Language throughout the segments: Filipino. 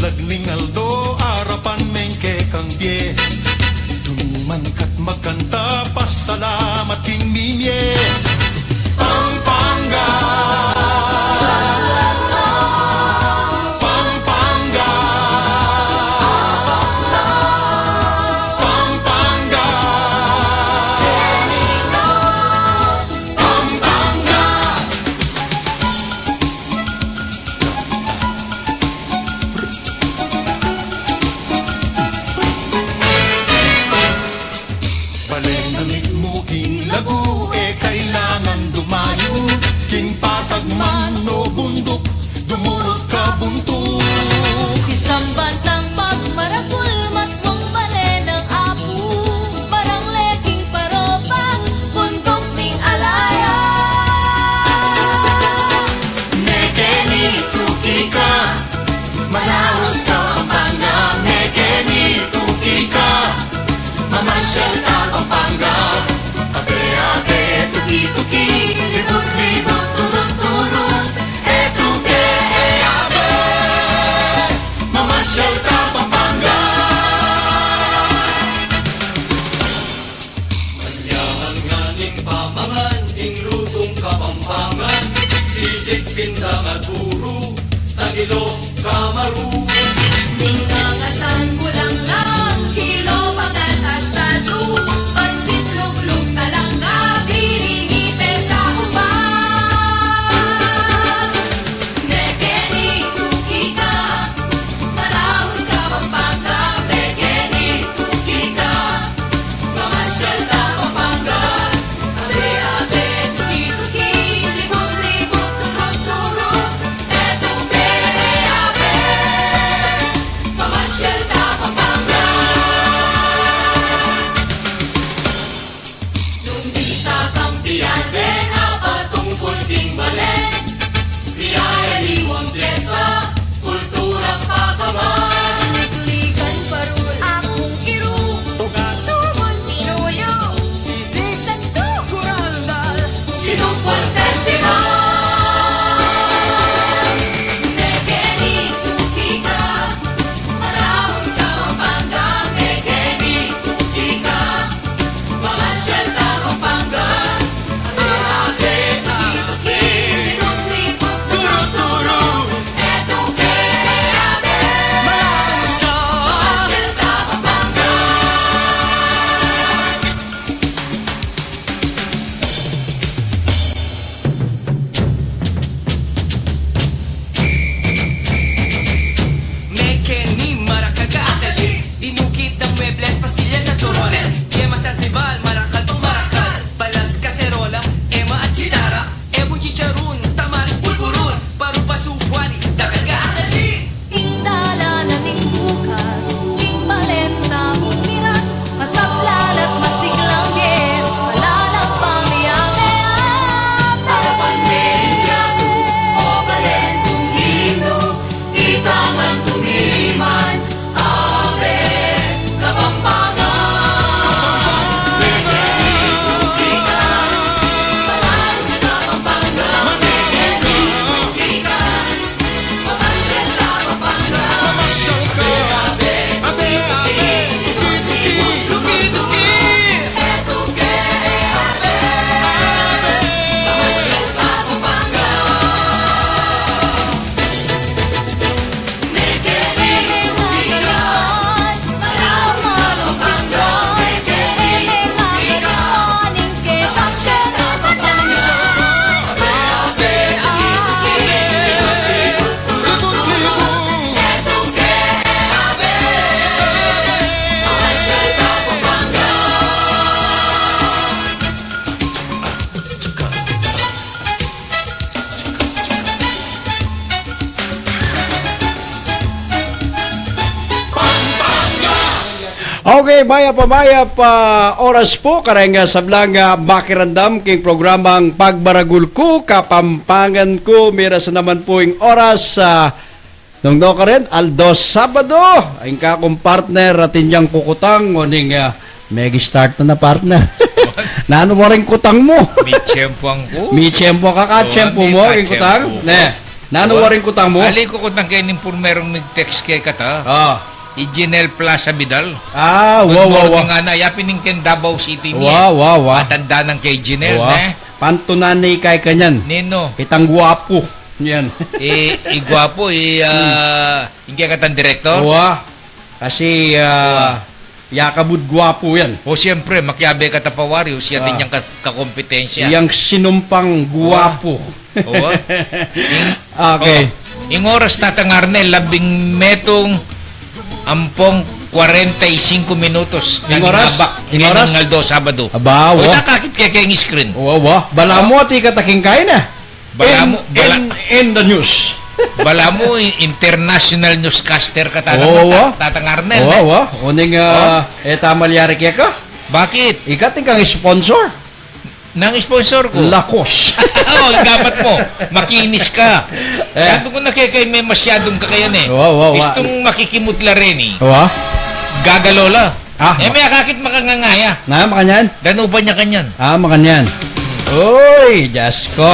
lagling aldo, arapan mengke kang bie. Dunuman kat magkanta, pasalamat king mimye. Pampanga, Pampanga, Pampanga, Pampanga. Balenamit mo king lagu, kailangan dumayo. King patag man o bundok, dumurot ka buntok. Isang bantang pagmarakul, matmong bale ng apu. Parang leking parobang, bundok ning alaya. Mekeni tuki ka, Manaus ka Pampanga. Mekeni tuki ka, mamasyal ka Pampanga. Abe-abe, tuki-tuki, libot-libot, turut-turut. Etuke, abe, mamasyal ka Pampanga. Kanyahan nga ning pamangan, ing lutong kapampangan. Sisig, pindang at puro, tagilo, kamaru. Ningangasan bulang lang, kilo bagat asado. Pansit luglug talangga, biringipe sa uban. Mekeni tuki ka, Manaus ka Pampanga. Mekeni tuki ka, mamasyal ka Pampanga. Abe-abe, tuki-tuki, libot-libot, turut-turut. Etuke, abe, mamasyal ka Pampanga. Nung di sa kampiyan, ben apatungkol ding balen. Biyaya liwang piyesta, kulturang pakaman. Ligan parul, akong iru, tumon pinuyo, sisisan to, kuralgal, sinupol festival. Mekeni tuki ka, Manaus ka Pampanga. Mekeni tuki ka, mamasyal ka Pampanga. Abe-abe, tuki-tuki, libot-libot, turut-turut. Etuke, abe, mamasyal ka Pampanga. Mekeni Maracagazali, dinukit ng mebles, pastillas at torones. Yemas at tribal, marakal pang marakal. Balas, kaserola, ema at gitara. Ebon chicharun, tamales, pulburun. Paru-pasupwani, Dagagazali. Indala na ting bukas, ting balenta mong miras. Masaplan at masiglang bien, malalang pamiyang-eat. Harapan meridyado, o balentong hino. Itangan tumiman, abe, Kapampangan. Mekeni tuki ka, Manaus ka Pampanga. Mekeni tuki ka, mamasyal ka Pampanga. Mamasyal ka, abe-abe, tuki-tuki, tuki-tuki. Etuke, abe, mamasyal ka Pampanga. Mekeni tuki ka, Manaus ka Pampanga. Mekeni tuki ka, mamasyal ka Pampanga. Abe-abe, tuki-tuki, turut-turut. Etuke, abe, mamasyal ka Pampanga. Okay, maya pa oras po karanga sablanga makirandam king programang Pagbaragul ko Kapampangan ko mira sa naman po yung oras sa nung ka rin Aldos Sabado ang kakong partner atin yang kukutang ngoning Mag-start na partner. Nano mo rin kutang mo? Mi tiyempo ang ko. Mi tiyempo ka ka, tiyempo mo, yung kutang. Ne. Nanuwarin ko tamo. Ali ko kung kainin po merong nag-text kay kata. Ah. Iginel Plaza Vidal. Ah, Good wow, wow, wow. morning, ana. Yapin ken Davao City niya. Wow, wow, wow. Matanda ng kay Ginel, Wow. ne? Pantunanay kay kanyan. Nino. Kitang guwapo. Yan. Igwapo, hindi ka tan direktor. Wow. Kasi, yakabud guwapo yan. O siyempre, makiabe ka tapawaryo, siya din yung kakompetensya. Yang sinumpang guwapo. Oo. Okay. Ing oras tatang Arnel, 11 metong ampong 45 minutos. Ing oras? Ing oras? Ng Aldo, Sabado. Aba, O wow. nakakit kaya kayong screen. Wow, wow. Bala mo at ikataking kain na. In the news. Bala mo, international newscaster ka Oo, wow. tatang Arnel. Wow, wow. Uning, tamalyari kaya ka. Bakit? Ikating kang sponsor. Nang sponsor ko. Lakos. Oo, dapat mo. Makinis ka. Sabi ko na kaya may masyadong kakayan eh. Wow, wow, wow. Gustong makikimutla rin eh. Wow. Gagalola. Ah. May akakit makangangaya. Na, makanyan. Danuban niya kanyan. Makanyan. Uy, Diyos ko.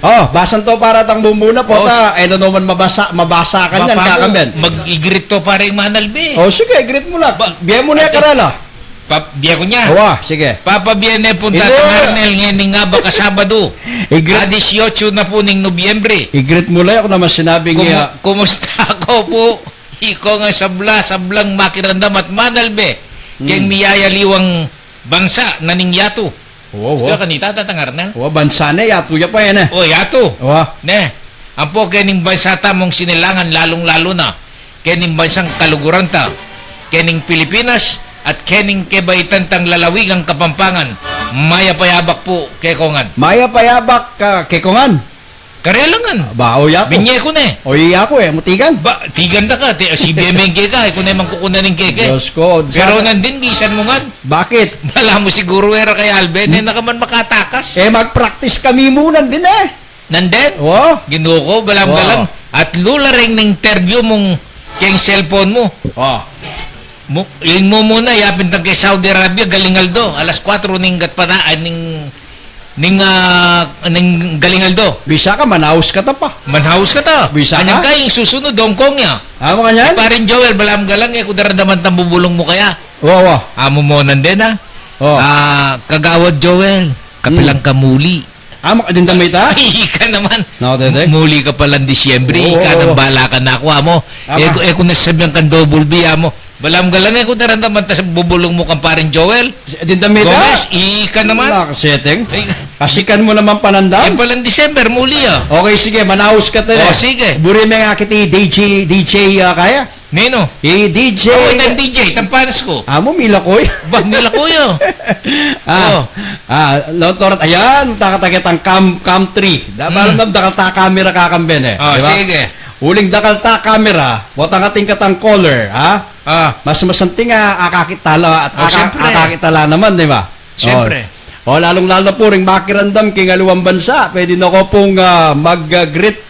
Oh, basan to para tang bumuna po ta. Ano naman mabasa ka niyan, kakamben. Mag-igrit to para yung manalbi. Oh, sige, greet mo lang. Biya mo na karala. Biya ko niya. Awa, sige. Papabiyan po Ito. tatang Arnel ngayon nga ba kasabado. I-greet, 18 na po ning Nobyembre. i-greet mo lang ako naman sinabing niya. Kumusta ako po? Iko nga sablang makirandam at manalbe. Keng miyayaliwang bansa na ning yato. Wow, Gusto wow. kanita tatang Arnel? Wow, bansa na yatuya pa yan eh. O yato. Awa. Ne. Ang po kening bansa tamong sinilangan lalong-lalo na. Kening bansang kaluguran ta. Kening Pilipinas at kening kebaitan tang lalawigang Kapampangan. Maya payabak po kekongan. Maya payabak ka kekongan. Karelangan. Ba, o yako. Binye ko ne. O yako eh, mutigan. Ba, tiganda ka. Si BMNG ka. Kung naman kukunan ng keke. Diyos ko. Pero nandin, gisan mo nga. Bakit? Wala mo siguro era kay Alben. Eh, nakaman makatakas. Mag-practice kami muna din eh. Nandin. Wow. Ginuo ko, balang-balang. At lula rin ng interview mong keng cellphone mo. Oh. Yung mo muna, yapin tang kay Saudi Arabia, galingaldo. Alas 4 ning gatpana, ning galingaldo. Bisa ka, manaus ka ta pa. Manhaus ka ta. Bisa Anyang ka? kayong susunod, Hong Kong ya. Mga yan? Parin Joel, balam-galang eh, kung daradaman tambubulong mo kaya. Wow, wow. Amo mo nandun ha. Oh. Kagawad Joel, kapilang kamuli. Din damay ta? Ay, ka naman. No, dede. Muli ka palang Disyembre, Oo. ika nang bala ka na ako, amo. Ama. Kung nasabihan kang double B, amo. Balam galang eh, kung narandaman tas bubulong mo kang parin Joel. Din damay ta? Gomez, ika naman. Nakasetting. Ay, Kasikan mo naman panandam. palang December, muli ah. Okay, sige, manaus ka tayo. Oh, sige. Buri may nga kiti DJ kaya? Nino? DJ. Ako itang DJ, tampanas ko. Amo, mila ko Ba, nila kuya. Oh. Lotorot, ayan, takatagitang cam 3. Dabalan na dakal camera kakamben eh. Oh, Diba? sige. Uling dakal camera, botang ating katang color, ha? Mas masanting akakitala at Oh, syempre. akakitala naman, di ba? Syempre. Lalong-lalo po ring makirandam king aluwang bansa. Pwede na ko pong mag-greet.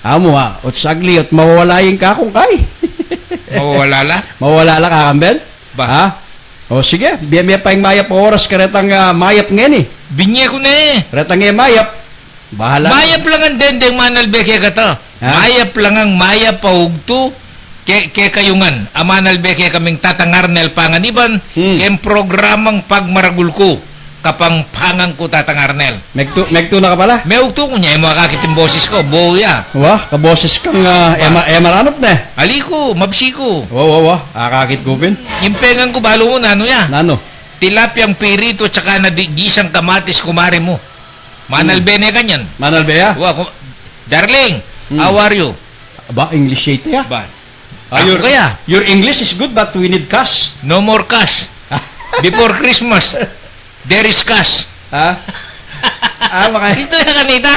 Amo utsagli at mawawalayin ka kung kay. Mawawala la? Mawawala la kakamben? Ba? Ha? O sige, biya pa yung mayap oras karetang mayap ngayon eh. Binye ko na eh. Karetang mayap. Bahala. Mayap lang ang dendeng manalbeke ka to. Ha? Mayap lang ang mayap paugto. Ke kayungan. Amanalbeke kaming tatangarnel panganiban. Kem programang pagmaragulko. Kapangpangan ko tatangarnel. Megto na ka pala? May ugto ko niya. Yung mga kakiting boses ko. Boya. Wah, kaboses kang emaranop na eh. Ali ko. Mabsi ko. Wow. Akakit kupin. Yung pengan ko balo mo na ano ya. Nano? Tilapyang pirito tsaka na gisang kamatis kumari mo. Manalbene kanyan. Manalbeya? Darling, how are you? Aba, English ito ya. Ba? Your, Ako kaya? your English is good but we need cash. No more cash. Before Christmas, there is cash. Ha? Maka... Isto ya kanita?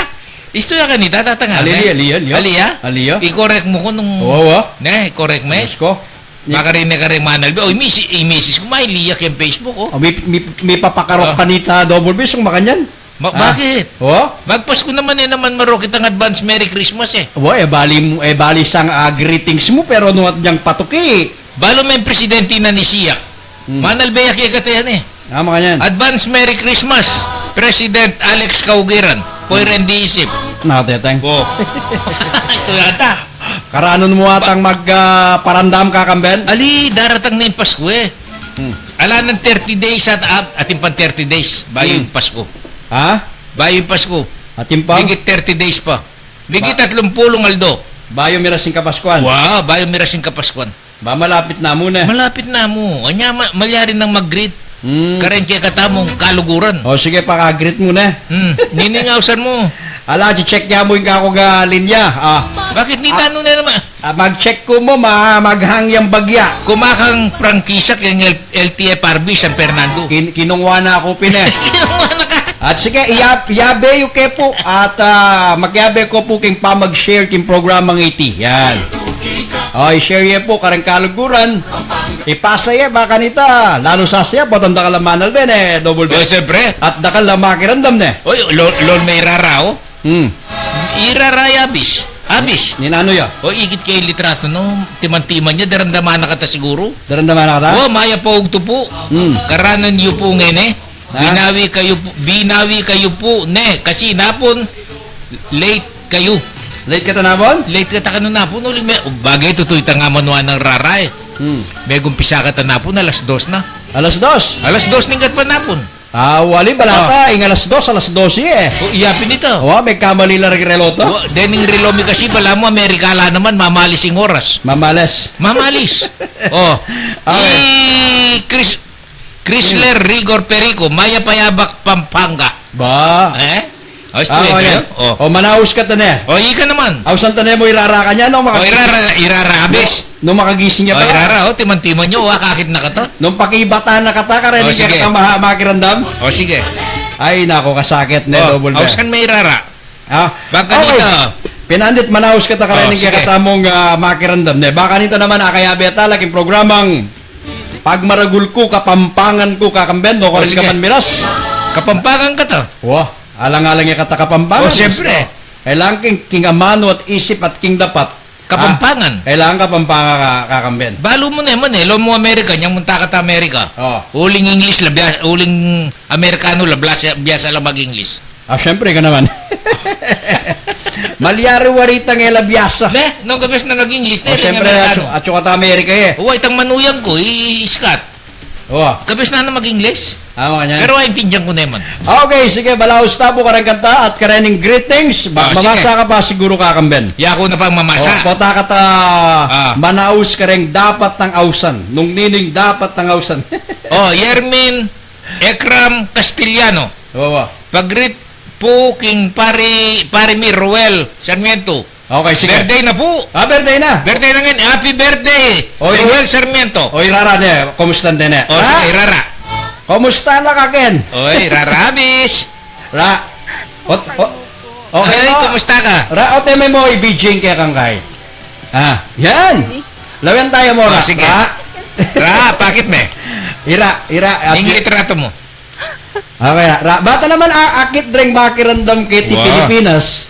Isto ya kanita tatangal. Aliya. I-correct mo ko nung Wow. ne, correct mo. Yes ko. Makarine ka rin manal. Oy, misis ko may liyak yung Facebook oh. May papakarok kanita double base yung makanyan. Bakit? Magpasko naman naman marokit ang advance Merry Christmas eh. Bali sang greetings mo pero nuwat niyang patuki. Balo may presidente na ni Siak. Manal beyak katayan eh. Makanyan. Advance Merry Christmas, President Alex Kaugiran. Poiren di isip. Nakateteng. Oh. Ito yata. Karanon mo atang magparandam kakamben? Ali, daratang na yung Pasko eh. Ala ng 30 days at ating pang 30 days. Bayo yung Pasko. Ha? Bayo yung Pasko. Atimpang? Higit 30 days pa. Higit 30 Aldo. Bayo mirasing kapaskuan. Wow, bayo mirasing kapaskuan. Ba malapit na muna. Malapit na mo. Anya, malyari ng mag-greet. Karen kaya katamong kaluguran. O sige, pakagrit muna. Niningawsan mo. Ala, check niya mo yung kakong linya. Bakit ni tanong na naman? Mag-check ko mo, maghangyang bagya. Kumakang prangkisa kay LTFRB San Fernando. Kinungwa na ako pine. Ano ka? At sige, iyabe yung kepo. At magyabe ko po king pa mag-share king programang iti. Yan. O, i-share ye po karang kaluguran. Ipasa ye, baka nita. Lalo sa siya, potong dakal lamanal din double O, best. siyempre. At dakal na makirandam ne. Oy, lol may rarao. Iraraya abis. Abis. Ninano ya? O, igit kay litrato no. Timan-timan niya, daramdaman na kata siguro. Darandaman na ka ta? O, maya po ugto po. Karanan niyo po ngene. Binawi kayo po, ne. Kasi napon, late kayo. Late ka tanabon? Late ka ta kanon napon. Uling may, bagay tutoy ta nga manuan ng raray. May gumpisa ka ta napon, alas 2 na. Alas 2. Alas 2 ning pa napon. Wali balata, ing alas 2, alas 12 eh. O, iyapin ito. May kamali lang reloto. Dening relomi kasi, bala mo, Amerikala naman, mamalis yung oras. Mamales. Mamalis. Okay. Chrysler Rigor Perico, Maya Payabak, Pampanga. Ba? O, estuwe yan. kayo? Manaus ka tane. O, ika naman. Ausan tane mo irara ka niya, no? O, irara, abis. Nung makagising niya O, ba? irara, timan-timan nyo, kakit na ka to. Nung pakibata na kata ka rin, Oh, sige. ka makirandam. O, sige. Ay, nako, kasakit ne, O, double ausan may irara. Baka Okay. dito. Pinandit manaus ka ta ka rin, sige. katamong makirandam ne. Baka nito naman, akayabe talaking programang Pagmaragul ko, kapampangan ko, kakamben, no? Kung sige. ka man miras. Kapampangan ka to. Wah, alang-alang yung kata kapampangan. O, siyempre. Kailangan king amano at isip at king dapat. Kapampangan. Kailangan kapampangan ka, kakamben. Balo mo naman eh, lo mo Amerika, niyang munta ka ta Amerika. Uling English, uling Amerikano, biasa lang mag-English. Siyempre ka naman. Malyari warita ng elabyasa. Ne, nung gabes na nag-English, Siyempre, at syo kata Amerika eh. Uy, itang manuyang ko, iskat. Gabes na mag-English. Tama niya. Pero ay, intindihan ko naman. Okay, sige, balaos tabo ka rin kanta at karening greetings. Mamasa sige. ka pa siguro kakamben. Ya ako na pang mamasa. Pota ka ta manaus ka rin dapat ng ausan. Nung nining dapat ng ausan. Yermin Ekram Castellano. Pag-greet po king pare mi Ruel Sarmiento. Okay, sige. Birthday na po. Birthday na. Birthday na ngayon. Happy birthday. Oy, Ruel Sarmiento. Oy, Rara ne. Kumusta din ne? Sige, Rara. Kumusta na ka, Ken? Oy, Rarabis. Ra. Okay Ay, mo. kumusta ka? Ra, ote may mo ibijing kaya kang kay. Yan. Lawan tayo mo, Ra. Sige. Ra. Ra, pakit me. Ira. Ning litrato mo. Okay, Ra. Bata naman akit dreng makirandam kay ti Wow. Pilipinas.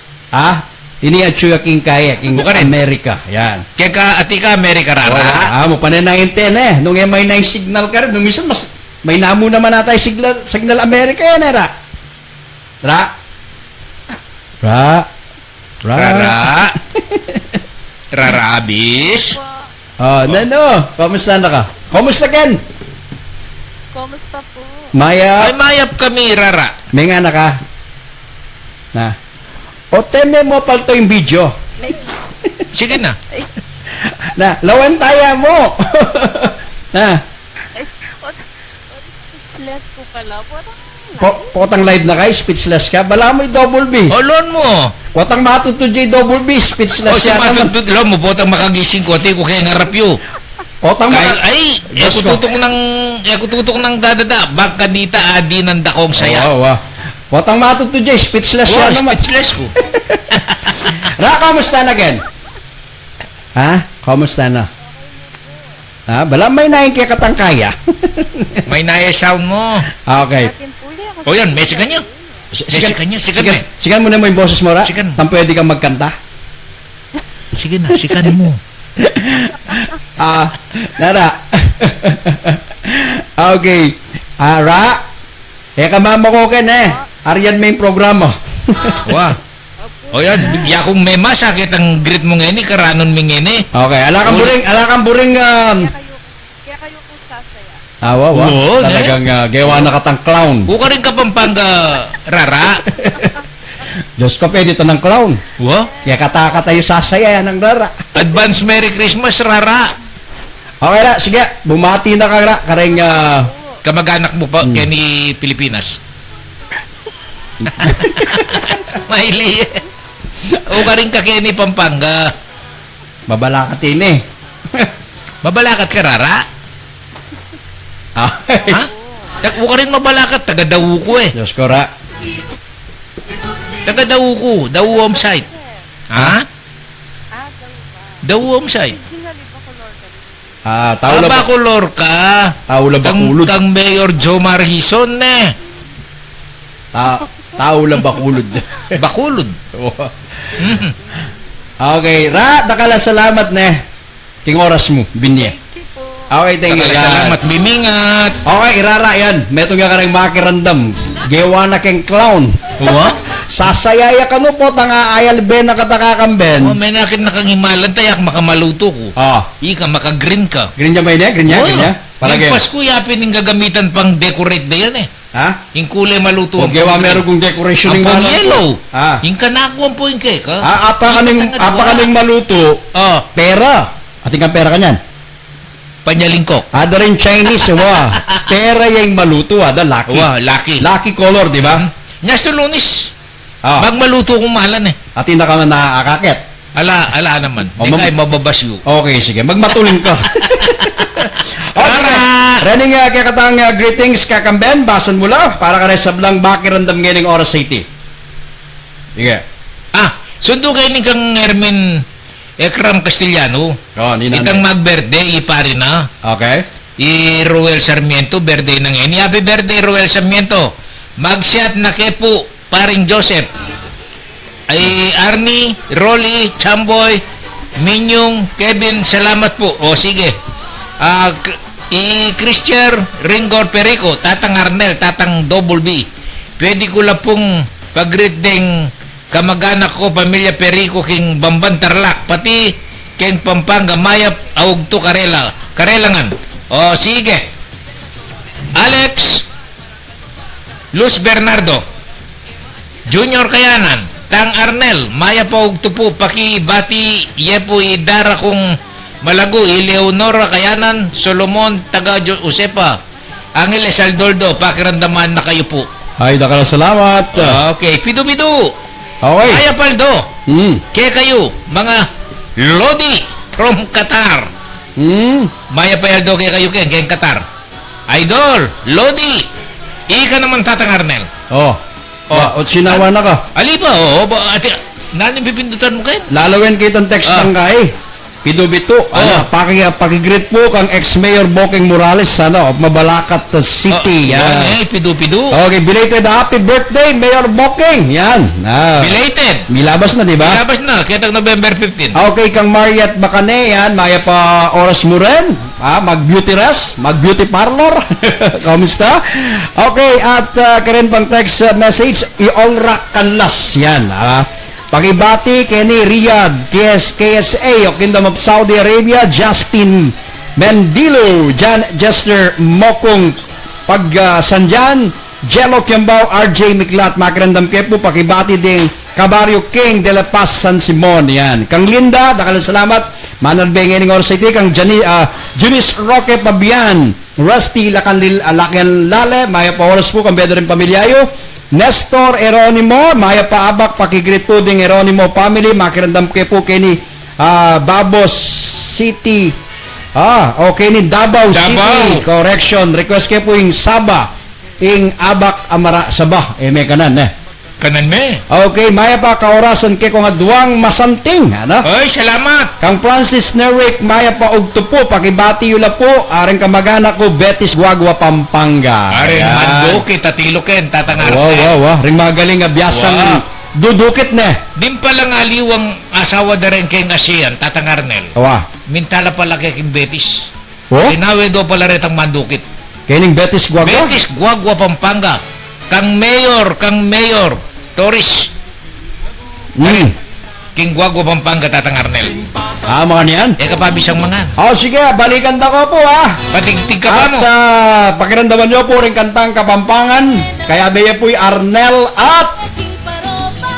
Ini atsuya king kaya king Bukarin. Amerika. Yan. Kaya ka, ati ka, Amerika, Rara. Mo panay na inten nung may na signal ka rin. Nung minsan mas may namo naman natay signal Amerika yan, Ra. Ra. Rara. Rarabis. Nano, kamusta na ka? Kamusta, Ken? Kumusta po? Maya, Ay, mayap kami, Rara. may nga na ka? Na. O teme mo pa ito yung video. Sige na. Na, lawan tayo mo. Na, Speechless po pala. potang live na kay, speechless ka. Bala mo yung double B. Olon mo. Potang matuto J double B, O speechless si siya naman. matutut, lo mo, botang makagising ko, ati ko kaya ngarap yu. Potang Kaya, ay, ako tutok ng dadada, baka dita adi ng dakong saya. Potang matuto J, speechless siya Oh, naman. speechless ko. Ra, kamusta na, Ken? Kamusta na? Bala may naing kaya katangkaya. May naya sound mo. Okay. Akin po yan. O yan, may sigan niyo. Sigan. Sigan mo na mo yung boses mo, Ra. Sigan. Tam pwede kang magkanta. Sige na, sigan mo. Nara. Okay. Ra. Kamama ko, Ken, Aryan may programa. Wow. Opo, O yan, ya kung may masakit ang grit mo ngayon, karanon mi ngayon. Okay, ala kang buring Kaya kayo po sasaya. awa, Oo, talagang gawa na katang clown. Buka rin ka Pampanga, Rara. Diyos ko, pwede ito ng clown. Wa? Kaya katakatayo sasaya yan ng rara. Advance Merry Christmas, Rara. Okay na, sige, bumati na ka ra, kareng Kamag-anak mo pa, ni Pilipinas. Maili. O ka rin ka ni Pampanga. babalakat ini. Mabalakat ka, Rara? Okay. Ha? O ka rin mabalakat, taga-dawu ko eh. Diyos ko ra. Taga-dawu ko, dawu home site. Ha? Daw ba? Dawu home site. Originally ba color ka rin? Tao la ba? Bacolor ka. Tao la bakulod. Kang Mayor Joe Marhison eh. Tao la bakulod. Bakulod. Okay, ra, dakala salamat ne. Ting oras mo, binye. Thank you po. Okay, thank you. Salamat, bimingat. Okay, irara yan. Meto nga karang makirandam. Gewa na keng clown. Uwa? Sasayaya ka no po, tanga ayal ben na katakakamben. Oh, may nakit na kang himalan tayak, makamaluto ko. Ika, maka-green ka. Green niya ba yun? Green niya? Green niya? Yung Pasko, yapin yung gagamitan pang decorate na yan eh. Ha? Yung kulay maluto. O gewa meron kong decoration ang ng pang maluto. yellow. Yung Ah. kanakuan po yung cake, ha? Apa kaning maluto. Pera. Ating kang pera kanyan. Panyalingkok. Ada rin Chinese, wa. Pera yung maluto, ada lucky. Lucky. Lucky color, di ba? Nasa lunis. Ah. Magmaluto kong mahalan eh. Atin na ka naakakit. Ala naman. O, Hindi kayo mababasyo. Okay, sige. Magmatuling ka. Okay. Ready nga kaya katang greetings kakamben. Basan mo lang para ka rin sablang bakirandam ngayon oras city. Sige. Sundo kayo ni kang Hermin Ekram Castellano. Itang mag-birthday, ipari na. Okay. Ruel Sarmiento, birthday na ngayon. Happy birthday, Ruel Sarmiento. Mag-shot na kepo, paring Joseph. Ay Arnie, Rolly, Chamboy, Minyong, Kevin, salamat po. O sige. Christian Ringor Perico, Tatang Arnel, Tatang Double B. Pwede ko lang pong pag-greet ding kamag-anak ko, pamilya Perico, king Bamban Tarlac, pati king Pampanga, Mayap, Augto, Karelangan. O sige. Alex, Luz Bernardo, Junior Kayanan, Tang Arnel, Maya Augto po, Pakibati, Yepo, Idara kong Malago, Eleonora Kayanan, Solomon, Taga Josepa, Angeles Aldoldo, pakiramdaman na kayo po. Ay, dakala salamat. Okay, pido-pido. Okay. Aya Paldo, kaya kayo, mga Lodi from Qatar. Maya Paldo, kaya kayo, kaya Qatar. Idol, Lodi, ika naman Tatang Arnel. O sinawa na ka. Ali ba, nanin pipindutan mo kayo? Lalawin kitang text ng kay. Pidubito. Pakigreet po kang ex-mayor Bokeng Morales sana of Mabalacat City. Yan. Pido-pido. Okay, belated happy birthday, Mayor Bokeng. Yan. Belated. Milabas na, di ba? Milabas na, kaya November 15. Okay, kang Mariat Bacane, yan. Maya pa oras mo rin. Mag-beauty rest, mag-beauty parlor. Kamusta? Okay, at karen pang text message, i-onrak kanlas. Yan. Pakibati, Kenny Riyadh, KSA of Kingdom of Saudi Arabia, Justin Mendilo, Jan Jester Mokong Pagsanjan, Jello Kiambao, RJ Miklat, Makrandam Kepo, pakibati ding Cabario King de la Paz San Simon. Yan. Kang Linda, dakalang salamat. Manan Bengening Or City, kang Junis Roque Pabian, Rusty Lakanlil Lakan Lale, Maya pa oras po, kang bedo rin pamilyayo. Nestor Eronimo, Maya Paabak, pakigreet po ding Eronimo family, makirandam ke po kini Babos City. Okay ni Davao City. Correction. Request ke po yung Saba. Ing Abak Amara Sabah. May kanan Kanan me. Okay, Maya pa kaorasan ke kung aduang masanting. Oy, salamat. Kang Francis Nerwick, Maya pa ugto po, pakibati yula po, aring kamag-anak ko, Betis Guagua, Pampanga. Aring mandukit at iluken, Tatang Arnel. Wow. Ring magaling abiyasang dudukit na. Dim pala nga liwang asawa na rin kay Asian, Tatang Arnel. Mintala pala kay King Betis. Tinawe do pala rin ang mandukit. Kining Betis Guagua? Betis Guagua, Pampanga. Kang Mayor, Torres. King Guagua Pampanga Tatang Arnel. Mga niyan. Kapabisang mga. Sige, balikan na ko po Patigtig ka ba At mo? pakiramdaman nyo po rin kantang Kapampangan. Kaya beya po'y Arnel at aking paropa.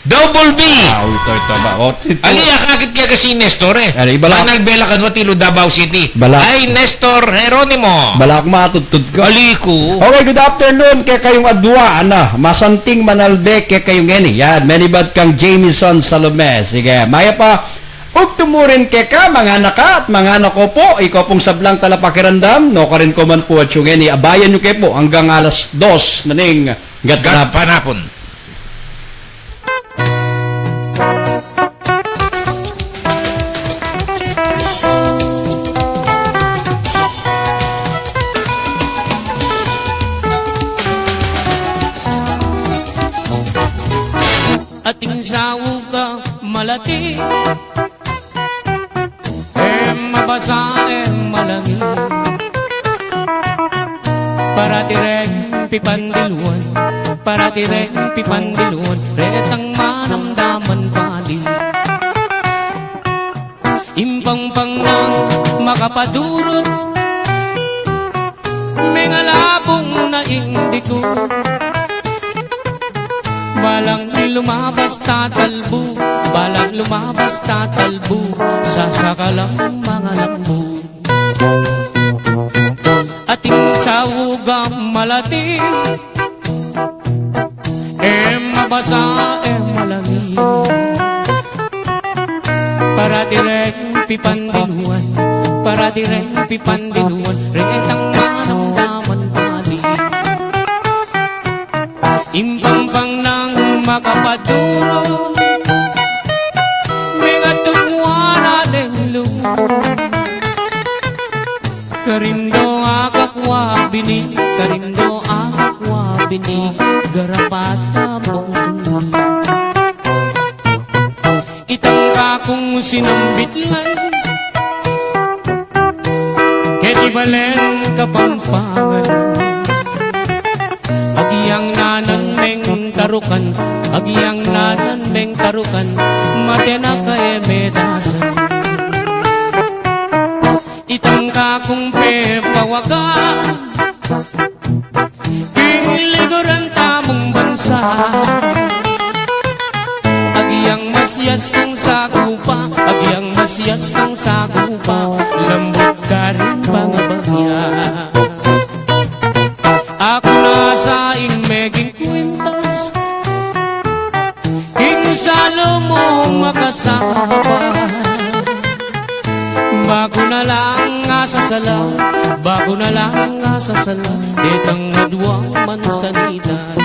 Double B. ito ba? Aliya kakit kaya kasi Nestor Ano, ibala- Manal Bela Kanwatilo, Davao City. Bala- Ay, Nestor Jeronimo. Balak matutod ko. Aliko. Okay, good afternoon kay kayong adwa, masanting manalbe kay kayong geni. Yan, manibad kang Jamieson Salome. Sige, maya pa, ug tumurin kay ka, mga naka at mga nako po, ikaw pong sablang talapakirandam, no ka rin ko man po at yung geni. Abayan nyo kayo po hanggang alas 2 naning Gat panapon. Ating sawog ka malati mabasa malangi para tireng pipandiluan para tireng pipandiluan retang manamdaman pali impang-pang nang makapadurot mengalabong na indiko balang lumabas tatalbo balang lumabas tatalbo sa sakalang mga lambo ating sawugang malati mabasa malangi para direk pipandiluan para direk pipandiluan retang manamdaman pali impang-pang nang makapaduro mga tungwan natin karindo akakwa bini karindo akakwa bini garapat tapong sunod itang kakong sinambitlan ketibalen kapampangan agiyang nanan meng tarukan agiyang nanan meng tarukan matena kay medasan itang kakong pepawaga kiliguran tamong bansa agiyang masyas kang sakupa agiyang masyas kang sakupa lambot ka rin pangabagya ako nasa meging kwintas king salo mo makasama bago na lang asasala bago na lang asasala ditang nadwang mansanitan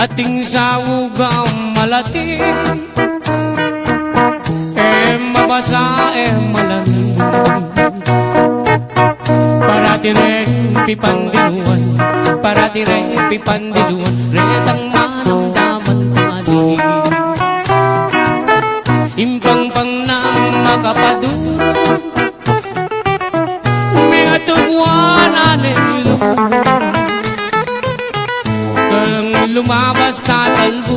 ating sawugang malati mabasa malangi para tireng pipandiluan para tireng pipandiluan retang manamdaman pali impang-pang nang makapaduro mga tungwan anelo lumabas tatalbo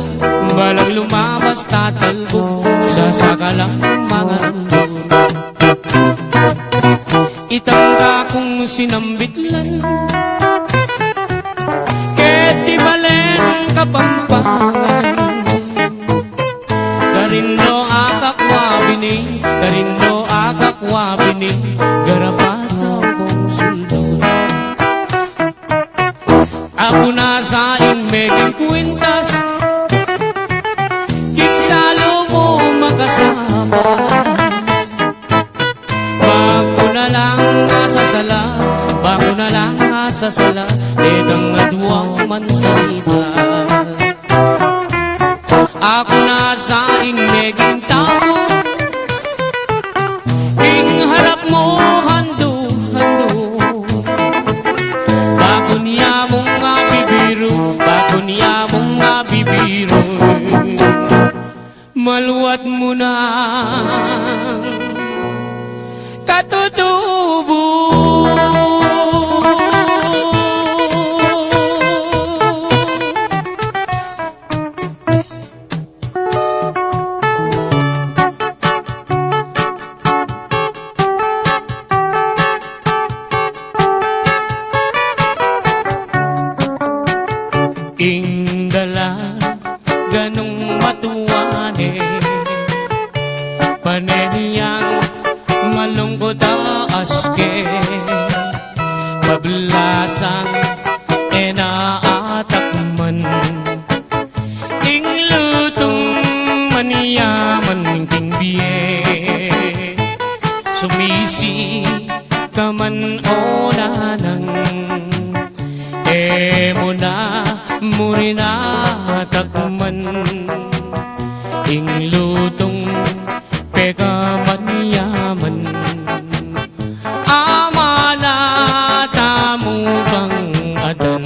balang lumabas tatalbo sa sakalang mga lambo itang kakong sinambitlan ketibalen kapampangan karindo akakwa bini karindo akakwa bini garapat akong suldod ako nasa meging kwintas king salo mo makasama bago na lang asasala bago na lang asasala ditang adwang mansanita ako nasa meging tao king harap mo hando hando katutubo. Ingdala ganong matuwane paneniyang malungkot aske paglasang enaatakman ing lutong maniyaman king biye sumisi kaman onanang emo na murina takman ing lutong pekaman yaman amana tamu kang adan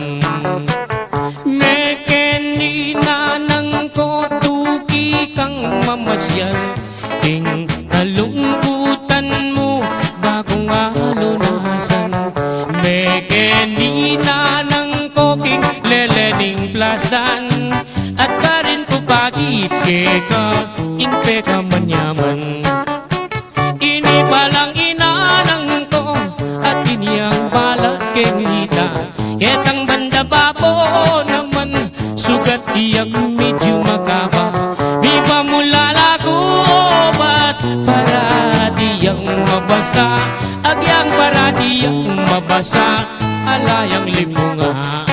mekeni nanang ko tuki kang mamasyal ing kalungkutan mo bagong alunasan mekeni nanang koking lelening plasan at karin po pagit keka ingpe ka manyaman ini palang inanang ko at iniyang balat kenita ketang banda bapo naman sugat iyang medyo makaba viva mulala ko bat para diyang mabasa agyang para diyang mabasa alayang limunga.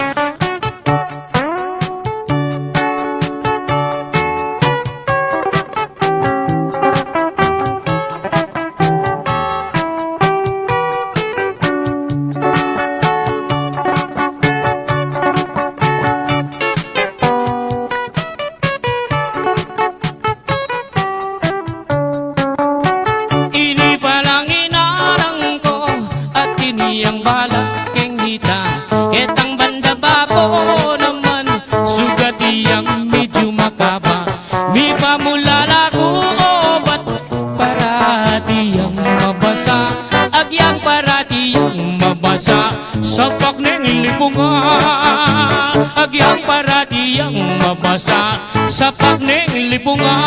Ini palang inarang ko at iniyang balak keng hita ketang banda bapo naman sugat iyang medyo makaba mi pamulala ko obat para tiyang mabasa agyang para tiyang mabasa sapak neng lipunga agyang para tiyang mabasa sapak neng lipunga.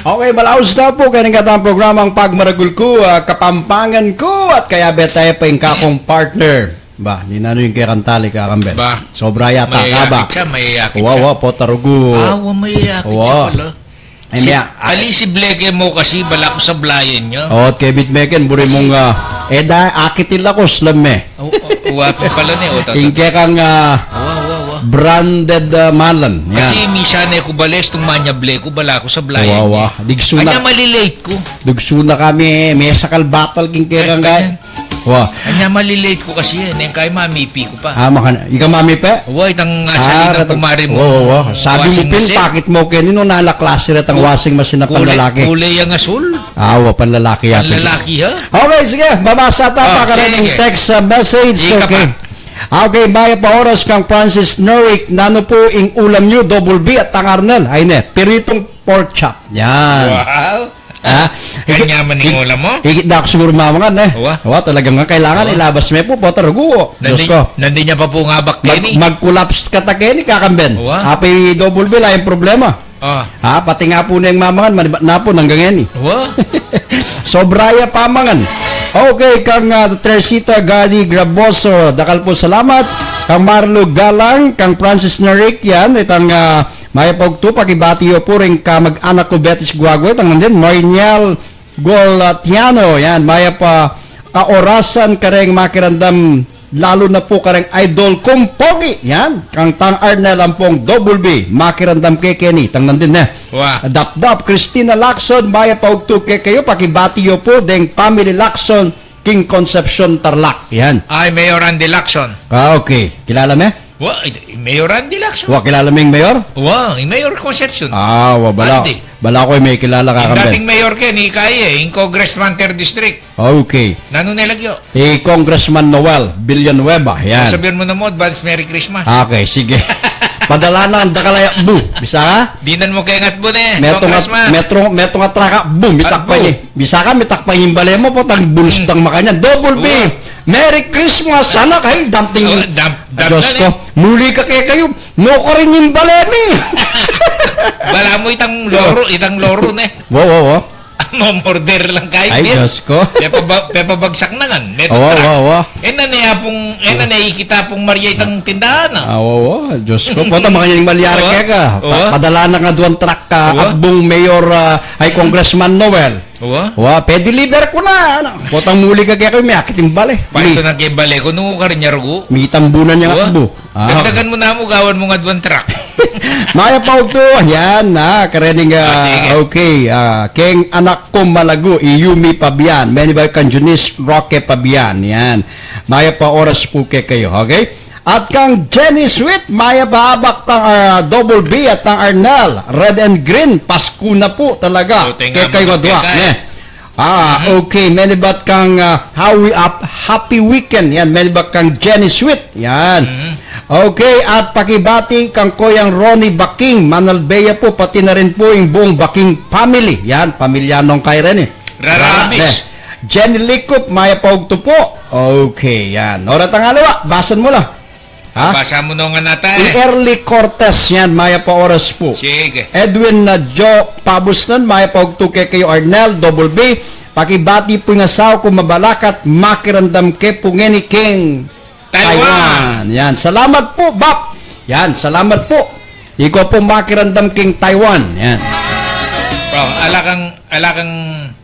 Okay, malaos na po kaya ang programang Pagmaragul ko, Kapampangan ko at kaya betay pa yung kakong partner. Ba, di na yung kaya kantali kakambel. Ba, sobra yata ka ba? mayayakit siya, mayayakit siya. Wawa po tarugo. Mayayakit Wow. siya pala. Ay, Si, miya. ali si Bleke mo kasi bala ko sa blayan niya. O, kebit meken, buri mong, akitil ako, slam me. Wapo pala ni Ota. Ingke kang branded malan. Kasi Yan. misa na ko bales itong manya Bleke ko bala ko sa blayan Wawa. niya. Digsuna. Kanya malilate ko. Dugsuna kami, may sakal battle king kaya kang gaya. Wa. Kanya malilate ko kasi yan. Yung kay mamipi ko pa. Ika mami pe? Uwa, itang salita kumari mo. Oo. Sabi mo washing pin, machine. pakit mo kayo nino nalaklase rin ang washing machine na panlalaki. Kulay ang asul. Panlalaki yata. Panlalaki ha? Okay, sige. Babasa ta pa ka rin ng sige. text message. Sige ka Okay. Okay, maya pa oras kang Francis Norwick. Nano po ing ulam nyo, double B at tangarnel. Ay ne, piritong pork chop. Yan. Wow. Ha? Kanya man yung ulam mo? Higit na ako siguro mamangan eh. Uwa. Talagang nga kailangan ilabas mo po. Potarago. Diyos ko. Nandun niya pa po nga bakti Mag-collapse ka ta Kenny, kakamben. Uwa. Happy double bill, ay problema. Pati nga po na yung mamangan, manibat na po hanggang yan eh. Uwa. Sobraya pamangan. Okay, kang Teresita Gadi Graboso, dakal po salamat. Kang Marlo Galang, kang Francis Narik, yan, itang maya pagto, pakibatiyo po rin ka mag-anak ko Betis Guago, itang nandun, Marinyal Golatiano, yan, maya pa kaorasan kareng makirandam, lalo na po kareng idol kong Pogi, yan, kang Tang Arnel Ampong Double B, makirandam kay Kenny, tang nandun na. Wow. Dap-dap, Christina Lacson, maya paugto kay kayo, pakibatiyo po, deng family Lacson, King Concepcion Tarlac, yan. Ay, Mayor Andy Lacson. Okay, kilala mo? Wa, Mayor Randy Lacson. Wa, kilala mo yung mayor? Wa, Mayor Concepcion. Bala. Randy. Bala ko may kilala Yung kakamben. dating mayor ka, ni Kaya, yung Congressman 3rd District. Okay. Nano nilagyo? Congressman Noel Villanueva. Yan. Sabihan mo na mo, advance Merry Christmas. Okay, sige. Padala na ang dakalaya. Bu, bisa ka? Dinan mo kay ngat mo ne, Metro Congressman. nga traka. Bu, mitakpa Bu. niya. Bisa ka, mitakpa yung balay mo po. Tang bulstang makanya. Double B. Merry Christmas. Sana kayo. Damping Oh, yung... damp Diyos na ko. Muli ka kayo. No ko rin yung balay ni. Bala mo itang loro ne. Wow. Mamorder lang kayo. Ay, din. Diyos ko. Pepabagsak na nga. Neto Oo, truck. oo. Kita pong Maria itang tindahan. Oo, Diyos ko. Punta makanya yung malyari Oo. kaya ka. Oo. Padala na nga doon truck ka. Oo. Akbong Mayor ay Congressman Noel. Oo. Pe-deliver ko na. Potang muli ka kaya kayo. May akit yung bale. Paito na kay bale ko nung ka rin niya rugo. May tambunan niya nga akbo. Dagdagan mo na mo, gawan mo nga duwan truck. Maya pa ito. Yan na. Karening sige. okay. Keng anak ko malago. Iyumi Pabian. Many by Kanjunis Roque Pabian. Yan. Maya pa oras po kayo. Okay? At kang Jenny Sweet, maya pahabak tang Double B at tang Arnel, Red and Green, Pasko na po talaga. So, Kaya tingnan kayo mo, madwa. Okay. Many bat kang Happy Weekend. Yan, many bat kang Jenny Sweet. Yan. Okay, at pakibati kang Koyang Ronnie Baking, Manalbeya po, pati na rin po yung buong Baking family. Yan, pamilyanong kayo rin eh. Rarabis. Jenny Likop, maya paugto po. Okay, yan. Orat ang alawa, basan mo lang. Ha? Basa mo nung nga natay. Early Cortez, yan, maya pa oras po. Sige. Edwin na Joe Pabusnan, maya paugto kay kayo Arnel, Double B. Pakibati po nga sao kung mabalakat, makirandam ke pungeni king Taiwan. Yan, salamat po, Bap. Yan, salamat po. Ikaw po makirandam king Taiwan. Yan. Oh, alakang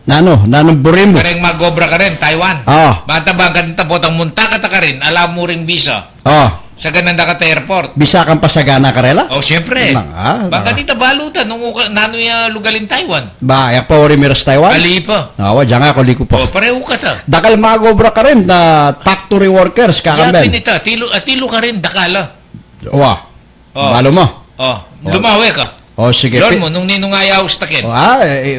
Nanong burin mo. kareng magobra ka rin, Taiwan. Bata ba ka tapotang munta ka rin, alam mo ring visa. Sa gananda ka airport. Bisa kang pasagana karela? Oh, siyempre. Baka Ba, dita balutan nung nano ya lugalin Taiwan. yak pa ori miras Taiwan? Ali pa. Diyan nga, kuliko po. Oh, pareho ka ta. Dakal magobra ka rin na factory workers, Yapin kakamben. ita, tilo ka rin, dakala. Wa. Oh. Balo mo. Oh, lumawi ka. Sige. Lord mo, nung ninungayaw sa takin.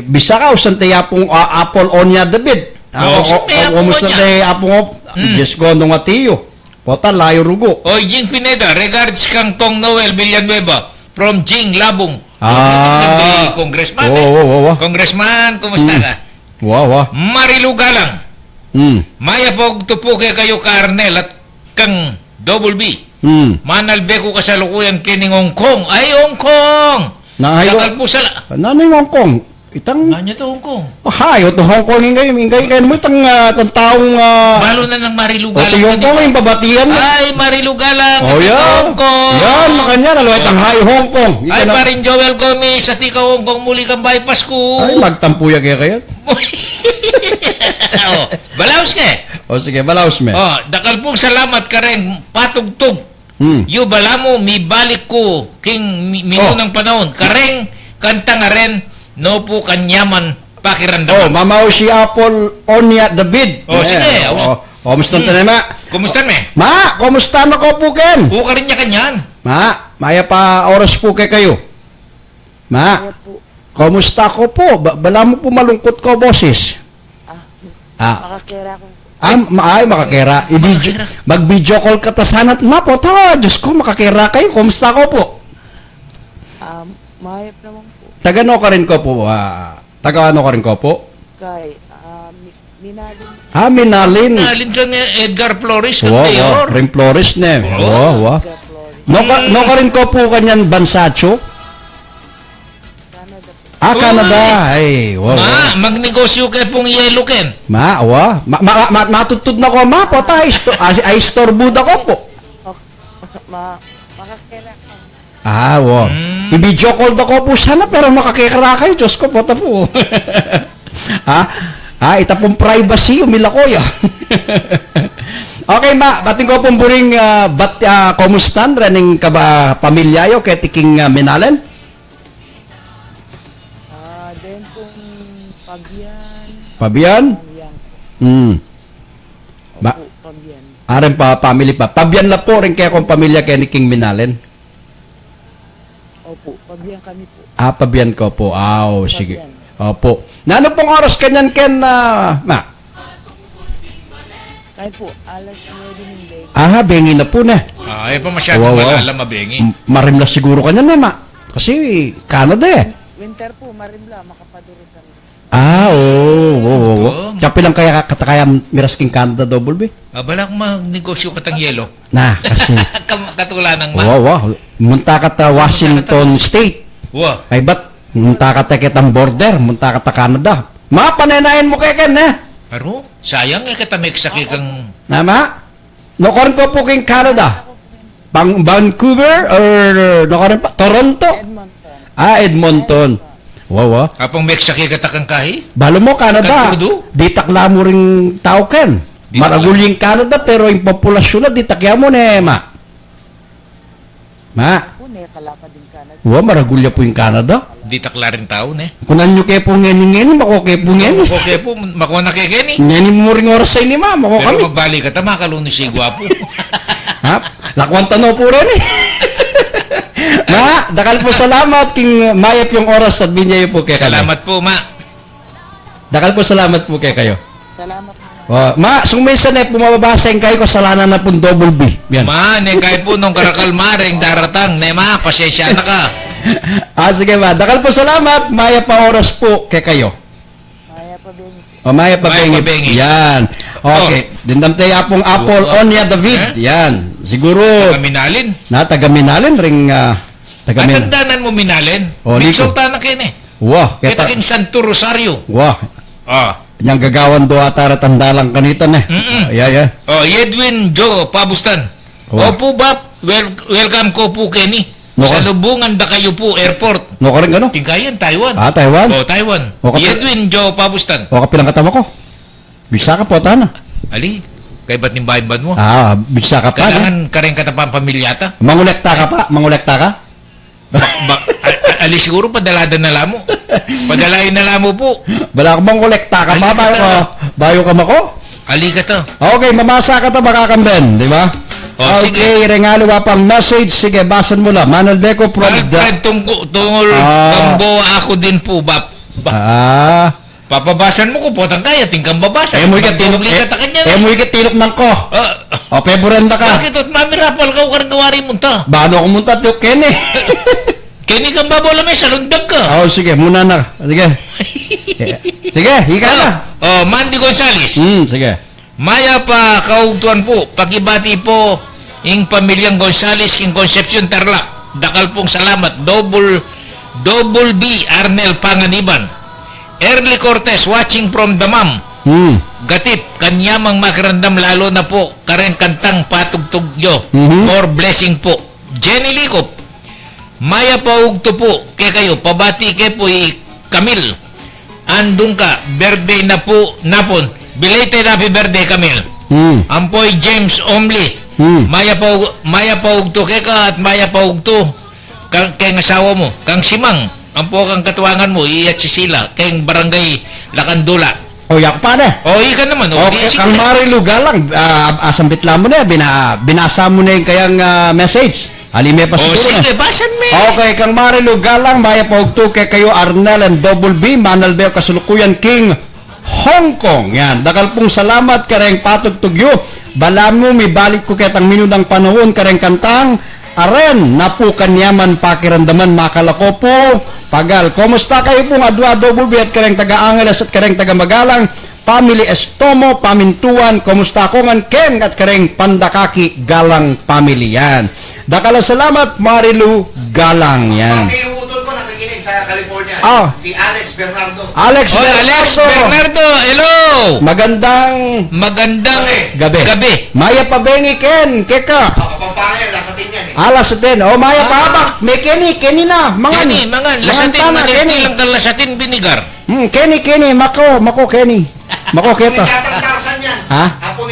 Bisa ka, usan tayo apong Apple Onya David. Usan tayo apong Usan Onya. tayo apong Diyos ko, nung atiyo. Pota, layo rugo. Oy, Jing Pineda, regards kang Kong Noel Villanueva from Jing Labong. Congressman. Oo. Congressman, kumusta ka? Wa. Marilu Galang. Maya pog tupo kayo ka Arnel at kang Double B. Manalbe ko kasalukuyan kining Hong Kong. Ay, Hong Kong! Dakal po sala. Nanay Hong Kong. Itang... Nanyo to Hong Kong. Hayo to Hong Kong ingay mo itang taong... Balo na ng Marilu Galang. Hong Kong yung babatihan mo. Ay, Marilu Galang. Yan. Hong Kong. Yan, makanya nalo itang Hayo Hong Kong. Ay, parin Joel Gomez, sa tika Hong Kong muli kang bypass ko. Ay, magtampuya kaya. Balaos ka eh. Sige, balaos me. Dakal pong salamat ka rin, patugtog. Yu bala mo, mi balik ko, king mino ng panahon. Kareng, kanta nga rin, no po kanyaman, pakiramdaman. Mamaw si Apple Onya David. Sige. Kumusta na ma? Kumusta me? Ma, kumusta na ko po ken? Ka rin niya kanyan. Ma, maya pa oras po kayo. Ma, kumusta ko po? Bala mo po malungkot ko, boses. Makakira ko. Makakera. Mag-video call ka ta sanat ma po. Diyos ko, makakera kayo. Kumusta ko po? Mahayap naman po. Taga-ano ka rin ko po? Taga-ano ka rin ko po? Kay, Minalin. Minalin. Nalin ka ni Edgar Flores, kang mayor. Rin Flores na. No ka rin ko po kanyan Bansacho? Canada. Ay, magnegosyo kayo pong yelo ken. Matutod na ko, ma. Pota, ay storbuda ko po. Makakira ko. I-video call na ko po sana, pero makakikira kayo. Diyos ko, pota po. Ita pong privacy, umila ko ya. Okay, ma. Bating ko pong buring, kumustan, rening ka ba pamilyayo, kaya tiking Minalen? Then kung Pabian. Pabian? Pabian. Pabian. Aren pa, family pa. Pabian la po rin kaya kung pamilya kay ni King Minalen. Opo, Pabian kami po. Ah, pabian ko po. Aw, sige. Pabian. Opo. Na ano pong oras kanyan, Ken, ma? Kahit po, alas 9 ng day. Aha, bengi na po na. Ay pa masyadong Wow, wow. malalam mabengi. Marim na siguro kanyan na, ma. Kasi, Canada eh. Winter po, marimla, makapadurot kami. Ah, oo. Oo. Kapi lang kaya katakaya miras King Canada double B. Bala kung magnegosyo ka tang yelo. Na, kasi, Katula ng ma. wow. Munta ka ta Washington State. Wow. Ay, ba't munta ka ta kitang border, munta ka ta Canada. Ma, pananayin mo kay Ken, eh. Aro, sayang eh kita may sakit kang... Nama? Nokorin ko po King Canada. Vancouver or nokorin pa? Toronto? Edmonton. Ah, Edmonton. Wow. Kapang may sakit ka kang kahi? Balo mo, Canada. Katrudo? Di takla mo rin tao, Ken. Di Maraguling Canada, pero yung populasyon na, di takya mo na, ma. Ma. Po, kalapa din Canada. Wow, maragulya po yung Canada. Di takla rin tao ne. Kunan nyo kayo po ngeni, mako kayo po ngeni. Okay po, makuha na kay Kenny. Ngeni mo rin oras sa ini, ma. Mako kami. Pero magbali ka ta, makaluno si Guwapo. Ha? Lakwang tanaw po rin, eh. Ma, dakal po salamat king mayap yung oras at binyayo po kay kayo. Salamat po, ma. Dakal po salamat po kay kayo. Salamat po. Ma, sumisa na pumababasa yung kayo kasalanan na pong double B. Yan. Ma, ne kahit po nung karakalmaring daratang, ne ma, pasensya na ka. Sige ma, dakal po salamat. Maya pa oras po kay kayo. Maya Pabian po. Maya pa Maya bengi. Pabengi. Yan. Okay. Dindam tayo apong Apple Onya David. Yan. Siguro, Kaminalin. na tagaminalin ring tagamin. Matandanan mo minalin. Oh, Nico. Miksulta na kene. Wah, Kita kita. kin Santo Rosario. Wah, Ah. yang gagawan do atara tandalang kanita na. Mm-mm. Yeah. Oh, Edwin Joe Pabustan. Oh. Opo ba? Welcome ko po Kenny. No, Sa lubungan da kayo po airport. No ka rin gano? Tingkayan Taiwan. Taiwan. Oh, Taiwan. O, kapit- Edwin Joe Pabustan. O kapilang katama ko. Bisa ka po, tana. Ali, kay ba't nimbayan mo? Bisa ka pa. Kailangan ka rin katapang pamilyata. Mangulekta ka pa? Mangulekta ka? Ali siguro padalada na lamo. Padalain na lamo po. Bala ka mangulekta ka pa? Bayo ka mako? Ali ka to. Okay, mamasa ka ta makakamben, di ba? O, Okay, regalo pa pang message. Sige, basan mo lang. Manal Beco from Alfred tungkol Gamboa ako din po, Bap. Papabasan mo ko po tang kaya tingkang babasa. mo ikat tinok. Magdubli ka ta kanya. Mo ikat tinok ng ko. O, peborenda ka. Bakit at mami rapal ka karang kawari mo ta? Bano ko munta tiyo, Kenny. Kini kang babola may salundag ka. Sige, muna na. Sige. Sige, hika na. Oh, Mandy Gonzales. Sige. Maya pa kaugtuan po. Pakibati po ing pamilyang Gonzales king Concepcion Tarlac. Dakal pong salamat. Double B Arnel Panganiban. Early Cortez watching from Damam. Gatip kanyamang makarandam lalo na po kareng kantang patugtugyo. More blessing po. Jenny Likop. Maya paugto po kay kayo. Pabati kay po Camille. Andung ka. Birthday na po napon. Belated happy birthday Camille. Ampoy James Omli. Maya paugto kay ka at maya paugto kay asawa mo. Kang Simang. Ampo kang katuwangan mo. Iyat si Sila. Kay barangay Lakandula. Yak pa na. Ika naman. Okay, kang Marilu Galang, asambit lang mo na, binasa mo na yung kayang message. Alime pa siguro. Sige, basan me. Okay, kang Marilu Galang, maya paugto kay kayo Arnel and Double B, Manal Beo Kasulukuyan King, Hong Kong. Yan, dakal pong salamat kareng patugtugyo. Balam mo, may balik ko kitang minudang panahon kareng kantang, Aren, na po kanyaman pakiramdaman makalako po. Pagal, kumusta kayo pong adwa Double B at kareng taga-Angeles at kareng taga-Magalang, Family Estomo, Pamintuan, kumusta ko man Ken at kareng Pandakaki Galang Family. Yan. Dakala salamat Marilu Galang. Yan. Yung utol ko nakikinig sa California. Ah. Si Alex Bernardo. Alex Bernardo, hello. Magandang gabi. Maya Pabengi Ken, keka. Kapampangan, nasa tin yan eh. Alas din. Maya Pabak, may Kenny na. Mangan. Kenny, lasatin, Kenny. lang kang lasatin binigar. Kenny, mako Kenny. Mako kita. Tatang Tarzan yan. Ha? Apo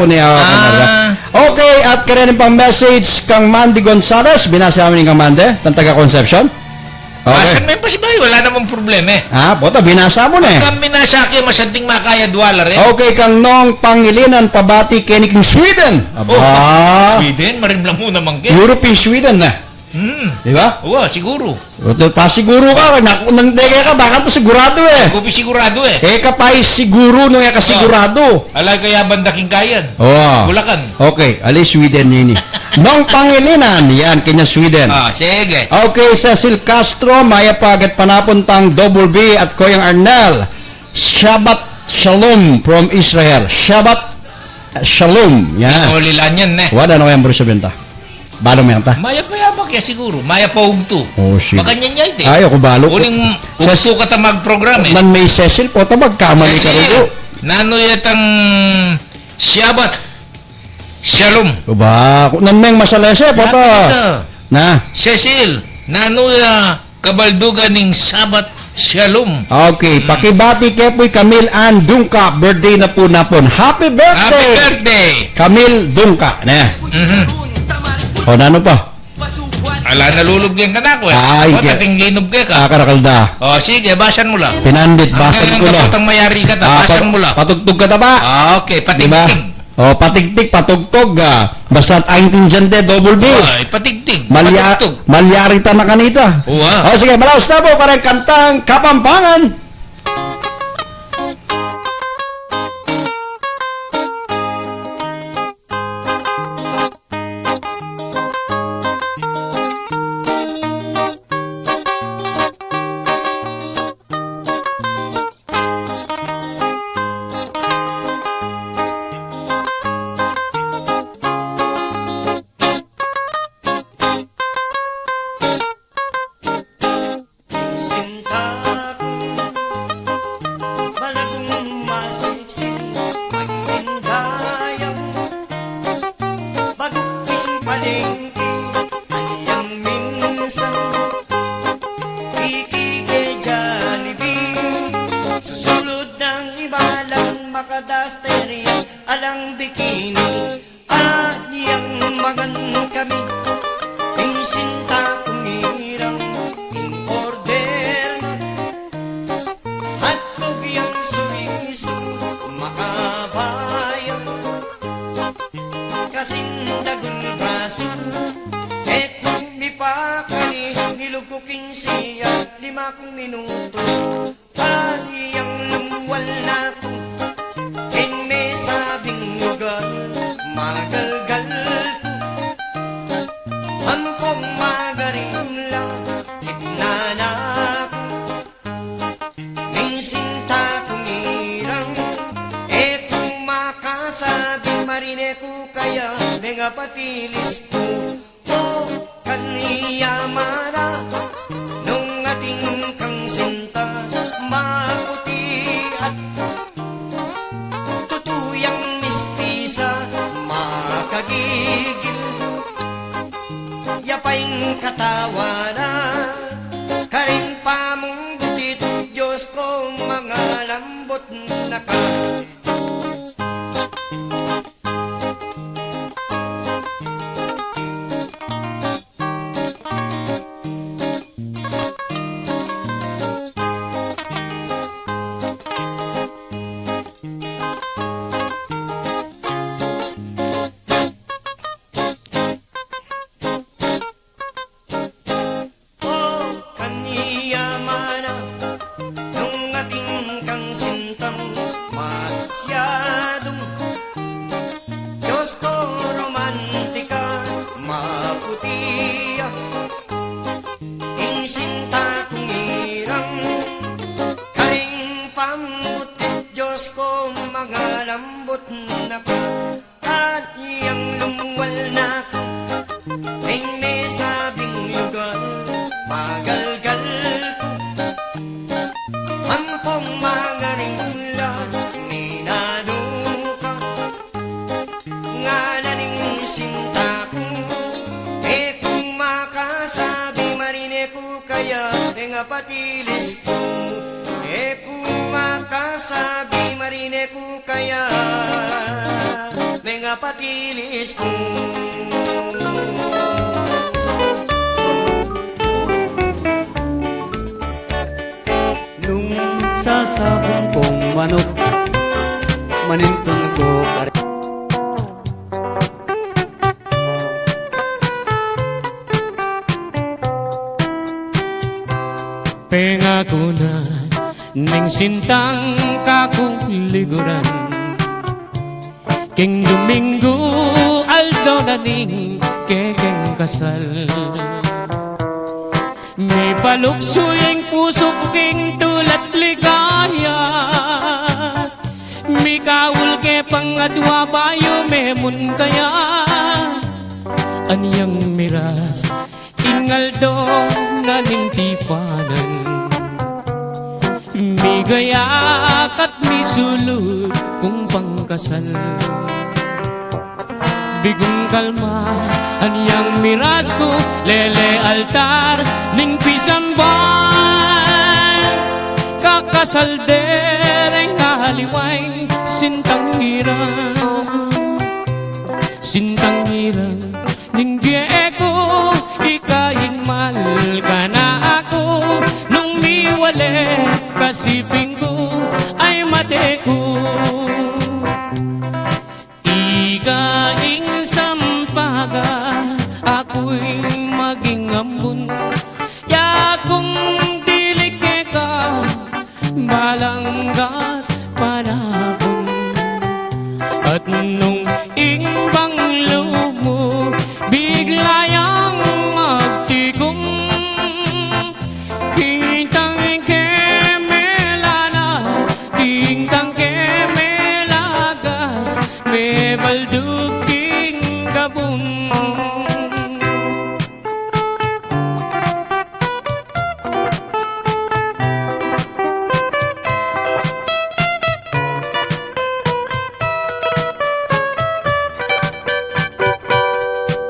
ni Tatang. Okay, at kaya pang message kang Mandy Gonzales. Binasa namin kang Mandy, ng taga Concepcion. Basan mo yung pasibay, wala namang problema eh. Bota, binasa mo na eh. Kami nasakya masanting makaya dwala rin. Okay, kang nong Pangilinan, pabati kiniking Sweden. Aba, Sweden, marimlang mo naman kayo. European Sweden na. Di ba? Oo, siguro. Pasiguro ka, nang dege ka, baka to sigurado eh. Kupi sigurado eh. Kapay siguro nung kasigurado. Alay kaya bandaking kayan. Bulacan. Okay, ali Sweden yun eh. Nong Pangilinan, yan, kanya Sweden. Sige. Okay, Cecil Castro, maya pagat panapuntang Double B at Koyang Arnel. Shabbat Shalom from Israel. Shabbat Shalom. Yan. Ulilan yan eh. Wala na kayang bro sa benta. Balo mo yan ta? Maya pa yabak ya siguro. Maya pa ugto. Shit. Makanya niya ite. Ayaw ko balo. Uling ugto ka ta mag-program eh. Nan may Cecil po, magkamali ka rin. Nano yatang Shabbat Shalom. Ba, nan may masalese po to. Na. Cecil, nano ya kabaldugan ning Shabbat Shalom. Okay, pakibati kepoy Camille Ann Dungka, birthday na po napon. Happy birthday! Happy birthday! Camille Dungka. Na. O, nano pa? Ala, nalulog din ka na ko eh. Ay, O, tating linog ka ka. Karakalda. O, sige, basan mo lang. Pinandit, basan ko lang. Ang mayari ka ta, basan mo lang. Patugtog ka ta ba? Okay, Diba? patigtig. O, patigtig, patugtog. Basta aing tinjante, double B. Ay, patigtig. Patugtog. Malyarita na kanita. Uwa. O, sige, malaos na po, parang kantang Kapampangan. Sinta malagong masiksi magindayang bagong palengke aniyang minsan ikike Jollibee susulod ng ibalang makadasterya alang bikini aniyang magan kami sinta kong irang in order na at pugyang suiso makabayang kasindagon braso kumipakani nilukukin siya 5 minuto aniyang lumuwal na ko may sabing lugar magalgal ko Ampong magaling lang Kitnanak Ning sinta kong irang kung makasabi marine ko kaya Mga patilis ko O kaniya mara Nung ating kang sinta Maputi at tutuyang mistisa Makagigil Yapaing katawanan Karing pamong butit Diyos ko mga lambot na ka patilis ko kung makasabi marine ko kaya mga patilis ko Nung sasabong kong manok, manintong ko kare. Pengako na ning sintang kakong liguran, King Domingo Aldo na ning kekeng kasal. May paluksuyeng puso king tulat ligaya, may kawul ke pangadwa bayo memun kaya. Anyang miras ingaldo na ning tipanan, migaya kat misulod kung pangkasal. Bigong kalma anyang miras ko, lele altar ning pisamban. Kakasal dereng haliway sintang hirang, sintang hirang ning biye ko ikaing mal ka na ako. Nung miwale kasiping ko ay mate ko, ikaing sampaga ako'y maging ambun. Ya kung dilike ka balanggat panapon, at nung imbang lumo biglayang magtigong. Kintang kemelana, kintang kemelagas, may balduging gabon.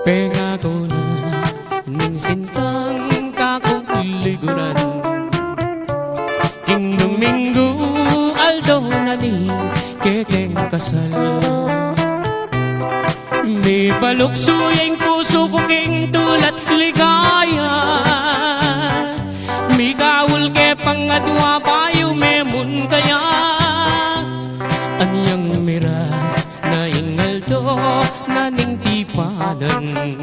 Pengako na ning sintang kakong liguran, King Domingo Aldo na ni kekeng kasal. May paluksuyeng puso ko king tulat ligaya, may kawul ke pangadwa bayo memun kaya. Anyang miras na ingaldo na ning tipanan,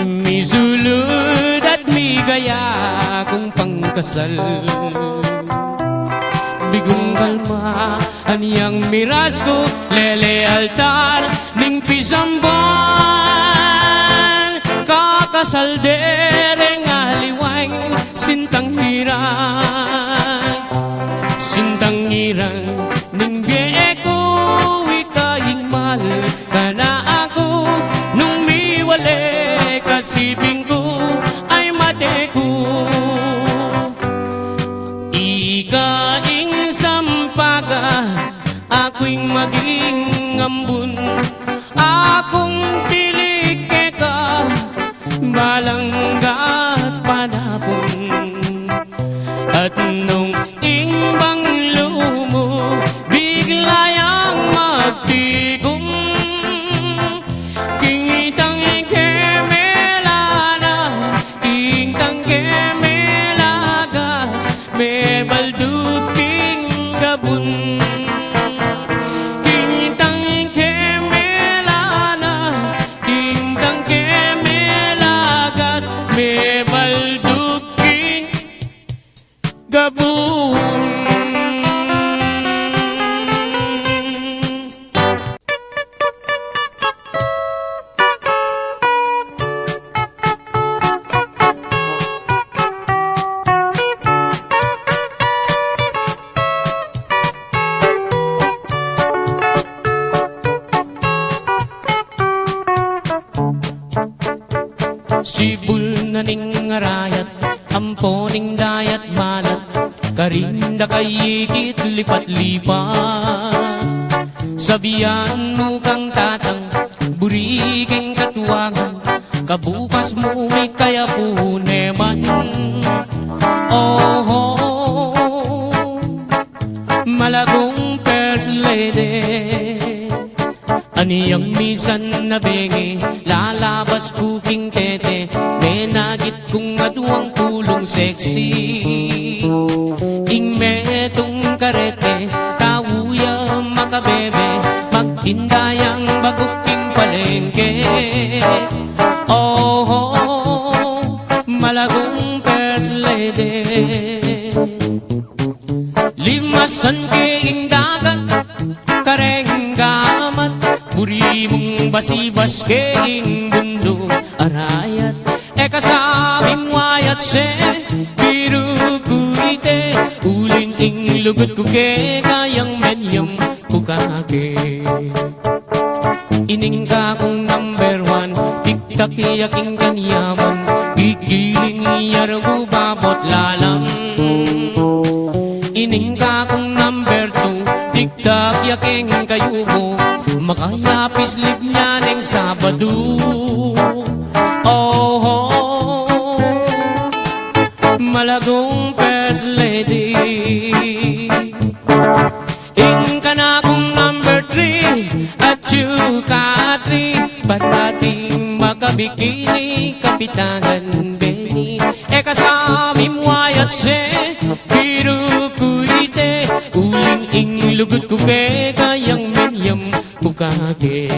misulod at migaya kung pangkasal. Bigong kalma anyang miras ko, lele altar ning pisamban. Kakasal dereng aliwang sintang hirang, sintang hirang ning biye ko ikaing mal ka na ako. Nung miwale kasiping ko ay mate ko, ikaing sampaga ako'y maging ambun. Akong tilike ka balanggat panapon, at nung imbang lumo biglayang magtigong. Kintang kemelana, kintang kemelagas, may balduging gabon. Kintang kemelana, kintang kemelagas, may balduging gabon. Sibul na ning ngarayat, amponing dayat malat, karinda kayikit lipat-lipat. Sabihan mo kang tatang, burikeng katuwangan, kabukas mo may kaya puneman. Oh, malagong first lady, aniyang misan na bengi, lalabas kuking tete, may nagit kong aduang pulong sexy. Limasan keing dagat kareng gamat puri mong basibas keing mundo arayat kasabing wayat se biru kuite uling ing lugut ko ke kayang menyam bukake ining ka kong number one tiktak yaking kanyaman gigiling iyargo babot lalang ining ka kong number two tiktak yaking kayo mo makayapis lip niya ng Sabado malagong first lady ing ka na kong number three at you ka three parating makabikini kapitanan Benny kasami mo ayat se biru kuite uling ing lugut ko ke kayang menyam bukake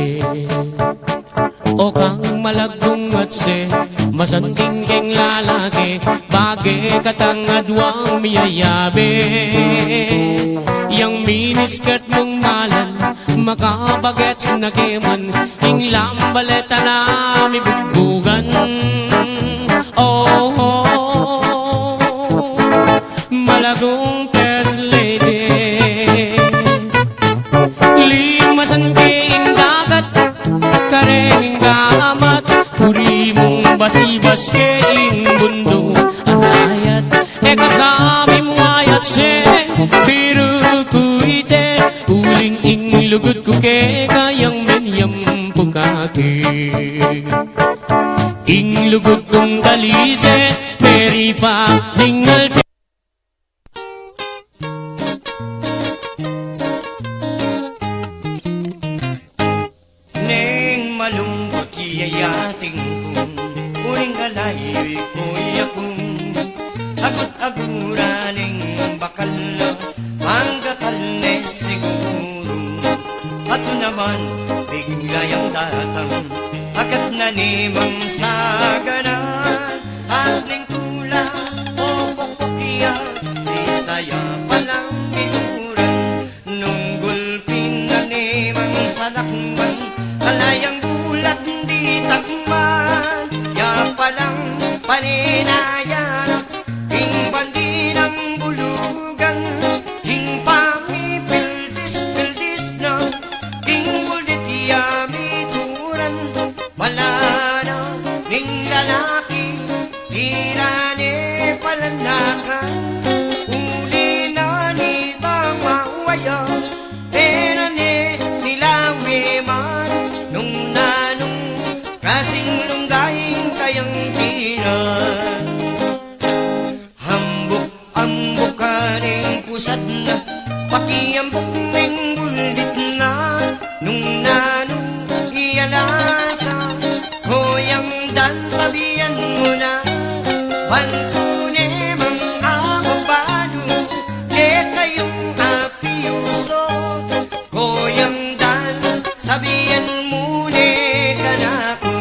o kang malagong at se masanting keng lalaki bagay katangadwang miyayabe yang miniskirt mong malan makabagets na keman ing lambaleta na mibugbugan malagong first lady limasan keing dagat kareng gamat puri mong basibas keing mundo arayat kasami mo ayat se biru kuite uling ing lugut ko ke kayang menyam bukake ing lugut kong dalise meri pa dingal Neng malungkot iyayating kong uling galayoy ko'y akong agut-aguraning bakal na manggatal na siguro at naman biglayang datang agad na nimang sagana at ning tula o pokpokya di saya palang ituran nung gulpin na nimang salakman alayang bulat di tagman ya palang paninayan king bandi ng bulugan king pamipildis na king buldit yami turan wala na ning lalaki tirane palanakan uli na ni tamawaya enane nilawi man nung nanong kasing lunggaing kayang tiran hambok-ambok kaning pusat na pakiambok ng bulit na nung nanong iyalasa koyang dan sabihan mo na balkone mang ababado de kayong apiuso koyang dan sabihan mo ne kanako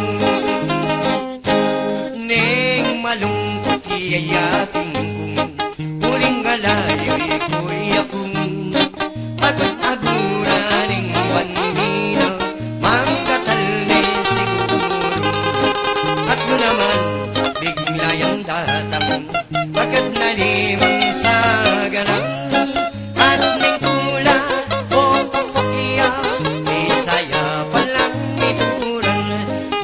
neng malungkot iyayating kong uling galayoy ko'y akong agut-aguraning bandina manggatal ni siguro at doon naman biglayang datang agad na nimang saganang at ning tula o pokpokya isaya palang ituran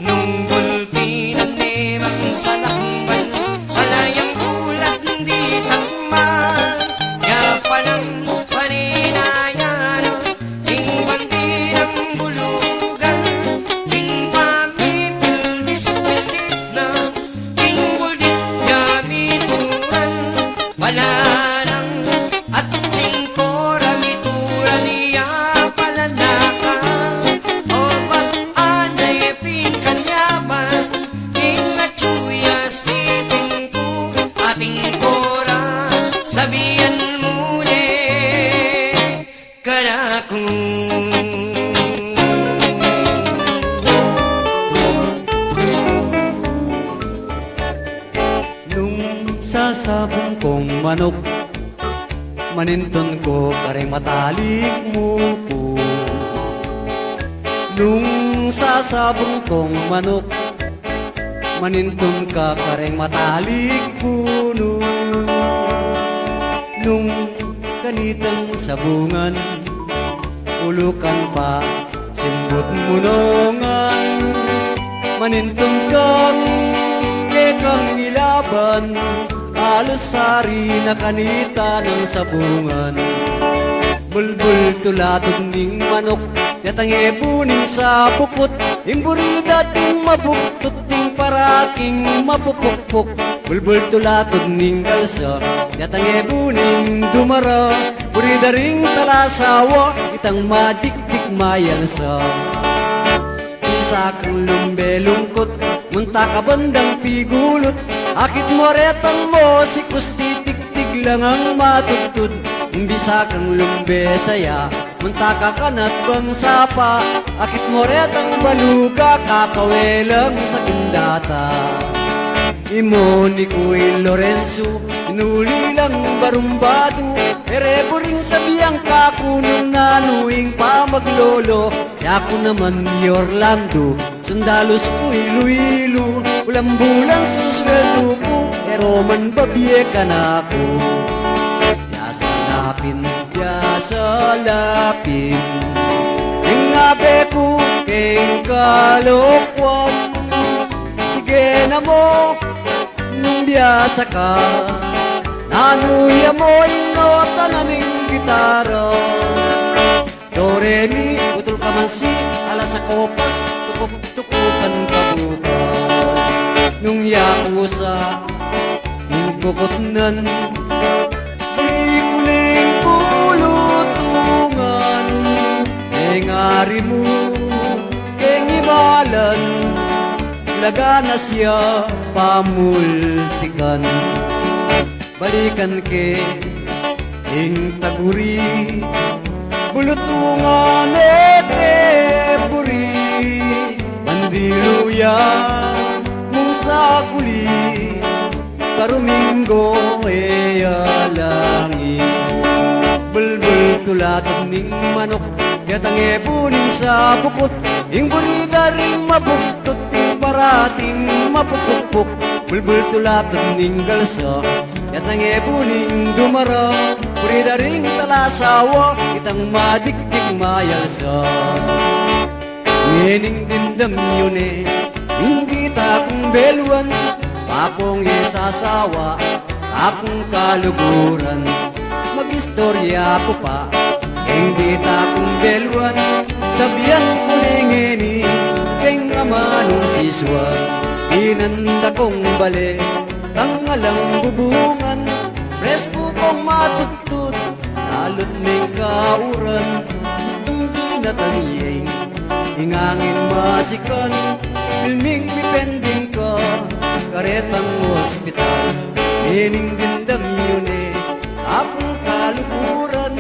nung gulpinan nimang salakman alayang ulat di takman ya palang paninayan king bandi ng bulugan king pamipildis-pildis na king buldit yami turan wala nang at singkora mituran niya palanaka o pag-anay pinkanyaman ingatsuya sipin ko ating kora sabihan muli kanako Nung sasabong kong manok maninton ko kareng matalik mo ko. Nung sasabong kong manok, maninton ka kareng matalik puno. Nung kanitang sabungan, ulukan pa simbot munongan. Maninton kang kekang ilaban, halos sari na kanita ng sabungan. Bulbul tulatod ning manok, yatang ebunin sa bukot. Imburida ting mabuktot, ting paraking mapupukpuk. Bulbul tulatod ning galsa, yatang ebunin dumara. Burida ring talasawa, itang madikdik mayalsa. Isa kang lumbe lungkot, munta ka bandang pigulot. Akit mo retang mo, si titig lang ang matutod. Bisa kang lumbe saya, munta ka kanat bang sapa. Akit mo retang baluga, kakawelang sa kindata. Imo ni Kuy Lorenzo, inuli lang barumbado. Erebo ring sabiyang kakunong nanuing pa maglolo. Yako naman ni Orlando, sundalos ko Iloilo. Ulang bulan susweldo ko, pero man babiye ka na ako. Yasa lapin, yung abe ko keng kalokwan. Sige na mo, nung biyasa ka, nanuya mo yung nota na ning gitara. Do, re, mi, utol ka man si, alas sa kopas, tukup-tukupan ka bukas. Nung yako sa, ning bukotnan, kuling-kuling pulutungan. Engari mo, keng imalan, laga na siya pamultikan. Balikan ke ing taguri, bulutungan ete buri. Mandiluya mong sa kuli, karuminggo eyalangi. Bulbul tulatod ning manok, yatang ebunin sa bukot. Ing burida ring mabuktot, ting parating mapupukpuk. Bulbul tulatod ning galsa, yatang ebunin dumara. Burida ring talasawa, itang madikdik mayalsa. Ngening dindam yun hindi takong beluan. Akong isasawa, akong kaluguran. Mag-istorya ko pa, hindi takong beluan. Sabihan ko nengeni, keng amanong siswa. Inanda kong bale, tangalang bubungan. Presko kong matutut, lalot ning kauran. Gustong dinatanyeng, ingangin masikan. Filming bipending ka, karetang ospital. Mening dindam yun akong kalukuran.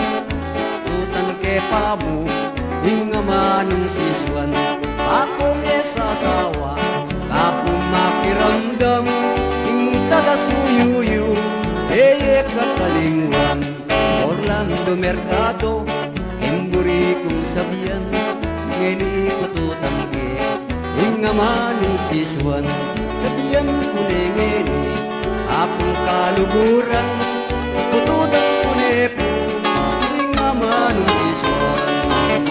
Utang ke pamo, hinga manong siswan. Akong esasawa, akong makiramdam. Ing taga-suyuyu, eye kakalingwan. Orlando Mercado, imburi kong sabihan. Ngeni patutan ke, hinga manong siswan. Sabihan ko ngeni, akong kaluguran. Pututan ko nepo, hinga manong siswan.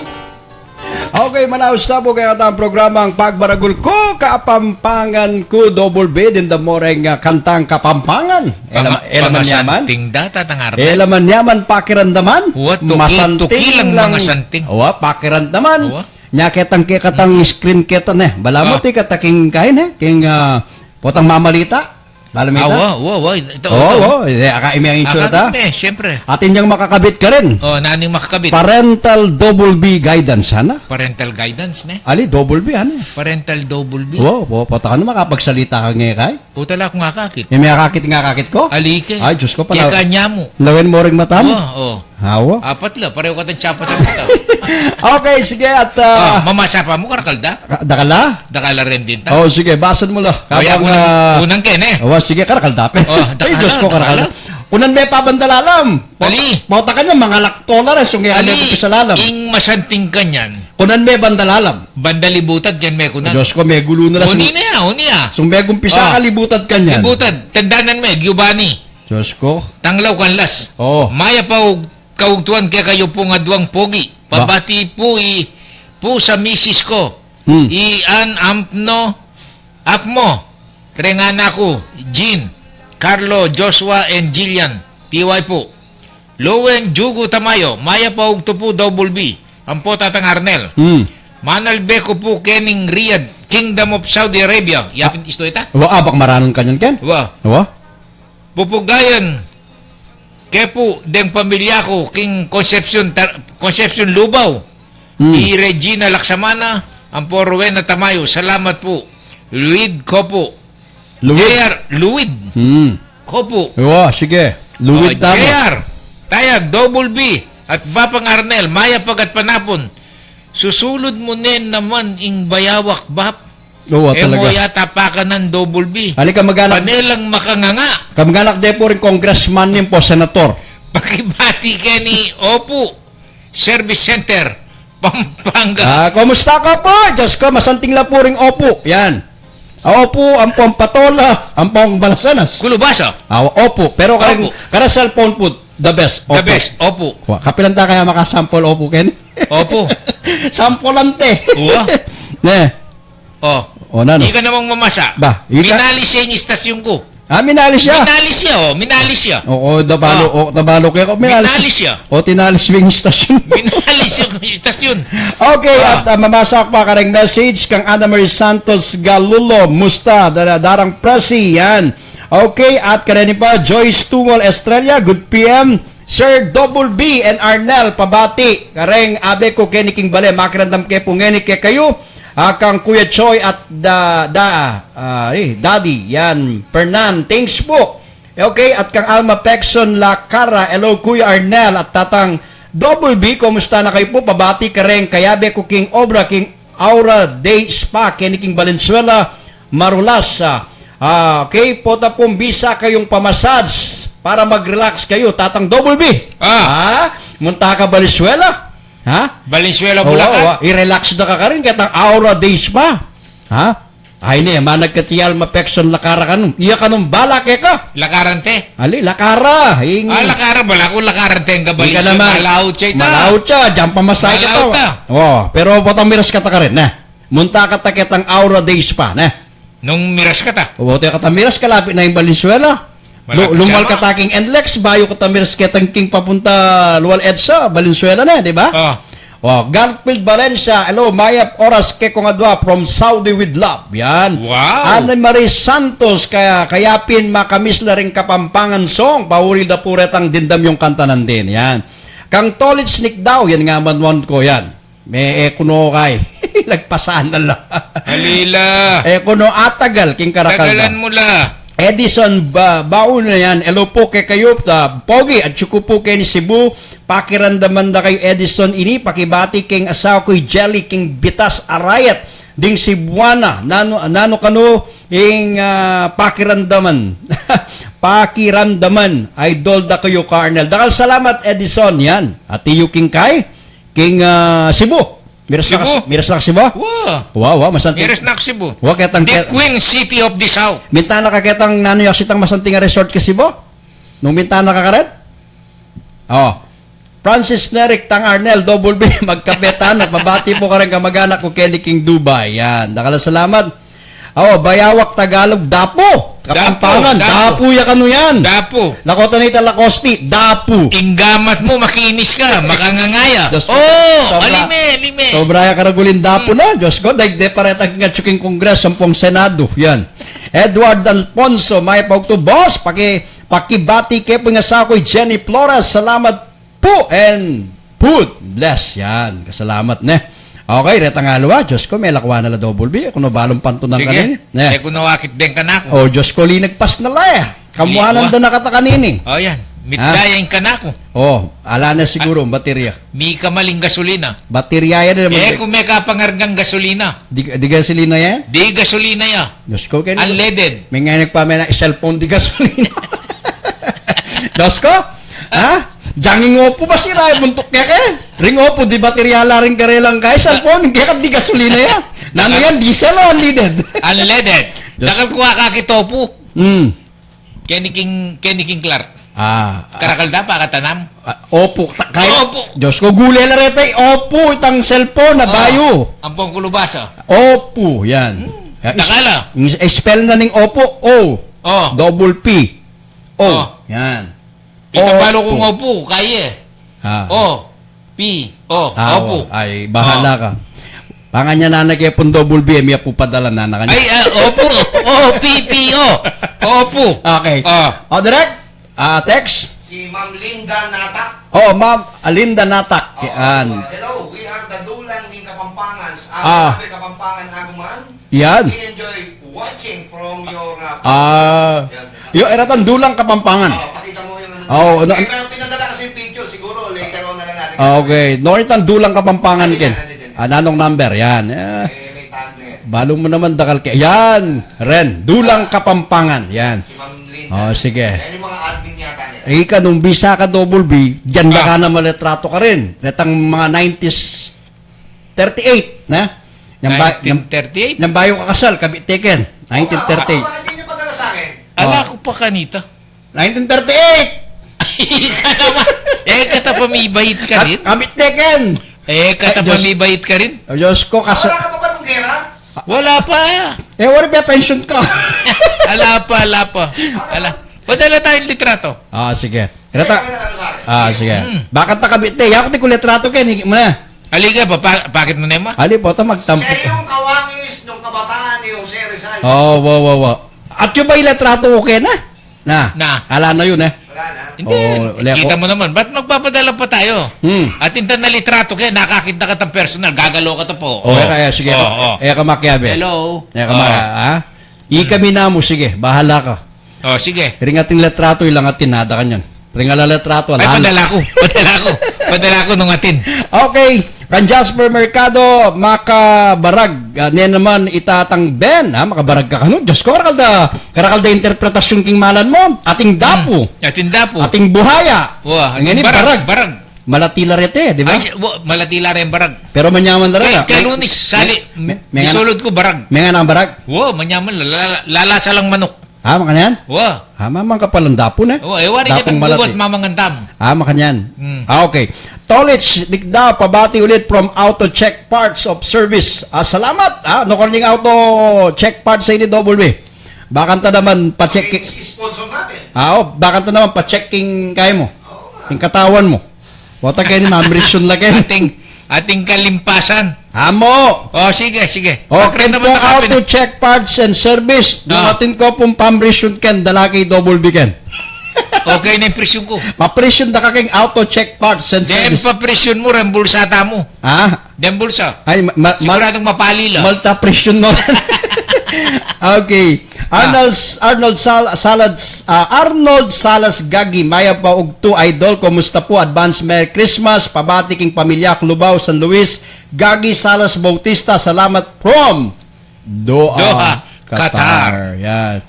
Okay, manaos na po kayo ang programang Pagbaragul Ko, Kapampangan Ko, Double B, din the moreng kantang Kapampangan. Elaman yaman. Pamasanting data tangarap. Elaman yaman, pakirandaman. Tukilang mga santing. Owa, pakirandaman. Owa. Nyaketang kekatang screen ketan balamot kataking kain king potang mamalita. Balamita. Ito. Akaimi ang insure ta. Siyempre. Atin yang makakabit ka rin. Naning makakabit. Parental double B guidance, sana? Parental guidance, ne? Ali, double B, ano? Parental double B. Pata ka na makapagsalita ka ngayon, kay? Putala akong akakit. May akakit ko? Alike. Ay, Diyos ko pala. Kaya kanya mo. Lawin mo rin mata mo? Hawa? Apat la, pareho ka ng tsapatan ito. Okay, sige, at... mamasa pa mo, karakalda? Dakala? Dakala rin din ta. Sige, basan mo lo. Kaya unang ken sige, karakalda pe. Ay, Diyos ko, karakalda. Kunan may pabandalalam. Ali. Mauta ka niya, mga laktolares, yung kaya may pisalalam. ing masanting kanyan, Kunan may bandalalam. bandalibutad yan may kunan. Diyos ko, may gulo na Huni na ya. Sung may gumpisa Ah. kalibutad ka niyan. Libutad, tandanan may, Giovanni. Diyos ko. Tanglaw kanlas. Oh. Maya pa og kaugtuan kaya kayo po nga duwang pogi. Pabati po po sa misis ko. Ian Apmo. Trengan ako. Jean, Carlo, Joshua, and Jillian. TY po. Lowen, Jugo, Tamayo. Maya pa og tupo double B. Ampo tatang Arnel. Manal Beko po kening Riyadh, Kingdom of Saudi Arabia. Yapin isto ita? Wa, abak maranon ka niyan, Ken? Wa. Wa? Pupugayan. Kepo, deng pamilya ko, King Concepcion Lubaw. I Regina Laksamana, ang po Rowena Tamayo. Salamat po. Luid Kopo. Luid Kopo. Wa, sige. Luwid tama. JR, Tayag, Double B, at Bapang Arnel, Maya Pagat Panapon. Susulod mo nin naman ing bayawak, Bap. Oo, Mo talaga. yata pakanan Double B. Halika mag-anak. Panelang makanganga. Kamag-anak de po rin congressman yun po, senator. Pakibati ka ni Opo Service Center, Pampanga. Kumusta ka po? Diyos ko, masanting la po rin opo. Yan. Opo, ang pong patola, ang pong balasanas. Kulubasa. Opo, pero Opo. kada cellphone po, the best. The best. Opo. Kapilan ta kaya makasample opo, Ken? Opo. Sampolante. Uwa. Ne. Oh. Na, no? Hindi ka namang mamasa. Ba, ika- Minalis siya yung istasyon ko. Minalis siya. Minalis siya, oh. Minalis siya. Oo, tabalo kayo. Minalis siya. Tinalis yung station. Minalis yung istasyon. Okay, at mamasak pa ka rin message kang Ana Marie Santos Galulo, musta, darang presi, yan. Okay, at karani pa, Joyce Tumol Estrella, good PM, Sir Double B and Arnel, pabati, kareng abe ko keniking bale, makirandam ke pungeni ke kayo, kang Kuya Choy at Daddy, yan, Fernan, thanks po. Okay, at kang Alma Pexon La Cara, hello Kuya Arnel, at tatang Double B, kumusta na kayo po? Pabati ka rin, kayabe ko King Obra, King Aura Day Spa, King Valenzuela, Marulas. Okay, pota pong bisa kayong pamassage para mag-relax kayo. Tatang Double B. Munta ka Valenzuela? Valenzuela, Bulacan. I-relax na ka rin, katang Aura Day Spa. Ay niya, managkatiyal mapekson lakara ka nung. Iya ka nung bala ka. Lakarante. Ali, lakara. Lakara, bala ko lakarante ang Hindi ka Valenzuela. naman. Malaot siya ita. Malaot siya. Diyan pa masaya ka Malaot to. ta. Pero potang miras ka ta ka rin, na. Munta ka ta kitang Aura Days pa, na. Nung miras ka ta. Tayo ka ta miras, kalapit na yung Valenzuela. Malapit Lumal siya, ka taking Endlex, bayo ka ta miras kitang King papunta Lual Edsa, Valenzuela na, di ba? Garfield Valencia, hello, Mayap Oras ke kong adwa from Saudi with love. Yan. Wow. Ana Marie Santos, kayapin makamis na rin Kapampangan song. Pauri da puret ang dindam yung kantanan din. Yan. Kang Tolit Sneak daw, yan nga manwan ko yan. May kuno kay. Lagpasaan na lang. Halila. Kuno atagal, king karakalda. Tagalan mo la. Edison baon na yan. Hello po kay kayo, Pogi, at suko po kay ni Cebu. Pakirandaman na kayo, Edison, ini. Pakibati king asawa ko'y Jelly, king Bitas Arayat, ding Cebuana. Nano kano, ing pakirandaman. Pakirandaman. Idol da kayo, Carnel. Dakal salamat, Edison, yan. At iyo king kay, king Cebu. Miras na Cebu? Wow, masanting. Miras na Cebu. The Queen City of the South. Mintana ka ketang nanoyak sitang masanting resort ka Cebu? Nung mintana ka karet? Francis Neric, Tang Arnel, Double B, magkapetan at mabati po ka rin kamag-anak ko Kenny King Dubai. Yan. Dakala salamat. Bayawak Tagalog, Dapo. Kapampangan, Dapo ya kanu yan. Dapo. Lakota nita Lacosti, Dapo. Inggamat mo, makinis ka, makangangaya. Alime. Sobraya karagulin Dapo na. Diyos ko, daigde paretang nga tsuking kongres, sampung senado. Yan. Edward Alfonso, may pagto, boss, pakibati ke po nga sa ako'y Jenny Flores. Salamat po and food. Bless. Yan. Kasalamat ne. Okay, retang alawa. Diyos ko, may lakwa na la Double B. Kung balong panto ng kanini. Sige, kung nawakit din ka na ako. Diyos ko, linagpas na la Kamuhanan doon nakata kanini. Yan. Mitdayain ka na ako. Ala na siguro, baterya. May kamaling gasolina. Baterya yan naman. Kung may kapangargang gasolina. Di gasolina yan? Di gasolina yan. Diyos ko, unleaded. May nga nagpamay na cellphone di gasolina. Diyos ko? Ha? Janging opo ba sila? Buntok kaya ka? Ring opo, di bateryala rin karelang kaya cellphone. Hindi ka di gasolina yan. Nano yan, diesel o unleaded? Unleaded. Diyos- Dakal kuha kakitopo. Hmm. Kenny King Clark. Ah. Karakalda pa katanam. Opo. Kaya, Opo. Diyos ko, gulay na rin tayo. Opo, itang cellphone na bayo. Ang pangkulubasa. Opo, yan. Nakala. Spell na ning opo. O. Oh. Double P. O. Oh. Yan. Itabalo kong opo. Kaya. Ah. O. P. O. Ah, Opo. ay, bahala ka. Panganya na nagkipon double B, miya po padala na kanya. Ay, opo. O. P. P. O. Opo. Okay. Ah. O, direct. Text. Si Ma'am Linda Natak. Oh, Ma'am Alinda Natak. Yan. Hello, we are the Dulang ng Kapampangan. Ah. Kapampangan Aguman. Yan. We enjoy watching from your... Yung eratan dulang Kapampangan. pakita mo yung... Oh, ano- pinadala kasi yung picture, siguro later on na lang natin. Okay. Noritan dulang Kapampangan ken. Anong number? Yan. May tag na yan. Balo mo naman dakal ke. Yan. Ren. Dulang Kapampangan. Yan. Si Ma'am Linda. Oh, sige. Yan yung mga admin yata niya. Ika, nung bisa ka double B, dyan na ka na malitrato ka rin. Netang mga 90s, 38, na? Yung 1938. bayo kakasal, kabitiken. 1938. Bakit hindi niyo padala sa akin? Ala ko pa kanita. 1938! Ka naman. Katapamibait ka rin. Kabitiken! Katapamibait ka rin. O Diyos ko, Wala ka pa ba nung gera? Wala pa. wala pa pension ka. Ala pa. Ala. Padala tayong litrato. Sige. Kaya Rata. na sa akin. Sige. Bakit na kabite? Yakot ni kulitrato ken, higit mo na. Aliga pa, bakit mo nema? Ali po, magtampo. Siya yung kawangis nung kabataan ni Jose Rizal. Wow. At yung ba ilitrato ko ken, na? Ala na yun, Wala na. Hindi. Kita mo naman. Ba't magpapadala pa tayo? At intan na litrato kaya nakakita ka ng personal. Gagalaw ka to po. Kaya, sige. Ka makyabe. Hello. Kami na mo, sige. Bahala ka. Sige. Ringating litrato, ilang atin, nada ka nyan. Ringala litrato, Ay, ala. padala ko nung atin. Okay. Kan Jasper Mercado, makabarag. Niyan naman itatang Ben. Makabarag ka kano. Diyos ko, karakalda interpretasyon king malan mo. Ating dapo. Ating dapo. Ating buhaya. Wah, Ang ini barag. Malatila rete, di ba? Ay, malatila rin barag. Pero manyaman na rin. Kay Lunis, sali. Bisulod ko barag. May nga ng barag. Wow, manyaman. Lalasa lang manok. Makanyan? Wow. Mamang kapalang dapo na. Wari ka ng bubot mamangandam. Makanyan. Okay. Tolich, dikda, pabati ulit from Auto Check Parts of Service. Salamat. Nukorning Auto Check Parts sa ini double B. Bakanta naman pa-check. Sponsor natin. Bakanta naman pa-checking kaya mo. Yung katawan mo. Wata kayo ni Ma'am Rishon lagi. Ating kalimpasan. Amo! Sige. Okay po, Auto Check Parts and Service. Dumating ko pong pamrisyon ken, dalaki double B ken. Okay na yung presyon ko. Papresyon na kaking Auto Check Parts and Dem Service. pa presyon mo, rembulsata mo. Dem bulsa. Ay, Siguradong mapali lang. Malta presyon mo. Okay. Arnold Salas Gagi, maya pa og to idol, kumusta po? Advance Merry Christmas, pabati king pamilya Clubao, San Luis. Gagi Salas Bautista, salamat from Doha, Qatar. Yan.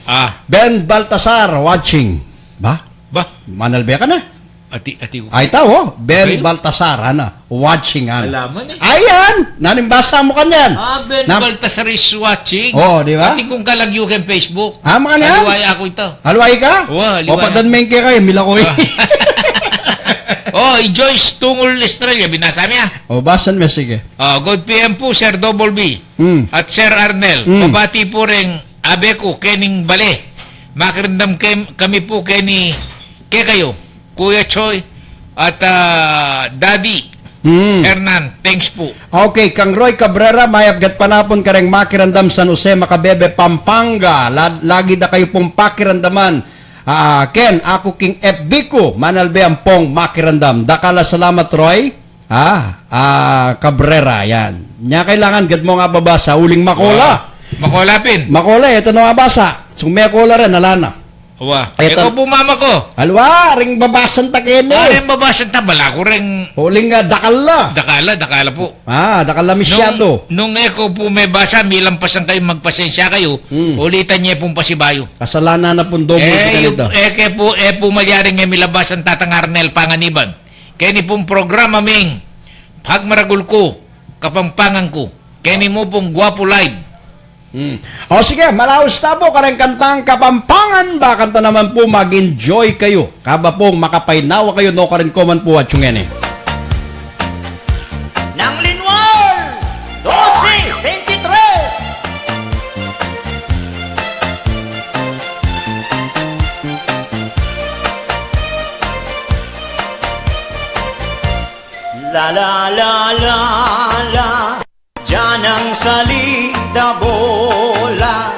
Ben Baltasar watching. Ba? Manalbe ka na? Ati ko. Ay tao, Ben Okay. Baltasar, watching. Alaman Ayan! Nanimbasa mo kanyan. Ben Baltasar is watching. Di ba? Ating kong kalagyo kang Facebook. Mga na? Aliway ako ito. Halway ka? Halway. O padanmen ka kayo, mila ko Joyce Tungol Estrella, binasa niya. basan mo, sige. Good PM po, Sir Double B. At Sir Arnel. Pabati po rin Abeco, Kening Bale. Makirindam kami po kay kayo, Kuya Choy, at Daddy Hernan. Thanks po. Okay, kang Roy Cabrera, mayabgat panapon ka rin makirandam San Jose, Macabebe, Pampanga. Lagi na kayo pong pakirandaman. Ken, ako king FB ko, manalbe ang pong makirandam. Dakala salamat, Roy. Cabrera, yan. Nya kailangan, gad mo nga babasa, uling makola. Makolapin. Makola, ito na nga basa. Sumekola rin, alana. Wa. Eto. Eko po mama ko. Alwa, ring babasan ta kene. Rin babasan ta bala ko rin Huling nga dakal la. dakala po. Dakal la misyado. Nung eko po may basa, milampasan kayo, magpasensya kayo, ulitan niya pong pasibayo. Kasalanan na pong dobo sa kanito. Po mayari nga milabasan tatangarnel panganiban. Kaya ni pong programa ming pagmaragul ko, kapampangan ko. Kaya ni mo pong Guwapo Live. O sige, malaos na po karang kantang Kapampangan. Kanta naman po mag-enjoy kayo. Kaba pong makapainawa kayo no karin ko man po at yung ene. Nang Linwal 12-23. La la la la la, dyan ang salida bola,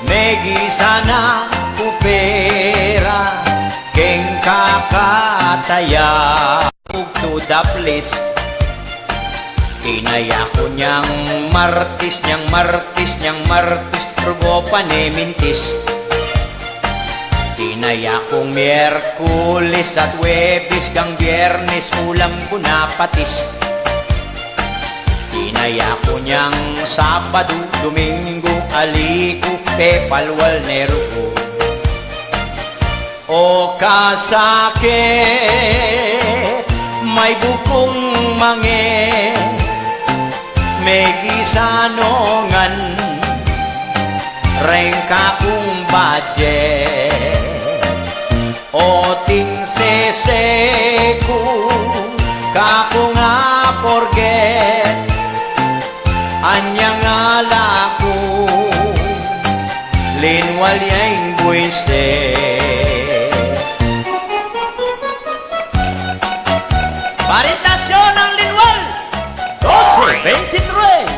megi sana kupera, keng kakataya, to the place. Inaya ko niyang martis, turgo panemintis. Inaya kong Miyerkules at Webes, gang Biyernes, ulam ko na patis. Inaya ko niyang Sabado, Domingo, Aliko, Pepalwal, Nerko. O kasakit, may bukong mange, may gisanongan, rengka kong budget. O ting seseko, kako nga forget, anyang alako, linwal yaing buwiste. Paritasyon ng linwal 12-23.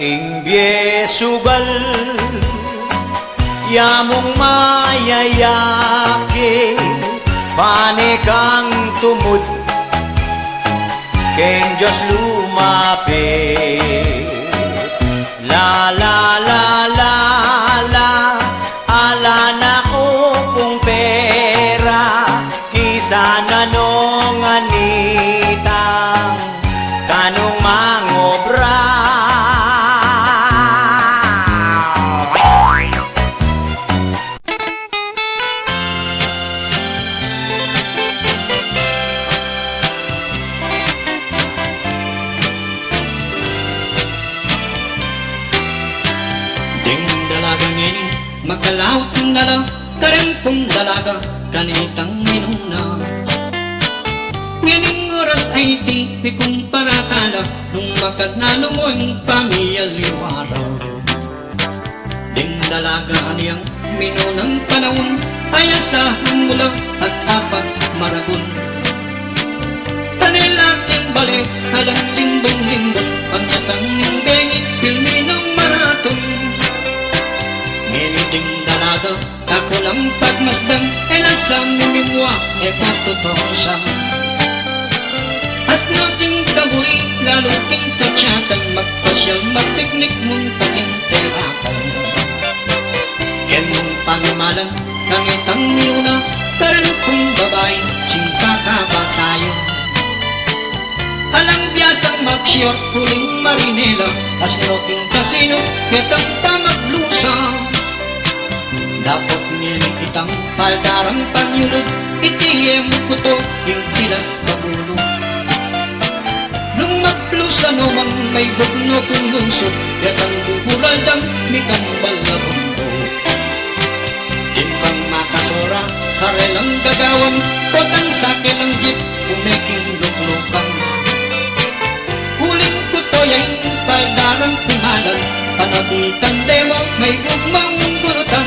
Ingye sugal, yamong mayayaki, panikang tumud, ken Diyos lumapit. La la la la la, ala na ko kung pera, kisa na nung anitang, kanong mangobra. Magkalaw kong dalaw, karempong dalaga, kanitang minuna. Nganing oras ay di kong parakala, nung makadnalo mo yung pamiyaliwara. Ding dalaga niyang minunang panahon, ay asahan mula at apat maragul. Tanilaking balik, halang limbong-limbong, panyatang nimbengi, pilminong maraton. Nginiting dalaga, ako lang pagmasdan, elasang mimimwa, eko totoo siya. As nating kaburi, lalo ting katsyakan, magpasyal, magpiknik mong paging terapan. Yan mong pangamalan, kangitang niuna, karan kong babae, sinta ka ba sayo? Alang biyasang mag-short, huling marinela, as nating kasino, ketang pamaglusa. Dapat niyan kitang paldarang panyulod, itiyem ko to yung tilas pagulo. Nung magplusa nomang may bugno kong lungsod, yatang buburaldang mikang balabundo. Timbang makasora, karelang gagawan, potang sakilang jeep, kumeking luklukan. Huling ko to yung paldarang timalan, panabitan dewa, may gugmang gurutan.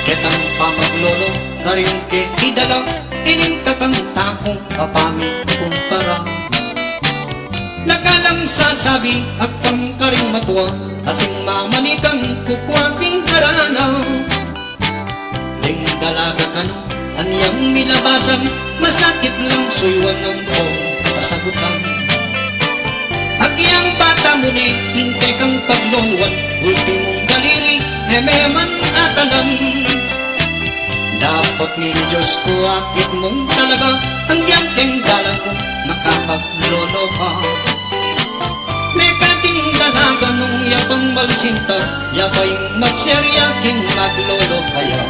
Ketang pamaglolo, karing ke idalaw, ining tatang kong kapami kumpara. Nagalang sasabi, agpang karing matuwa, ating mamanikang kukwaking haranaw. Ding dalaga kano, anyang nilabasan, masakit lang suywan ng pong kasagutan. yang bata mo ni hintay kang pagluluan ultimong daliri ememan atalan dapat ni Diyos ko akit mong talaga hanggang tinggalan ko nakapaglolo ka may kating dalaga nung yapang magsinta yapay magserya king maglolo kaya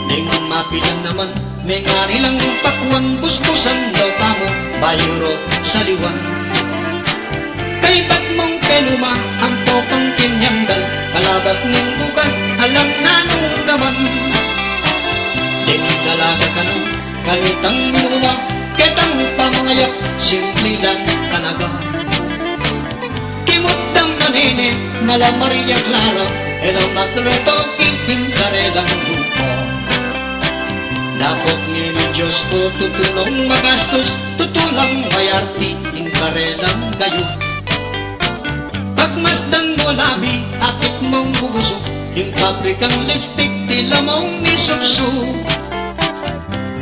ning mapilan naman may ngari lang pakuan busbusan daw pa mo bayuro sa liwan kay ba't mong peluma ang popang kinyanggal kalabas ng bukas alam na nung gaman ding dalaga ka nung kalitang muna ketang pamangayak simple lang kanaga kimot ng manene mala Maria Clara elang matreto kiking karelang lupa dapat ngini Diyos ko tutulong magastos tutulang mayarti ing karelang gayo pagmasdan mo labi akit mong bubuso ing pabrikang lipstick tila mong nisupso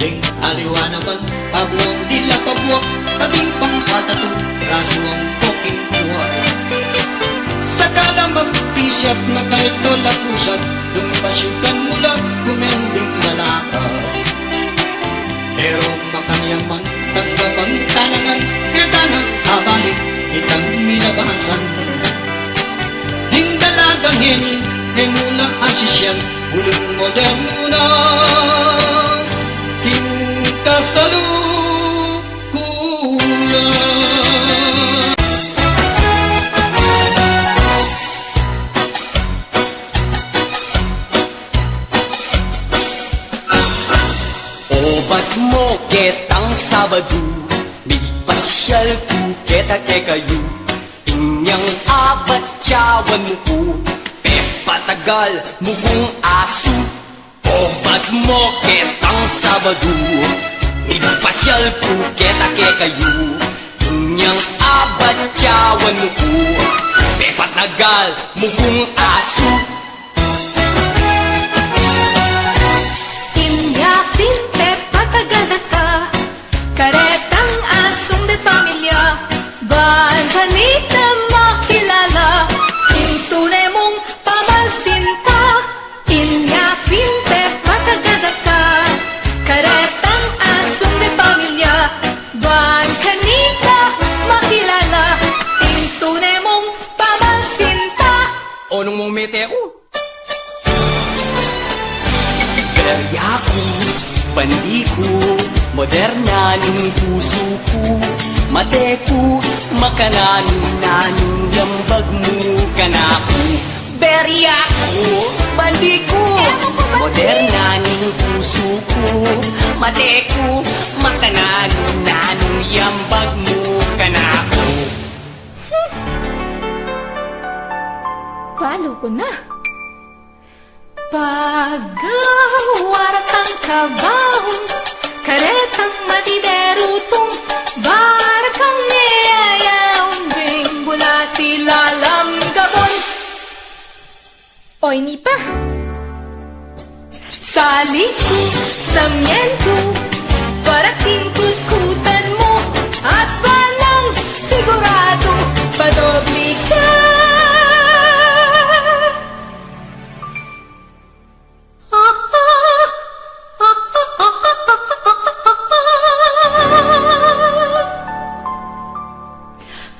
ding aliwa naman pablong dila pabuwak tabing pangpatato raso ang poking buhay sakala mag-isyap makalito lapusat lumpasyukan mula kumending lalaka pero makayaman tanggapang tanangan etanang abalik itang minabahasan ning dalagang heni ay mula asisyan uling moderno na king kasalukuyan Obat mo ketang Sabado Migpasyal ku keta ke kayo Inyang abat tiyawan ko Pepatagal mukong aso Obat mo ketang Sabado Migpasyal ku keta ke kayo Inyang abat tiyawan ko Pepatagal mukong aso Inyapin patagal na ka karetang asong de pamilya bansanita makilala tunay mong pamalsinta inyapin patagal na ka karetang asong de pamilya bansanita makilala tunay mong pamalsinta Onong mong meteo Galarya ko, bandi ko, moderna ng puso ko Mate ko, makananin na ng lambag mo kanako Berya ko, bandi ko, moderna ng puso ko Mate ko, makananin na ng lambag mo kanako Palo ko na Pagawarat ang kabahong karetang madiderutong barakang niyayaon ding bulati lalam gabon Oy nipa Saliku, samyentu parating kuskutan mo at palang sigurado padobli ka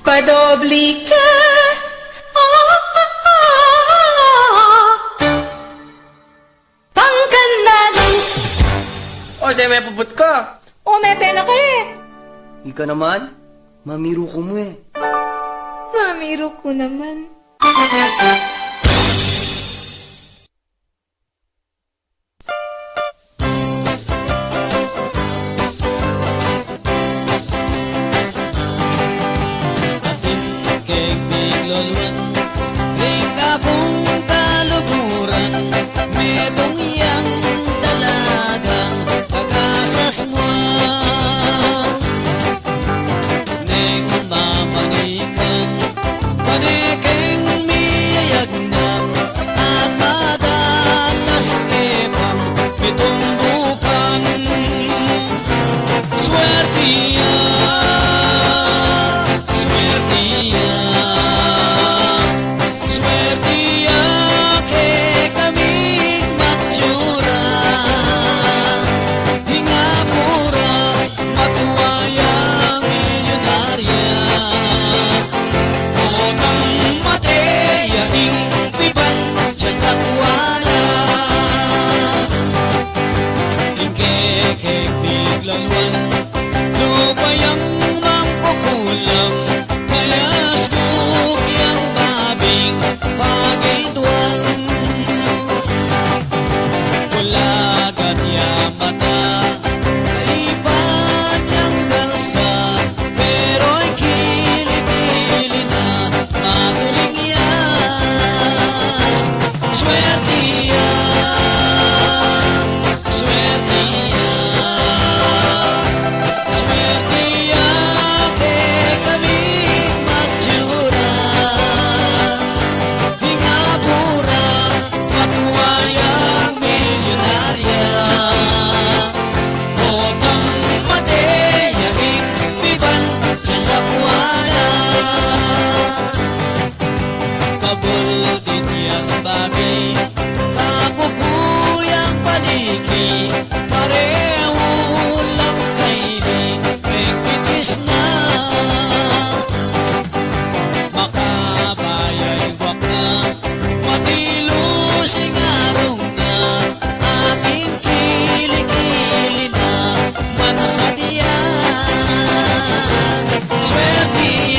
Padobli ka Pangkandado O, say may puput ka O mete na ka eh Ika naman, mamiro ko mo eh Mamiro ko naman Suerte yang bagay kakukuyang paniki pareho lang kaili pagpitis na makabayay wak na mapilusing arong na ating kilikili na mansadiyan swerte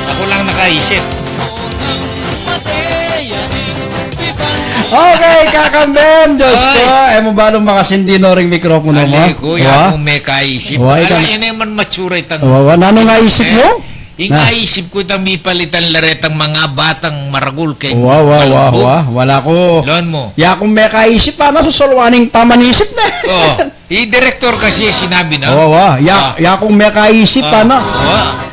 Ako lang nakaisip. Okay, kakamben, Diyos ko. Mo ba nung makasindi no ring mikropono mo? Ali, kuya, kung may kaisip. Wa, Ala, ikaw- yun naman matsura itang... Nano nga isip mo? Ikaisip ko itang may palitan laretang mga batang maragul kay Wala ko. Lon mo. Ya kung may kaisip, paano susulwaning pamanisip na? Oh, i-director kasi sinabi na. Ya kung may kaisip, paano?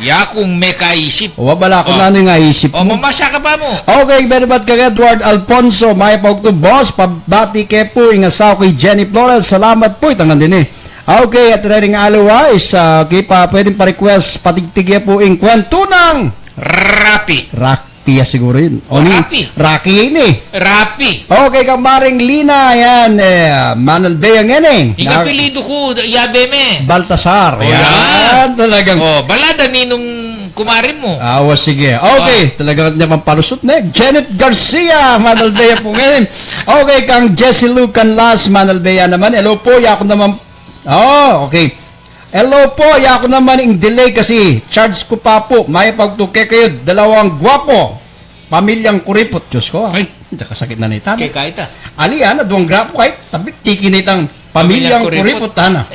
Ya kung may kaisip. Bala ko nano nga isip O, mo. mamasya ka pa mo. Okay, very bad kag Edward Alfonso, may pagto boss, pabati ke po ing asawa kay Jenny Flores. Salamat po itangan din eh. Okay, at rin alawa is kipa pwedeng pa-request patigtigya po ing kwento ng Rapi. Rocky siguro yun. Rapi. Rocky ini. Rapi. Okay, kamaring Lina, yan, Manuel Beyang yan eh. Yung apelido ko, yabe me. Baltasar. Oh, Yan, talagang. Oh, balada ninong kumarin mo. Sige. Okay, talagang niya pampalusot na. Janet Garcia, Manuel Bea po ngayon. Okay, kang Jessie Lou Canlas, Manuel Bea naman. Hello po, ako naman. Okay. Hello po, ako naman yung delay kasi charge ko pa po. May pagtuke kayo, dalawang gwapo. Pamilyang kuripot, Diyos ko. Ay, kasakit na nita. kay kahit Alian, duwang grapo kahit tabik tikinitang pamilyang kuripot, tana.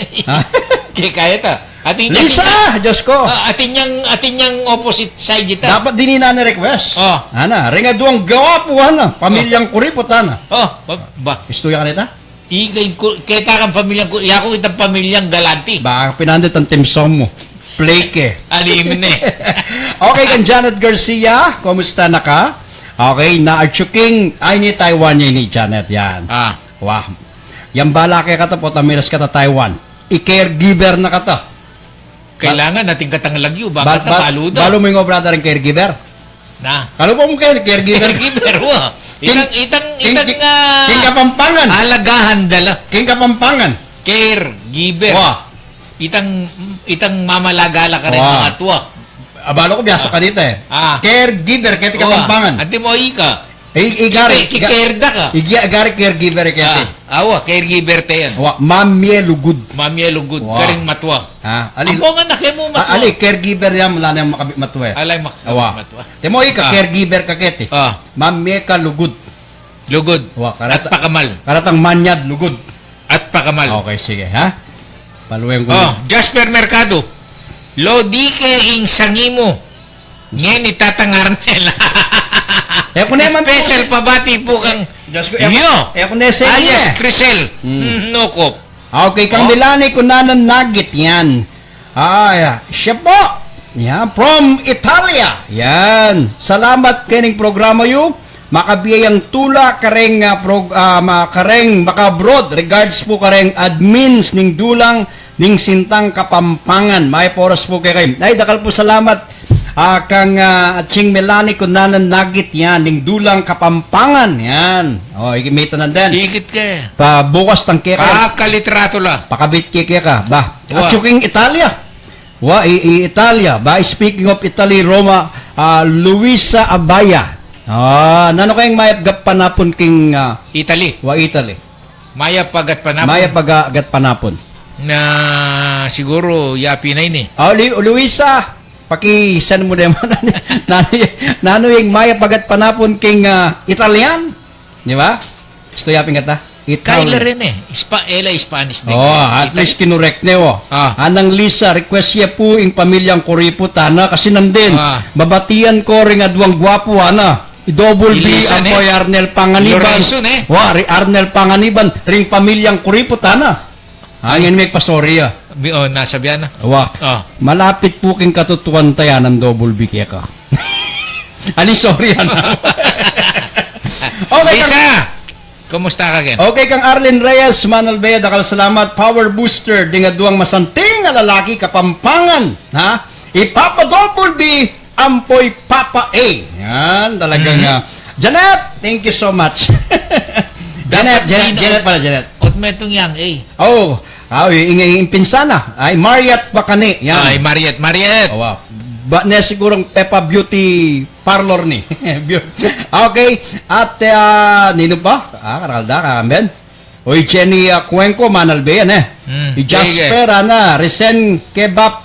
Kay kahit Lisa, Diyos ko. atin yang opposite side ita. Dapat din na request. Oh. Ana, ringa duwang gwapo, pamilyang kuripot, ana. Oh, ba? Istuya ka nita? Kita kang pamilyang ko, yako itang pamilyang galanti. Baka pinandit ang team song mo. Plake. Alimin eh. Okay, kan Janet Garcia, kumusta na ka? Okay, na-archuking, ay ni Taiwan yun ni Janet, yan. Wow. Yan bala kay katapot, amiras ka ta Taiwan. I-caregiver na ka ta. Kailangan natin katang lagyo, baka maludo. Balo mo yung brother ang caregiver? Na. Kalo mo kayo, caregiver? Caregiver, wa. King Kapampangan. Alagahan dala. King Kapampangan. Caregiver. Wa. Itang mamalagala ka rin mga tuwa. Abalo ko biyasa ka dito eh. Caregiver, kaya Kapampangan. Ante mo ka. Igari. Kikerda ka. Igari caregiver kaya. Awa, caregiver tayan. Mamye lugud. Mamye lugud. Karing matwa. Ali. Ang nga na mo matwa. Ali, caregiver yan, wala na yung makabit matwa eh. Alay Awa. matwa. Timo ka, caregiver ka kete. Mamye ka lugud. Lugud. At pakamal. Karatang manyad lugud. At pakamal. Okay, sige, ha? Paluyan ko. Jasper Mercado. Lodi ke ing sangimo. Ngayon itatangar nila. Special pabati po kang alias Crisel. Nokop. Okay, kang Milani kunanan nagit yan. Siya po. Yan, from Italia. Yan. Salamat kining programa yu. Makabiyayang tula kareng kareng makabrod. Regards po kareng admins ning dulang ning sintang Kapampangan. May poros po kay Ay, dakal po salamat. Kang Ching Melani kunanan nagit yan, ning dulang Kapampangan, yan. Ikimita na din. Higit ka. Pabukas tang keka. Pakalitrato la. Pakabit keka. Atsuking Italia. Italia. Speaking of Italy, Roma, Luisa Abaya. Nano kayong mayap panapon king Italy. Italy. Mayap pagat panapon. Mayap pagat panapon. Na siguro yapi na ini. Luisa, paki-send mo din mo nano yung maya pagat panapon king Italian, di ba? Gusto yapin kata? Kaila rin eh. Spanish din. At least kinurek niyo. Anang Lisa, request siya po yung pamilyang Kuripot, kasi nandin. Babatian ko ring adwang gwapo, I-double B ang boy Arnel Panganiban. Arnel Panganiban, ring pamilyang Kuripot, Hangin may pastorya. Nasa biyan na. Wa. Oh. Malapit po king katutuan tayan ng double B ka. Ali, sorry na. Okay, Lisa! Kumusta ka, Ken? Okay kang Arlen Reyes, Manuel Bea, dakal salamat. Power booster, dingaduang masanting nga lalaki kapampangan. Ha? Ipapa double B, ampoy Papa A. Yan, talagang... Janet, thank you so much. Janet pala, Janet. Ot metong yang, Oh, yung pinsana. Ay, Mariat Bacane. Yan. Ay, Mariet. Oh, wow. Ba na sigurong Peppa Beauty Parlor ni. Okay. At nino pa? Karalda ka, men. Oy, Jenny Cuenco, Manal Bea, I Jasper, Resen Kebab,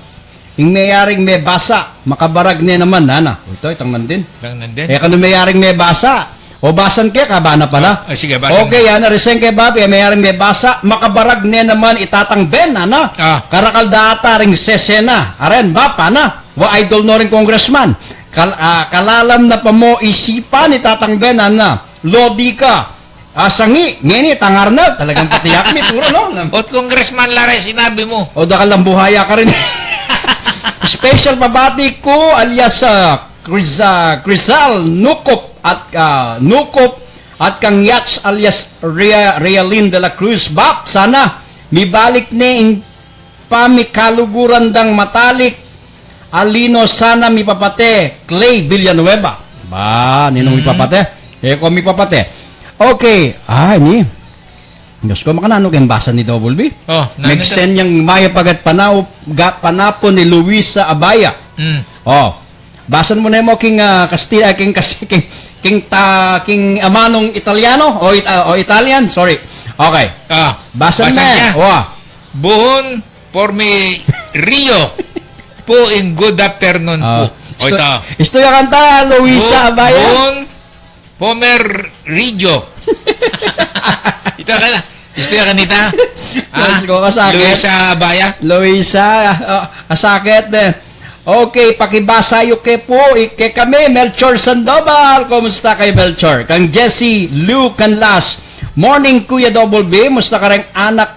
yung mayaring may basa. Makabarag niya naman, Ito, itang nandin. Kano mayaring may basa? O basan ke, kabana pala. Sige, basan. Okay, Resen Kebab, mayaring may basa. Makabarag niya naman itatang ben, Karakalda ata ring sesena. Aren, bapa, Wa idol no rin congressman. Kalalam na pa mo isipan ni Tatang Ben, Lodi ka. Sangi, ngeni, tangar na. Talagang patiyak mi, turo, no? Ot congressman Lare, sinabi mo. O dakalang buhaya ka rin. Special pabati ko alias Crizal Nukop at kang Yats alias Realin de la Cruz. Bap, sana mibalik ni in pamikaluguran dang matalik Alino sana mi papate Clay Villanueva. Ba, ninong mi papate? Ko mi papate. Okay. Ni. Diyos ko, makanano kayong basa ni Double B? Oh, Nag-send niyang maya pagat panapo ni Luisa Abaya. Oh. Basan mo na mo king Castilla, king amanong Italiano o Italian, sorry. Okay. Basan na. Buhon por mi Rio. Po in good afternoon po. Ito yung kanta, Luisa Abaya. Buhon Pomer Rio. Ito ka na. Gusto yung kanita? Luisa Abaya? Luisa, asakit. Okay, pakibasa yung ke po. Ike kami, Melchor Sandoval. Kumusta kay Melchor? Kang Jesse Lou Canlas. Morning, Kuya Double B. Musta ka rin anak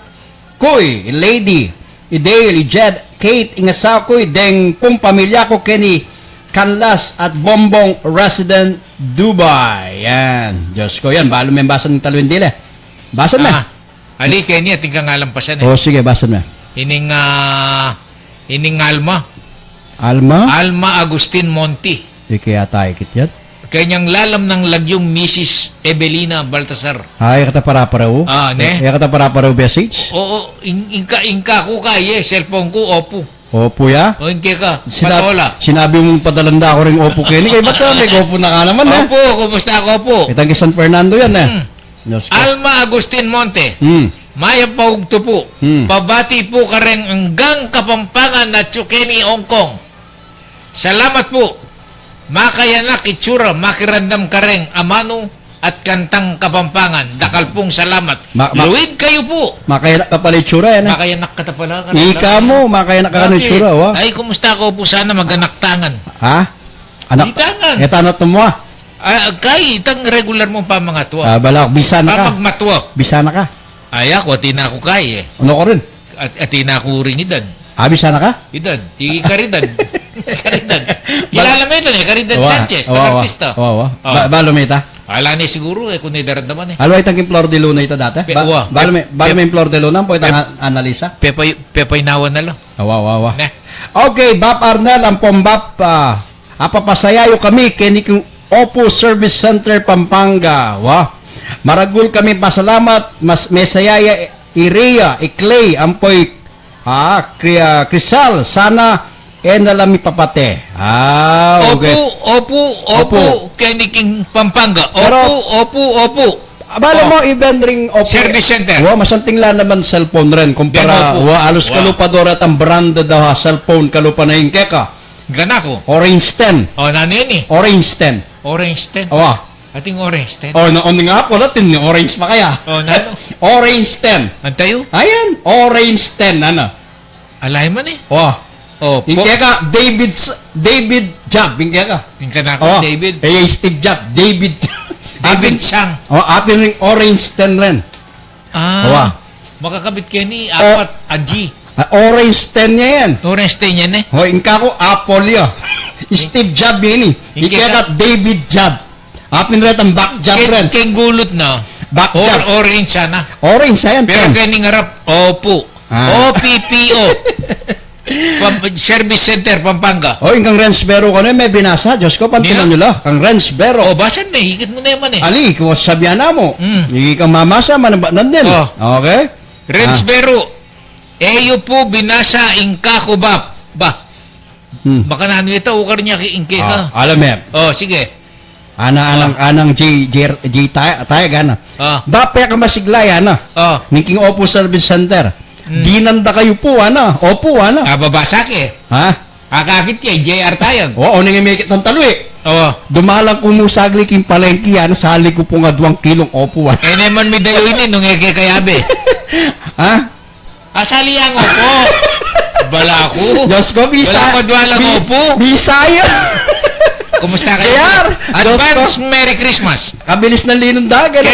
ko'y, lady. Idale, Jed, Kate, ingasaw ko'y, deng pong pamilya ko, Kenny Canlas at Bombong Resident Dubai. Yan. Diyos ko yan. Balo may basan ng talwin dile. Basan na. Ali, Kenny, ating kang alampasan Oh, sige, basan na. Ining Alma. Alma Agustin Monti. Kaya tayo kit yan. Kanyang lalam ng lagyong Mrs. Evelina Baltasar. Ay, kata para-para o? Ne? Ay, kata para-para o message? Oo, inka ko kaya, cellphone ko, Oppo. Oppo ya? O, inka ka, patola. Sinabi mong padalanda ako rin Oppo Kenny. Kaya ba't may Oppo na ka naman, Oppo, kumusta ako, Oppo? Itang San Fernando yan, Alma Agustin Monte. Maya Paugto po. Pabati po ka rin hanggang Kapampangan na Chukeni, Hong Kong. Salamat po. Makayanak itsura, makirandam ka rin amano at kantang Kapampangan. Dakal pong salamat. Luwid kayo po. Makayanak ka pala itsura yan. Makayanak ka pala. Ika mo, makayanak ka ng itsura. Ay, kumusta ko po sana maganak-tangan. Ha? Anak? Tangan. Etanot mo mo. Kay, itang regular mo pa mga tuwa. Balak, bisana ka. Magmatwa. Bisana ka. Ay, ako, atina ko kay Ano ko rin? Atina ko rin idan. Bisana ka? Idan. Tigi Karidan. Karidan. Kilala mo ito Karidan Sanchez, nag-artista. Balo mo ita? Ala ni siguro, kung nidaramdaman Alwa itang yung Flor de Luna ito dati? Balo mo yung Flor de Luna, po itang analisa? Pepay nawan na lang. Okay, Bap Arnel, ang pombap, apapasayayo kami, kinikong Oppo Service Center, Pampanga. Maragul kami pasalamat, mas mesayaya Iria, Clay, ampoy, Crisal, sana, nalami papate. Okay. Opo, kiniking Pampanga. Opo. Bala mo, even ring Oppo. Service center. Masanting lang naman cellphone rin. Kumpara, alos kalupadora at ang branda daw cellphone kalupa na yung keka. Gana ko. Orange 10. Nano yun Orange 10. Orange 10? Ating orange 10. Naon nga po natin, orange pa kaya. Nano? Orange 10. Antayo? Ayan, orange 10, Alay man eh. Hingga ka, David Job, hingga ka. Hingga na ako, David. Steve Job, David Sang. atin ring orange 10 rin. Makakabit kayo ni apat, G. Orange 10 niya yan. Orange 10 yan eh. Hoy, ingka ko, Apple yun. Steve Jobs yan eh. Ika David Jobs. Apin rin ang back job rin. Kay gulot na. Back job. Orange sana. Orange yan. Pero kaya ning harap, Opo. OPPO. Service Center, Pampanga. Hoy, ingkang Rensbero ko na may binasa. Diyos ko, pantunan nyo lang. Kang Rensbero. O, basan na. Higit mo na yaman eh. Ali, kung sabihan na mo. Hindi kang mamasa, manabanan din. Okay? Rensbero. Eyo po binasa ingka ko ba? Baka nano ito, ukar niya ingke ka. Alam mo. Sige. Anang J tayo gana. Bapaya ka masiglay, Ningking Opo Service Center. Dinanda kayo po, Opo, Babasa ke. Ha? Kakakit kay JR tayo. Oo, nangimikit ng talwi. Dumalang kumusagli king palengki, sali ko po nga 2 kilong Opo, naman may dayo ini, nung eke kayabe. Ha? Asali ang Opo. Bala ko. Diyos ko, Bisaya. Kumusta kayo? Advance Merry Christmas. Kabilis ng linong dagat.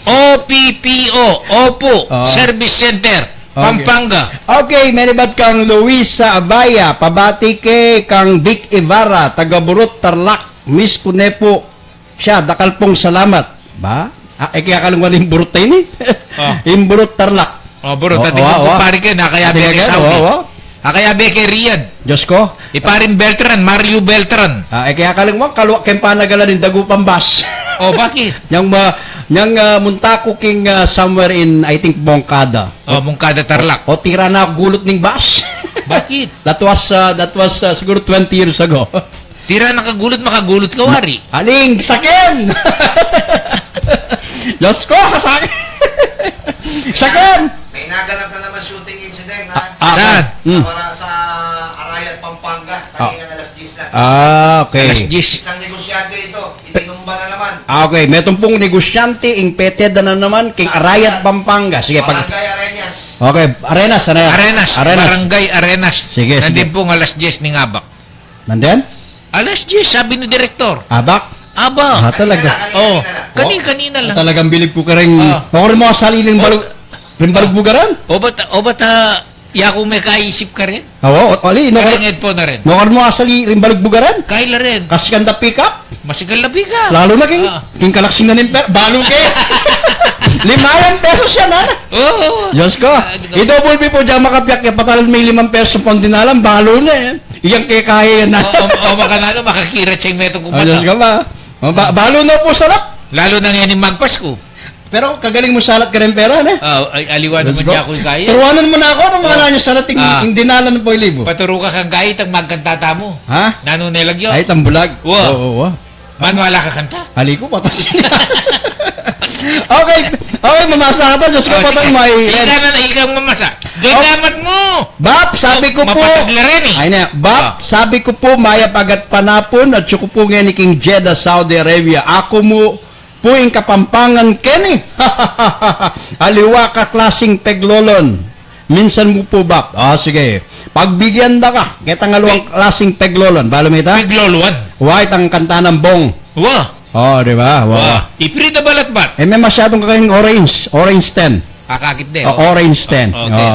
OPPO, Opo, Service Center, Pampanga. Okay, menibad kang Luisa Abaya, pabati ke kang Vic Ibarra, taga Burot, Tarlac, Miss Kunepo, siya, dakal pong salamat. Ba? Kaya kalungwan yung Burot tayo ni? Yung Burot, Tarlac. Burot, at ikaw pari kayo, nakayabe kay Saudi. Akayabe kay Riyadh. Diyos ko. Iparin Beltran, Mario Beltran. Kaya kalungwan, kaluwak kayong panagalan ng Dagupang Bas. Bakit? Yang muntako king somewhere in, I think, Bongkada. Bongkada, Tarlac. Tira na gulot ning bus. Bakit? That was siguro 20 years ago. Tira makagulot ka, wari. Aling, sakin! Diyos ko, kasakin! Sakin! May naganap na naman shooting incident, ha? Saan? Para sa Arayat, Pampanga. Kanina alas 10 na. Okay. Alas 10. Isang negosyante ito. Itinumba na naman. Okay, metong pong negosyante, ingpeted na naman, king Arayat, Pampanga. Sige, Barangay Arenas. Okay, Arenas. Barangay Arenas. Sige. Nandun pong alas 10 ng Abak. Nandun? Alas 10, sabi ni Direktor. Abak? Talaga. Kanina lang. Talagang bilib ko ka rin. Huwag mo kasali ng balog bugaran? O ba't yako may kaisip ka rin? Oo, ali. Kalingid po na rin. Huwag mo kasali ng balog bugaran? Kaila rin. Kasi kanda pick up? Masigal na biga. Lalo na king kalaksing na nimper. Balong kayo. 5 pesos yan, ha? Oo. Diyos ko. I-double B po dyan makapiyak. Patalan may 5 pesos pang dinalang. Balo na yan. Iyang kaya yan na. Makakirat siya yung metong kumata. Diyos ko ba? Balo na po sarap. Lalo na ngayon yung magpasko. Pero kagaling mo salat ka rin pera, ne? Aliwan naman niya ako yung kaya. Turuanan mo na ako ng mga nanyo salat yung dinalan ng libo. Paturo ka kang gayit ang magkantata mo. Ha? Nanunelag yun. Ay, tambulag. Oo. Manwala ka kanta? Hali ko, patas. Okay, mamasa ka to. Diyos ko, patay may... Ikaw mamasa. Gagamat mo! Bap, sabi ko po... Mapatagla rin eh. Ay na, Bap, sabi ko po, maya pagat panapon at suko po nga ni King Jeddah, Saudi Arabia. Ako mo po yung Kapampangan, Kenny. Aliwa ka klaseng peglolon. Minsan mo po, Bap. Sige. Pagbigyan da ka. Kita nga luwang klaseng peglolon. Balo mo ita? Peglolon? White ang kanta ng bong. Di ba? Ipri na balat-bat. May masyadong kakaing orange. Orange 10. Kakakit din. Orange 10. Okay.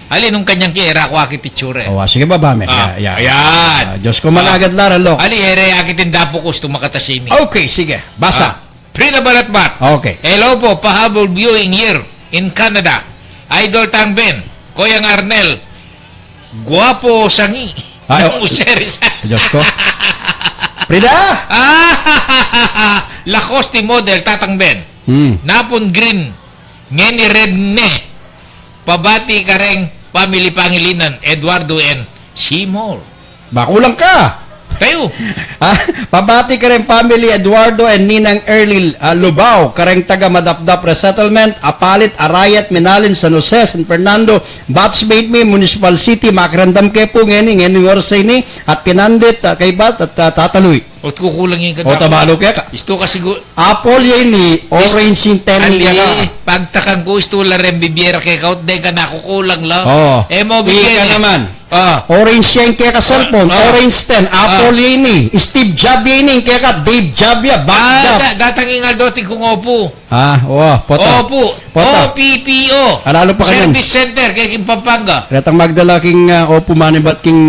Ali, nung kanyang kira, ako akit itsure. Sige ba, Bame? Ayan. Diyos ko malagad laralo. Ali, akitin dapo ko tumakatasin. Okay, sige. Basa. Pri na balat-bat. Okay. Hello po, pahabol viewing here in Canada. Idol Tang Ben. Koyang Arnel. Guwapo sangi. Ng useris. Diyos ko. Prida! Lacoste model, Tatang Ben. Napon Green. Ngeni Red Ne. Pabati ka rin Family Pangilinan, Eduardo and Seymour. Bakulang ka. Tayo. Pabati ka rin Family Eduardo and Ninang Early Lubao. Kareng taga Madapdap Resettlement, Apalit, Arayat, Minalin, San Jose, San Fernando, Batsmate me, Municipal City, Makarandam Kepo, ngeni orsay ni, at Pinandit, kay Bat, at Tataluy. O kukulang yung O tabalo kaya ka. Isto kasi Apple yun ni, orange yung 10 Ali, pagtakang ko, isto la rin bibiera kay kaut, de ka nakukulang lang. Oo. Mo bigyan ka naman. Orange yan kaya ka cellphone. Orange 10. Apple yini. Steve Jobs yini kaya ka. Dave Jobs ya. Datang nga doting kung opo. Pota. Opo. Pota. OPPO. Alalo pa kanyan. Service Center kay King Pampanga. Retang magdala king opo manibat king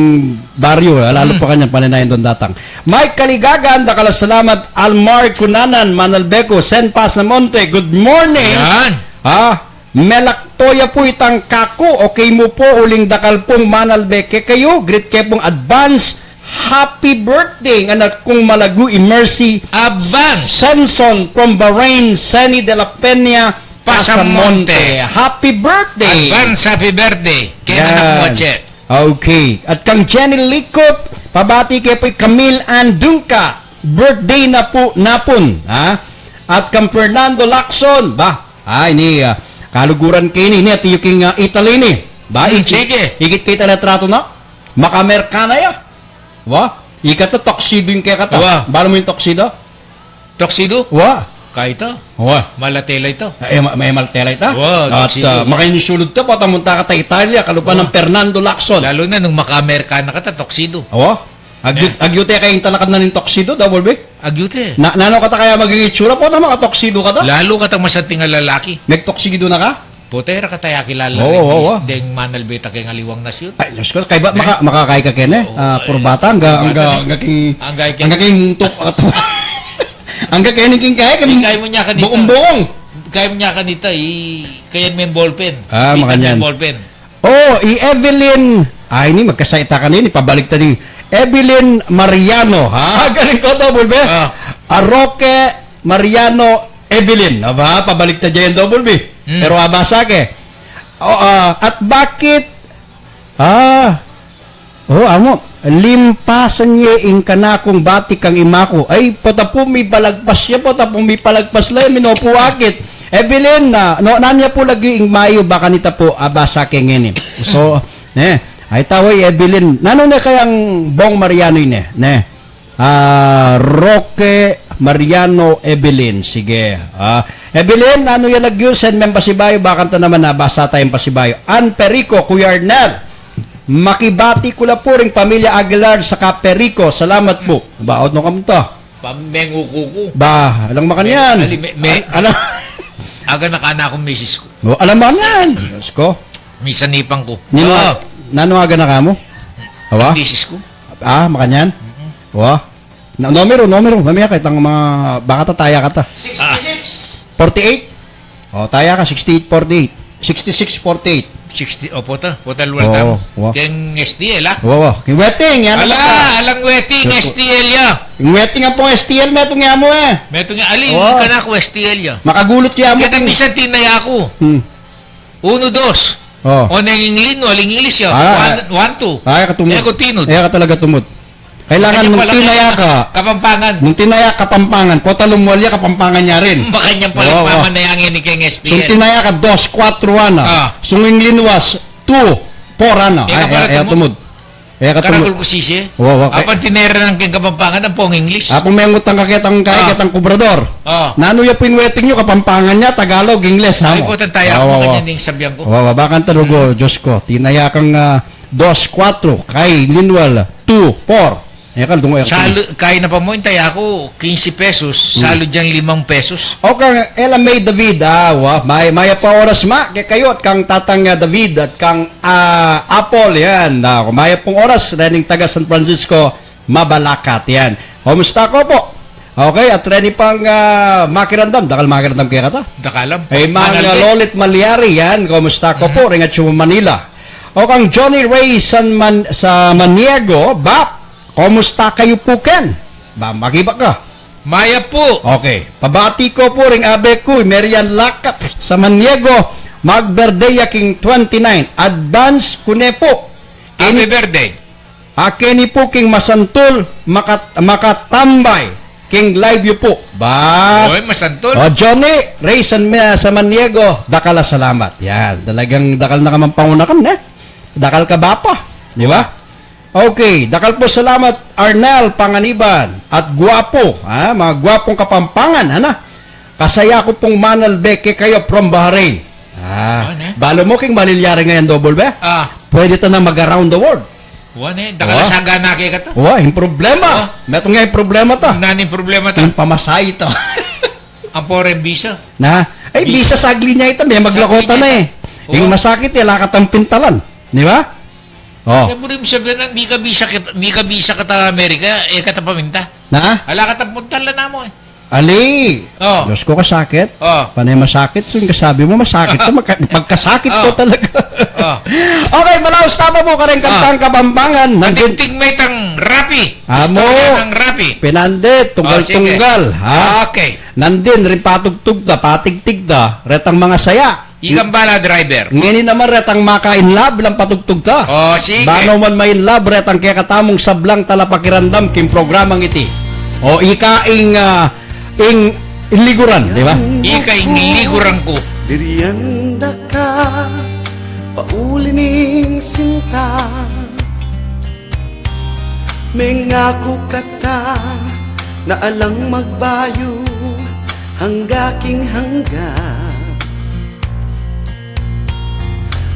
baryo. Alalo pa kanyan. Pananayin doon datang. Mike Kaligagan. Dakala salamat. Almar Kunanan. Manalbeco. Sen Pasamonte. Good morning. Yan. Melaktoya po itang kako. Okay mo po uling dakal pong Manalbeke kayo. Great kayo pong advance. Happy birthday anak kong Malagu Mercy Advance Samson from Bahrain, Seni de la Peña, Pasamonte. Happy birthday. Advance happy birthday. Kaya Yan. anak mo, Che. Okay. At kang Jenny Likot, pabati kayo po Camille Andungka. Birthday na po napon. At kang Fernando Lacson. Ini kaluguran kayo ni at yung Italy ni. Sige. Higit kita na trato na. Makamerkana ya. Ikata toxido yung kaya kata. Bala mo yung toxido? Tuxedo? Kaya ito. Malatela ito. May maltela ito. At tuxedo. makinisulod ta, patamunta ka ta Italia, kalupa ng Fernando Lacson. Lalo na nung maka-Amerikana ka ta, tuxedo. Agyute kayong talakad na ng toxido, double big? Agyute. Nano ka ta kaya magiging itsura po na mga toxido ka ta? Lalo ka tang masating nga lalaki. Nag-toxido na ka? Putera ka tayo kilala rin. Deng manalbeta kay nga liwang nasyon. Ay, Diyos ko, kay ba makakay ka kene? Puro bata, hanggang king tuk. Hanggang king kaya kami. Kaya mo niya kanita. Buong-buong. Kaya mo niya kanita, kaya may ballpen. Makanyan. Ballpen. Evelyn. Ini magkasaita ka nini, pabalik ta ni Evelyn Mariano, galing ko double B. Roque Mariano Evelyn, pabalik ta dyan double B. Pero abasa ke. At bakit? Amo, limpasan niya ing kanakong bati kang imako. Ay, pota po may palagpas siya, pota po may palagpas lang, minopuakit. Evelyn, nanya po lagi ing mayo, baka nita po abasa ke ngayon. So, ay taway Evelyn. Nano na kayang Bong Mariano ne? Roque Mariano Evelyn. Sige. Evelyn, ano yung lagyo? Send me pasibayo. Bakanta naman nabasa tayong pasibayo. Ann Perico, Kuya Arnel. Makibati ko la po rin pamilya Aguilar sa Kaperico. Salamat po. Baot no kamunta. Pamengukuku. Alang makanyan. Alam. Aga nakana akong misis ko. Alam makanyan. Diyos ko. Misanipang ko. Nano aga na ka mo? Misis ko. Makanyan? Numero. Mamaya kahit ang mga baka tataya ka ta. 66. 48? Taya ka, 68, 48. 60, Pota luwal Keng STL, King wedding, yan. Alang wedding, STL ya. King wedding ang pong STL, metong nga mo Metong nga, alin ka na ako STL ya. Makagulot kaya mo. Kaya misan tinaya ako. 1, 2. O nangingilin, waling English ya. 1, 2. Ay, katumod. Eko tinod. Ay, ka talaga tumod. Kailangan nung tinaya ka. Kapampangan. Nung tinaya Kapampangan, pota lumwalya Kapampangan niya rin. Makanyang pala pamanayangin ni King STL. Nung tinaya ka, 2, 4, Sungingilin was 2, 4, Ay, tumod. Karagol ko sisi. Apan tinera ng King Kapampangan ang pong English. Apong may ngutang kakitang kubrador. Nano yung pinweting nyo, Kapampangan niya, Tagalog, Ingles. Ay po, tantaya ako kanya ning sabihan ko. Bakan talugo, Diyos ko. Tinaya kang 2, 4, kay Linwal, 2, 4. Kaya na pa mo, intaya ako 15 pesos, salo dyan 5 pesos. Okay, Ella May David, maya pa oras kaya kayo at kang tatang David at kang Apple, yan. Maya pong oras, rening taga San Francisco, Mabalacat, yan. Kumusta ko po? Okay, at ready pang makirandam. Dakal makirandam kaya kata? Dakalam. Ay, mga Lolit Malyari, yan. Kumusta ko po? Ringat siya Manila. O kang Johnny Ray sa Maniego, kumusta kayo po, Ken? Magiba ka? Maya po. Okay. Pabati ko po ring abe ko, Marian Lakap sa Maniego, mag-birthday king 29. Advance kune po. Happy birthday. Kini po king masantol, makatambay. King live yu po. Oy, masantol. Johnny, Ray sa Maniego, dakala salamat. Yan, talagang dakal na kamang pangunakan, Dakal ka ba pa? Di ba? Okay, dakal po salamat Arnel Panganiban at guwapo, mga gwapong Kapampangan, Kasaya ko pong Manalbeke kayo from Bahrain. Balo mo king malilyari ngayon double be? Pwede ta na mag-around the world. Nakalasaga na kaya ka to. Yung problema. Meron nga yung problema ta. Naning problema ta. Yung pamasay ito. Ang foreign visa. Bisa sagli niya ito. May maglakota na eh. Yung masakit, lakatang pintalan. Di ba? Kaya mo rin sabihin na, di ka bisa ka ta Amerika, kata paminta. Ala ka ta puntalan na mo eh. Ali! Diyos ko kasakit. Panay masakit. So yung kasabi mo, masakit to. Magkasakit ko talaga. Okay, malaos tama mo ka rin kantang Kapampangan. Natinting may tang rapi. Amo. Ng rapi. Pinandit, tunggal-tunggal. Okay. Nandin, rin patugtug da, patigtig da. Retang mga saya. Ikang bala driver. Ngayon naman retang maka-inlab lang patugtug ta. Sige. Bano man may inlab, retang kaya katamong sablang talapakirandam kim programang iti. Ikaing liguran, di ba? Ikaing liguran ko. Dirianda ka, paulining sinta. Mengako kata, na alang magbayo, hanggaking hangga.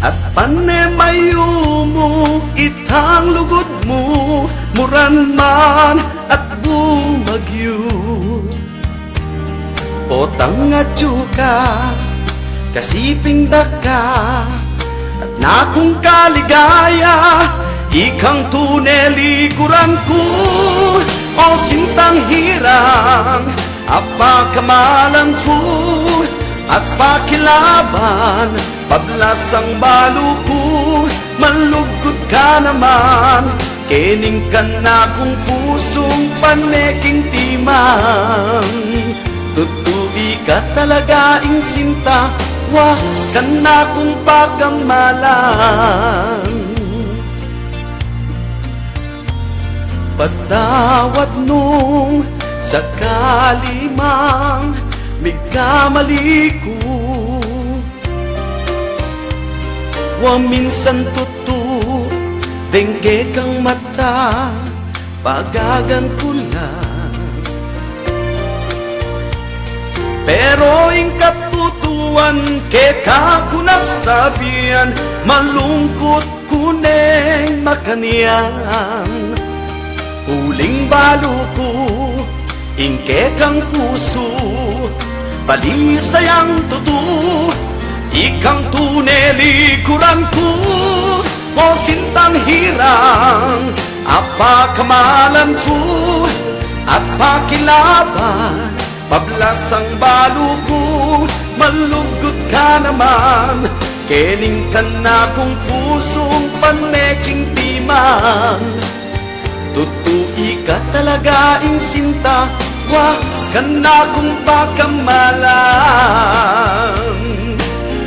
At panemayo mo, itang lugod mo, muran man at bumagyo. Potang at ka, kasiping daka, at nakong kaligaya, ikang tuneli kurang ko, o sintang hirang, apa kamalan ko, at pakilaban, pablasang baluko, malugod ka naman, kening ka na kong pusong paneking timang. Tutubi ka talaga ing sinta, was ka na kong pagkamalan. Patawad nung sakali mang mikamali ko, wa minsan tutu dengge kang mata, pagagan ko lang. Pero ing katutuan keka ko nasabihan, malungkot kuneng makanian. Huling balo ko, ing kekang puso, balisayang tutu, ikang tuneli kurang ko, o sintang hirang, apa kamalan ko, at pakilaban, pablasang balo ko, malugod ka naman, kening ka na kong pusong paneking timang. Tutui ka talaga ing sinta, was ka na kong pagkamalan.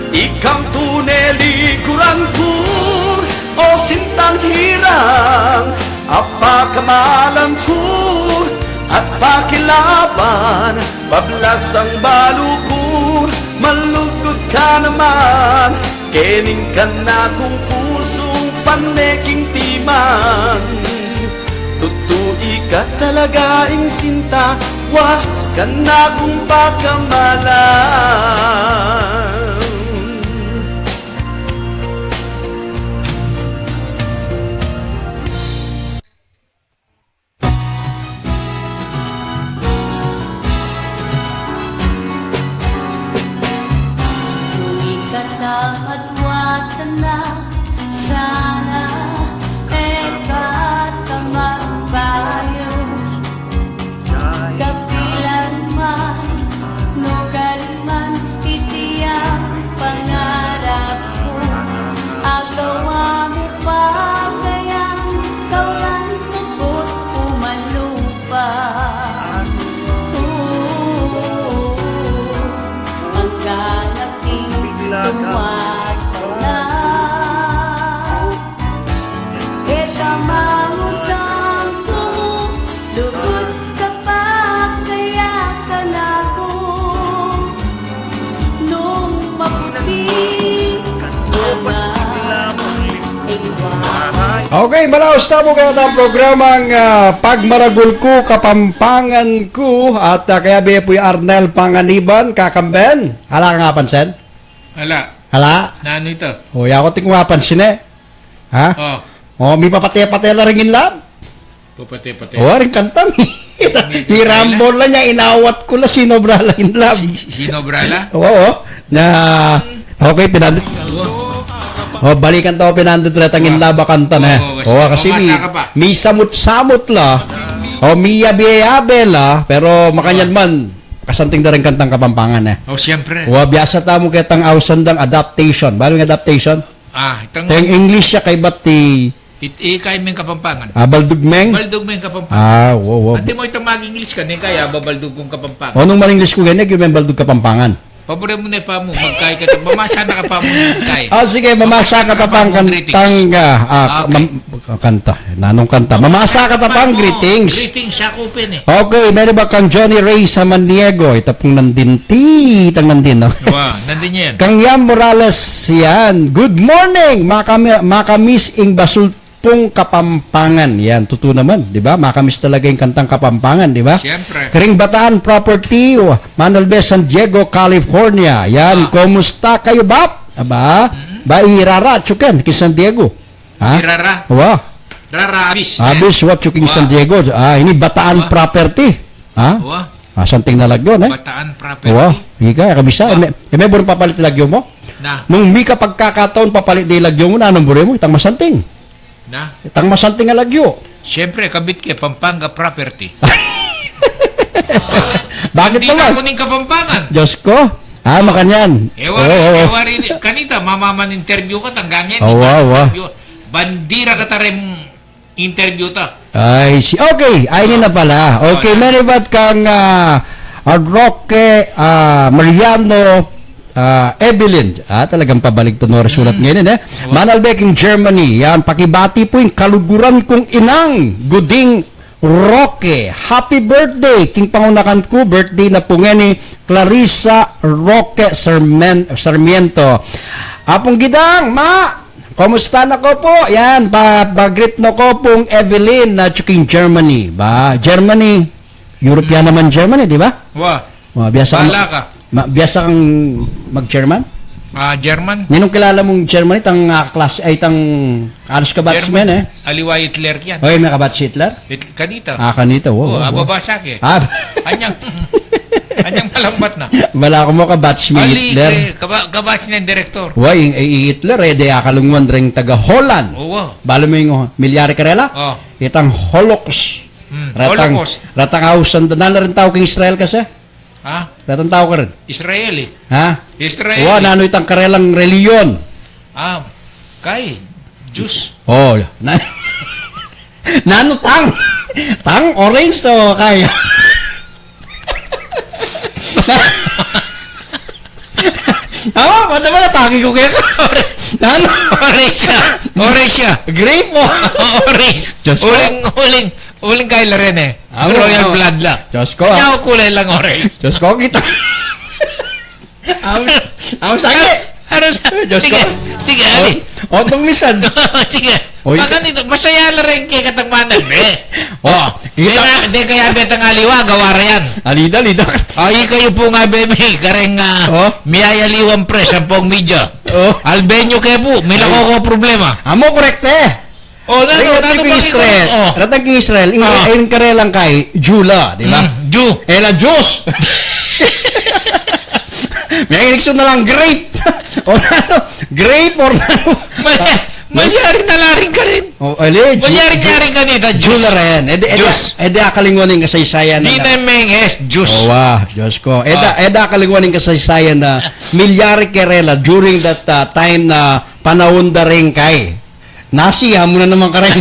Ikang tuneli kurang ko, o sintang hirang, apa kamalan ko, at pakilaban, pablasang balo ko, malugod ka naman, kening ka na kong pusong paneking timang. Tutui ka talaga ing sinta, was ka na kong pagkamalan. Okay, malaos na mo kaya ang programang Pagmaragul ko, Kapampangan ko, at kaya biya po yung Arnel Panganiban, kakamben. Hala ka nga pansin? Hala. Hala? Nano ito? O, ako ting mapansin eh. Ha? Oh, may papatay-patay na rin in lab. Pupati-pati. Oh, rin kanta mi. Ni Rambo lang niya, inawat ko lang sinobra lang in love. Sino brala? Oo, na, okay, pinandit. Oh, balikan to, pinandit ulit ang in love kanta na. Oh, kasi may samot-samot la. Oh, may yabe-yabe la, pero makanyan man, kasanting na rin kantang Kapampangan eh. Oh, siyempre. Oh, biyasa tamo kitang ausandang adaptation. Balang adaptation? Itang Teng English siya kay Bati. ikay meng Kapampangan. Baldugmeng? Baldug meng Kapampangan. Wow. Ante mo itong mag-English ka, kaya babaldug kong Kapampangan. O, nung maling English ko ganyan, yung may Baldug Kapampangan. Pabore mo na pa mo, magkay ka. Mamasa na ka pa mo magkay. Sige, mamasa ka pa pang kantanga. Kanta. Nanong kanta. Mamasa ka pa pang greetings. Greetings sa kupin eh. Okay, meron ba kang Johnny Ray sa Maniego? Ito pong nandinti. Itang nandin, no? Wow, nandin yan. Kang Yam Morales yan. Good morning, makamis ing basultong Kapampangan. Yan, totoo naman, di ba? Makamis talaga yung kantang Kapampangan, di ba? Siyempre. Karing Bataan Property, Manuel B. San Diego, California. Yan, kumusta kayo, Bap? Aba? Ba, irara, tsukan, kay San Diego. Ha? Irara? Wa? Rara, abis. Abis, what, tsuking San Diego. Ini Bataan Property. Ha? Wa? Santing na lagyo, eh? Bataan Property. Wa? Ika, kabisa. May burong papalit lagyo mo? Na. Nung may kapagkakataon papalit di lagyo mo na, anong buro mo? Itang masanting. Na. Itang masanting nga lagyo. Siyempre, kabit ke Pampanga Property. Bakit Hindi na naman? kuning Kapampangan. Diyos ko. Makanyan. Ewari, kanita, mamaman interview ka, tanggangin. Wow. Bandira ka tarem interview ta. Ay, okay. Ayun na pala. Okay, meron ba't kang Roque Mariano Evelyn. Talagang pabalik to no sulat ngayon eh. Manalbeking Germany. Yan, pakibati po yung kaluguran kong inang Guding Roque. Happy birthday! King pangunakan ko, birthday na po ngayon Clarissa Roque Sarmiento. Apong gidang, ma! Kumusta na ko po? Yan, bagrit na ko pong Evelyn na King Germany. Germany. European naman Germany, di ba? Biasa Bala ka. Biasa kang mag-German? German? Ninong kilala mong Germany, tang class ay tang alas ka batsman eh. Aliwa Hitler yan. Oy, may kabats Hitler? Kanita. Kanita. Babasa ke. Anyang malambat na. Wala ko mo kabats mi Hitler. Kabats na yung direktor. Yung Hitler de akalungwan ring taga Holland. Balo mo yung milyari karela? Itang Holocaust. Ratang hausan na rin tao kang Israel kasi? Ratang tao ka rin? Israeli. Israeli. Nano itang karelang reliyon? Kay Diyos. Nano tang orange to kaya. Mata ba nataki ko kaya ka? Nano? Orange siya. Grape mo. Orange. Uling kay rin eh. Royal blood lang. Diyos ko. Kanya ko kulay lang orange. Diyos ko, kita. Sakit. Diyos ko. Sige, ali. Otong misan. Sige. Baka nito, masaya na rin kay katangmanan. Hindi kaya betang aliwa, gawara yan. Alida. Ay, kayo po nga, Bemi. Kareng miyayaliwang press, ang pong media. Albenyo kayo po, may ko problema. Amo, korrekte. Ratang kong Israel, yung karelang kay Jula, di ba? Ela Diyos. May inikso na lang, grape. Grape or nano. Manyaring nalaring ka rin. Manyaring ka nita, Jula rin. Ede akalingwan yung kasaysayan. Di na menges, Diyos. Diyos ko. Ede akalingwan yung kasaysayan na milyari kerela during that time na panahon da rin kay. Nasiya mo na naman ka rin.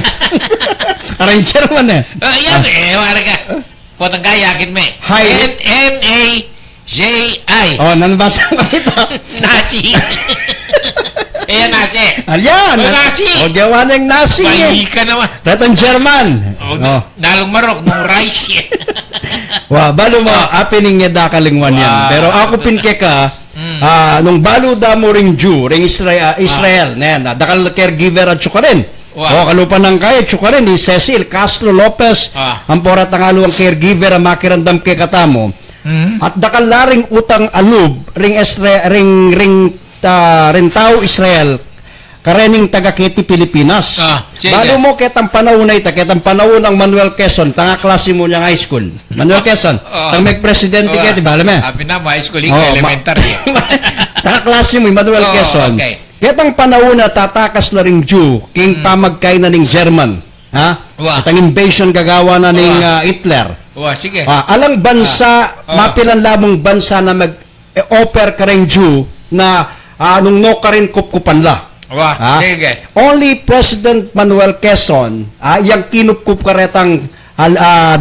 Karang German eh. Yan wala ka. Potang kayakit me. N-A-J-I. Nanbasa ko ito. Nasi. Nasi. Alyan. Nasi. Gawa ng nasi. Bayi ka naman. Ratang German. Nalong marok, nung rice. Balo mo, apining niya dakalingwan yan. Pero ako pinke ka, nung balo da mo ring Jew, ring Israel, dakal caregiver at suka rin. Kalupan ng kaya, suka rin, ni Cecil Castro Lopez, ang porat ng aluang caregiver, ang makirandam kay katamo. At dakal laring utang alub, ring tao Israel, karening taga Keti, Pilipinas. Sige. Balo mo ketang panahon na ita, ketang panahon ng Manuel Quezon, tanga klase mo niyang high school. Manuel Quezon, tang may presidente Keti, balo me. Happy na, high school, elementary. Tanga klase mo, Manuel Quezon. Okay. Ketang panahon na tatakas na ring Jew, king pamagkay na ning German. Ha? Ketang invasion gagawa na ning Hitler. Sige. Alang bansa, mapilan lamang bansa na mag-offer ka rin Jew na nung no ka rin kupkupan la. Sige. Only President Manuel Quezon, yung kinupkup ka retang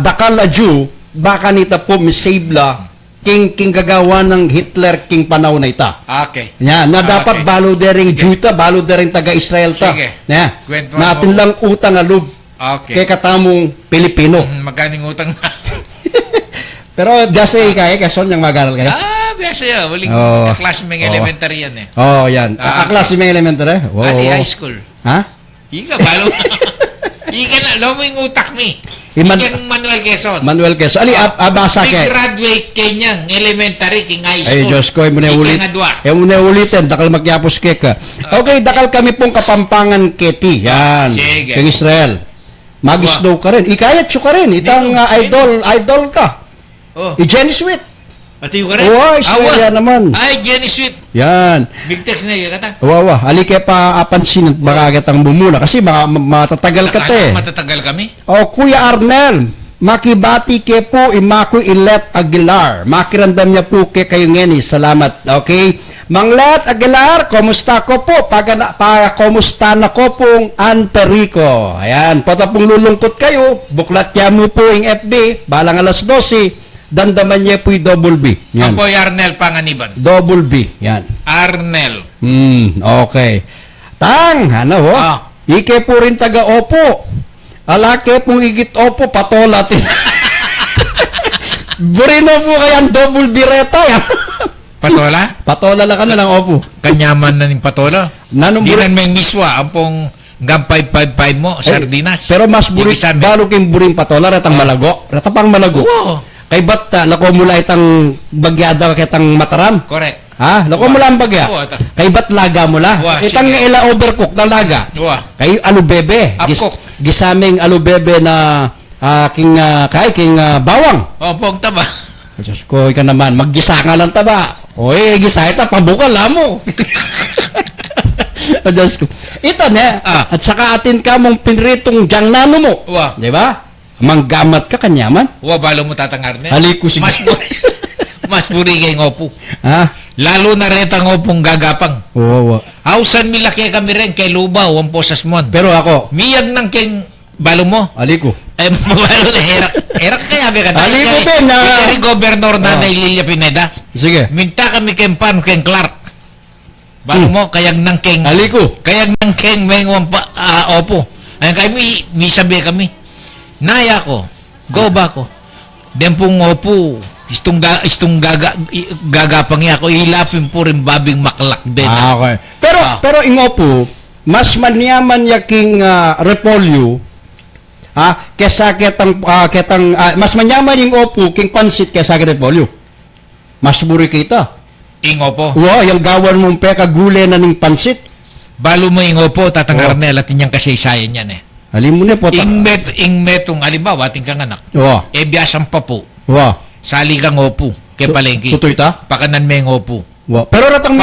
dakal na Jew, baka nita po misabla king gagawa ng Hitler king panahon na ita. Okay. Yan, na dapat balo dering Jew ta, balo dering taga-Israel ta. Sige. Yan. Kwento Natin mo. lang utang alub kay katamong Pilipino. Maganing utang na. Pero dasi kaya Quezon yung mag-aral kayo? Biyasa yan. Waling kaklase may elementary yan eh. Yan. Klase may elementary? High school. Ha? Ika, balo. Ika na, alam mo yung utak mi. Ika Manuel Quezon. Manuel Quezon. Ali, abasa kay. Graduate kanyang elementary king high school. Ay, Diyos ko, muna ulit. Muna ulitin, dakal magyapos kek. Okay, dakal kami pong Kapampangan Keti. Yan. Sige. Keng Israel. Mag-snow ka rin. Ikayat ka rin. Itang idol ka. Jenny Sweet. Pati yung ka rin? Israel naman. Ay, Jenny Sweet. Yan. Big text na yung kata. Ali kaya pa apansin at baka kitang bumula. Kasi matatagal ka te. Matatagal kami? Kuya Arnel, makibati ke po Imakoy Ilet Aguilar. Makirandam niya po ke kayo ngeni. Salamat. Okay? Mang Let Aguilar, kumusta ko po? Kumusta na ko pong Anterico. Ayan, pata pong lulungkot kayo. Buklat niya mo po yung FB. Balang alas 12. Dandaman niya po yung double B. Yan. Ang po Arnel Panganiban. Double B. Yan. Arnel. Okay. Tang, ano ho? Ike po rin taga-opo. Alake pong igit opo, patola. Burino po kayang double B reta. Patola? Patola lang ka na lang, opo. Kanyaman na ng patola. Di nan may miswa, ang pong gam 555 mo, sardinas. Pero mas burit, balo king buring patola, retang malago. Reta pang malago. Kay ba't lako mula itang bagyada kitang mataram? Correct. Ha? Lako mula ang bagya. Kay ba't laga mula? Itang ila overcook na laga. Kay alubebe. Gisaming alubebe na king bawang. Pong taba. Diyos ko, ika naman, maggisa nga lang taba. Oy, gisa ita, pabukal mo. Diyos ko. Ito ne, at saka atin ka mong pinritong jangnano mo. Di ba? Manggamat ka kanyaman. Balo mo tatangar niya. Halik ko sige. Mas buri kay ngopo. Ha? Lalo na reta ngopong gagapang. Hausan milaki kami rin kay Lubaw, ang posas mo. Pero ako. Miyag ng king balo mo. Halik ko. Balo na herak kaya ka. Halik ko ben na. Kaya gobernador na Lilia Pineda. Sige. Minta kami kay Pan, kay Clark. Balo mo, kayag ng king. Halik ko. Kayag ng king, may opo. Ayun kay mi sabi kami. Naya ko, go ba ko? Dempong opo, istong gagapang niya ako, ilapin po rin babing maklak din. Okay. Pero ingopo, mas manyaman yaking repolyo, kesa ketang, mas manyaman yung opo, king pansit kesa repolyo. Mas buri kita. Ingopo? Yung gawan mong peka gule na ning pansit. Balo mo ingopo, tatangar na, latin niyang kasaysayan yan eh. Alim mo na po. Ingmetong, alimbawa, ating kang anak. Biyasang pa po. Sali kang opo, kay palengki. Tutoy ta? Pakanan may opo. Pero ratang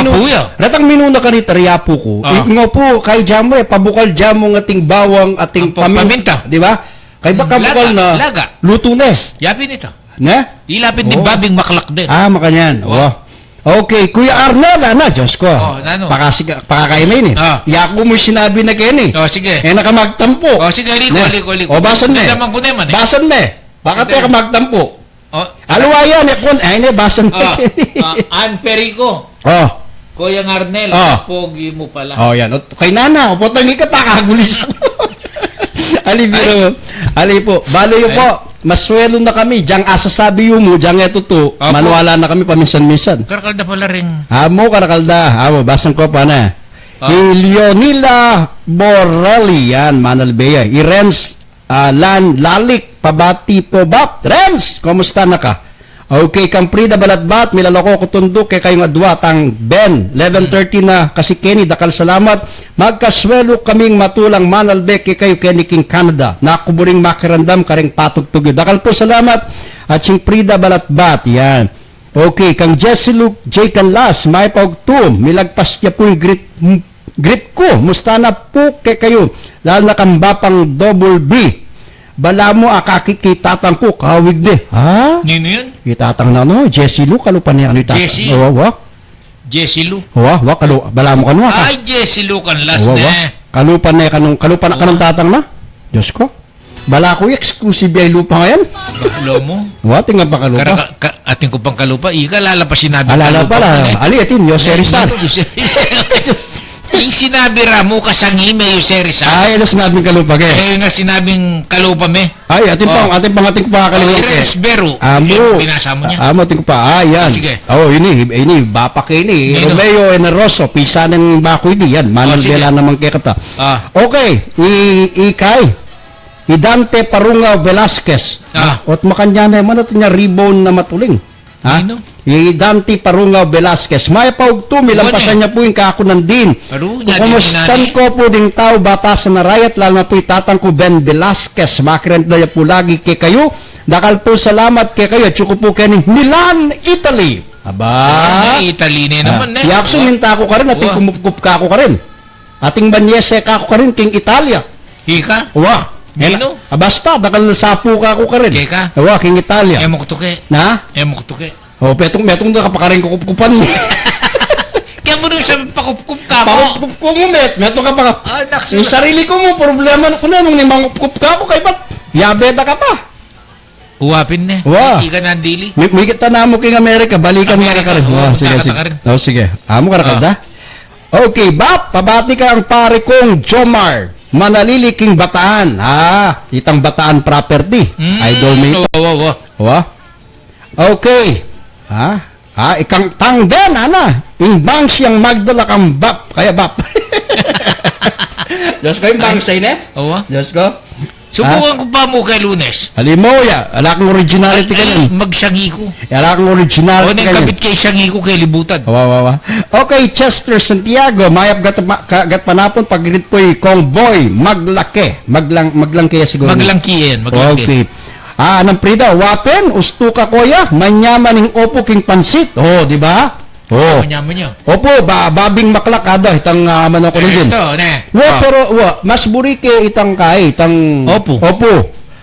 minuna ka ni Tariapo ko. Ngopo, kay jamo pabukal jamo ng ating bawang, ating paminta. Di ba? Kay baka bukal na laga. Luto na. Yapin ito. Ne? Ilapin din babing maklak din. Makanyan. Okay, Kuya Arnel, Diyos ko. Pakakainin eh. Yako mo sinabi na kayo eh. Sige. Nakamagtampo. Sige, liko. Basan me. Basan me. Baka tayo kamagtampo. Aluwayan eh, kun. Ay, basan me. Anperico. Kuya Arnel, pogi mo pala. Yan. Kay Nana, putangi ka pakagulis. Ali po. Balo yun po. Maswelo na kami, diyang asasabi yung mo, diyang eto to, manuwala na kami paminsan-minsan. Karakalda pala rin. Karakalda. Basang ko pa na. Leonila Borelli, yan, Manalbea. Renz Lalik, pabati po, Bap. Renz, kumusta na ka? Okay, kang Prida Balatbat, milaloko ko tundok kay kayong adwa, tang Ben, 11:30 na, kasi Kenny, dakal salamat, magkaswelo kaming matulang manalbek kay kayo Kenny King Canada, nakuburing makirandam karing patugtugyo, dakal po salamat, at sing Prida Balatbat, yan. Okay, kang Jesse Luke, J. Canlas, may pagtum, milagpas niya po yung grip ko, musta na po kay kayo, lalo na kang bapang double B, bala mo akakit kay tatang ko, kawig de. Ha? Nino yun? Kay tatang na no, Jesse Lu, kalupan niya ano yung tatang. Jesse? Wa. Jesse Lu. Wa, bala mo kanwa ka. Ay, Jesse Lu kan last Wa. na. Kalupan na kalupan na kanong tatang na. Diyos ko. Bala ko exclusive ay lupa ngayon. Lo mo. Wa, tingnan pa kalupa. Ating ko pang kalupa. Ika, lalapas sinabi. Alala pala. Ali, atin, Jose Rizal. Yung sinabi ramo kasangi may Jose Rizal. Ay, ano sinabing kalupa ke? Eh, nga sinabing kalupa me. Ay, ating pa kalimutan ke. Resbero. Amo. Binasa mo niya. Amo, ating pa. Yan. Sige. Oh, ini, bapak ini. Romeo Eneroso, pisa ng bako ini. Yan, manalbela naman kay kata. Okay, ikay. Dante Parunga Velasquez. Ot makanya na man natin niya rebound na matuling. Ha? Dante Parunga Velasquez. May paugto, milampasan niya po yung kakunan din. Kumustan ko po ding tao, batasan na rayat, lalo na po itatang ko Ben Velasquez. Makirent na po lagi kay kayo. Dakal po salamat kay kayo. Tsuko po kayo Milan, Italy. Aba? Italy na naman eh. Yakso minta ko ka rin, ating kumupkup ka ako ka rin. Ating banyese ka ako ka rin, king Italia. Hika? Wa. Mino? Basta, dakal sapu ka ako ka rin. Keka? Wa, king Italia. Emo kutuke. Na? Emo kutuke. Oh, metong na kapakarin ko kupupan. Kaya mo rin siya pakup-kup ka mo. Pakup ko mo, metong ka pa. Nakso. Yung sarili ko mo, problema ko na, nung nimangkup ka ako, kay ba't yabeta ka pa? Uwapin na. Wa. Hindi ka nandili. May kita na mo king Amerika, balikan mo ka rin. Sige. Oh, sige. Amo ka na Okay, Bap, pabati ka ang pare kong Jomar. Manalili king Bataan. Itang Bataan property. Idol mo ito. Wa. Okay. Ikang tangden, Imbang siyang magdala kang Bap. Kaya Bap. Diyos ko yung bangsay na. Diyos ko. Subukan ko pa mo kay Lunes. Halimoya, ala kang originality ka nun. Magsangi ko. Ala kang originality ka nun. Kabit kay sangi ko kay libutan. Okay, Chester Santiago, mayap gat panapon pagrit po'y Kongboy, maglangke siguro. Maglangkiyan. Okay. Anong Prida, wapen, ustuka koya, manyaman ng opo king pansit. Di ba? Manyaman niyo. Opo, babing maklak ada, itang manok ko din. Pero mas burike itang opo.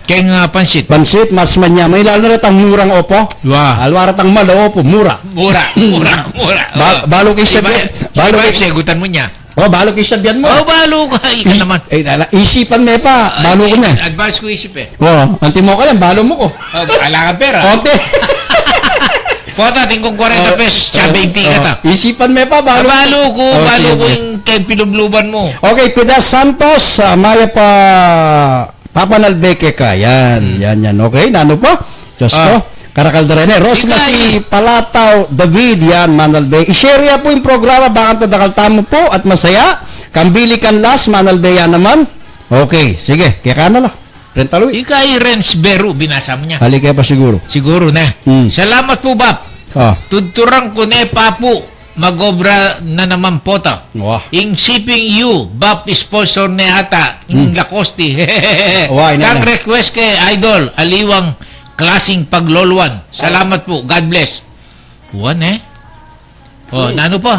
Kaya pansit. Pansit, mas manyaman. Lalo na itang murang opo. Alwarat ang malo, opo, mura. Balo kay sabihan. Balo kay segutan mo niya. Balo kay sabihan mo. Balo ka. Ika naman. Isipan mo pa. Balo ko na. Advice ko isip eh. Anti mo ka lang, balo mo ko. Ala ka pera. Ote. Pota, tingkong 40 pesos. Siya 20 ka ta. Isipan mo pa. Balo ko yung kay pinubluban mo. Okay, Pidas Santos. Maya pa. Papanalbeke ka. Yan. Okay, nano pa? Diyos ko. Karakaldarene. Rosmasi Palataw David. Yan, Manalbe. I-share po yung programa. Bakit tadakalta mo po at masaya. Kambili kan las. Manalbe yan naman. Okay, sige. Kaya ka na lang. Rentaloy. Ikay Rensbero. Binasa mo niya. Halika pa siguro. Siguro na. Salamat po, Bap. Tudturang ko na papu. Magobra na naman pota. In shipping you, Bap sponsor na ata. In Lacoste. Kang request kay Idol, aliwang klaseng paglolwan. Salamat po. God bless. Nano pa?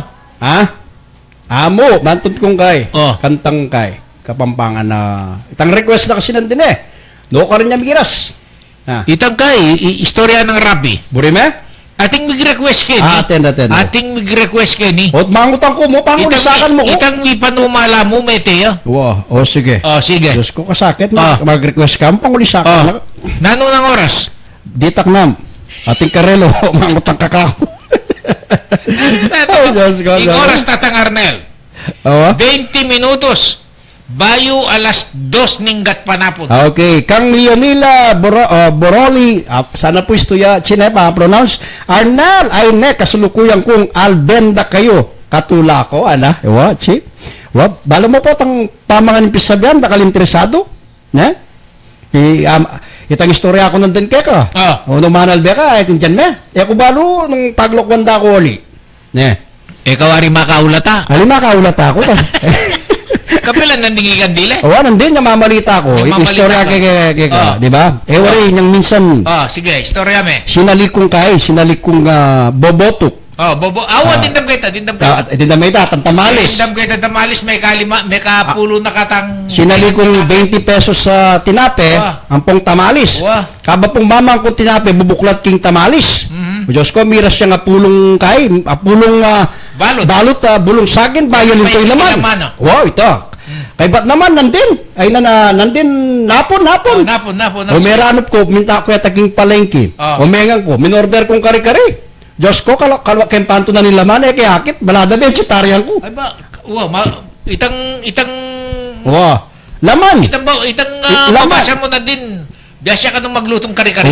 Amo, mantod kong kay. Kantang kay. Kapampangan na. Itang request na kasi nandun No ka rin niya migiras. Itang kay, istorya ng rapi. Burime? Ating mag-request kayo ni. Ating mag-request kayo ni. Mangutang ko mo, pangulisakan mo ko. Itang ipanumala mo, mete ya. Sige. Sige. Diyos ko kasakit. Mag-request ka mo, pangulisakan. Nanong ng oras? Ditak nam. Ating karelo, mangutang kakao. Oras tatang Arnel. 20 minutos. Bayo alas 2 ninggat panapon. Okay, kang Leonila Boroli, sana po istuya chinepa pronounce Arnel ay kasulukuyan kong albenda kayo. Katula ko chip. Balo mo po tang pamangan pisabihan dakal interesado, Itang istorya ko nandun keka. O nung manal beka, itin dyan me. Ako balo, nung paglokwanda ko uli. Ne. Ikaw ari makaulata. Ali makaulata ko. Kapilan nandingigan dile? O, nandun yung mamalita ko. Yung mamalita Istorya ka. keka, di ba? Wari, yung minsan, Sige, istorya me. sinalikong bobotok. Bobo. Dindam kita. Dindam kita, tantamalis. Dindam kita tamalis, may kapulo na katang... Sinalikong 20 pesos sa tinape, ampong tamalis. Kaba pong mamang ko tinape, bubuklat king tamalis. Diyos ko, miras siya nga pulong pulong balot, bulong sagin, bayan ito yung laman. Wow, ito. Kay ba't naman, nandin. Ay nandin, napon. Napon. O meranop ko, minta ko yataging palengke. O mengang ko, minorder kong kari-kari. Diyos ko, kalwak kayong panto na nilaman, kaya hakit, balada ba yung chitaryan ko. Ay ba, itang... Laman. Mabasa mo na din. Biyasya ka nung maglutong kari-kari.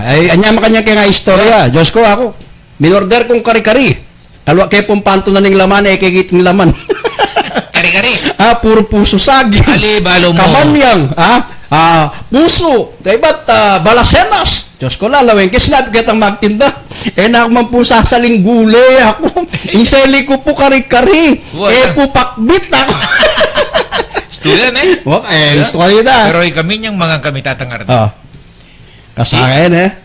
Ay, anya makanya kaya nga istorya. Diyos ko, ako, minorder kong kari-kari. Kalwak kayo pong panto na nilaman, kaya git nilaman. Kari-kari? Puro puso sagi. Ali, balo mo. Kamanyang, puso. Kaiba't, balasenas. Diyos ko, lalawin. Kasi sinabi kitang magtinda. Na ako man po sasaling gulay ako. Iseli ko po kari-kari. Po pakbit ako. Student gusto ko kita. Pero kami niyang mga kami tatangar. Kasakin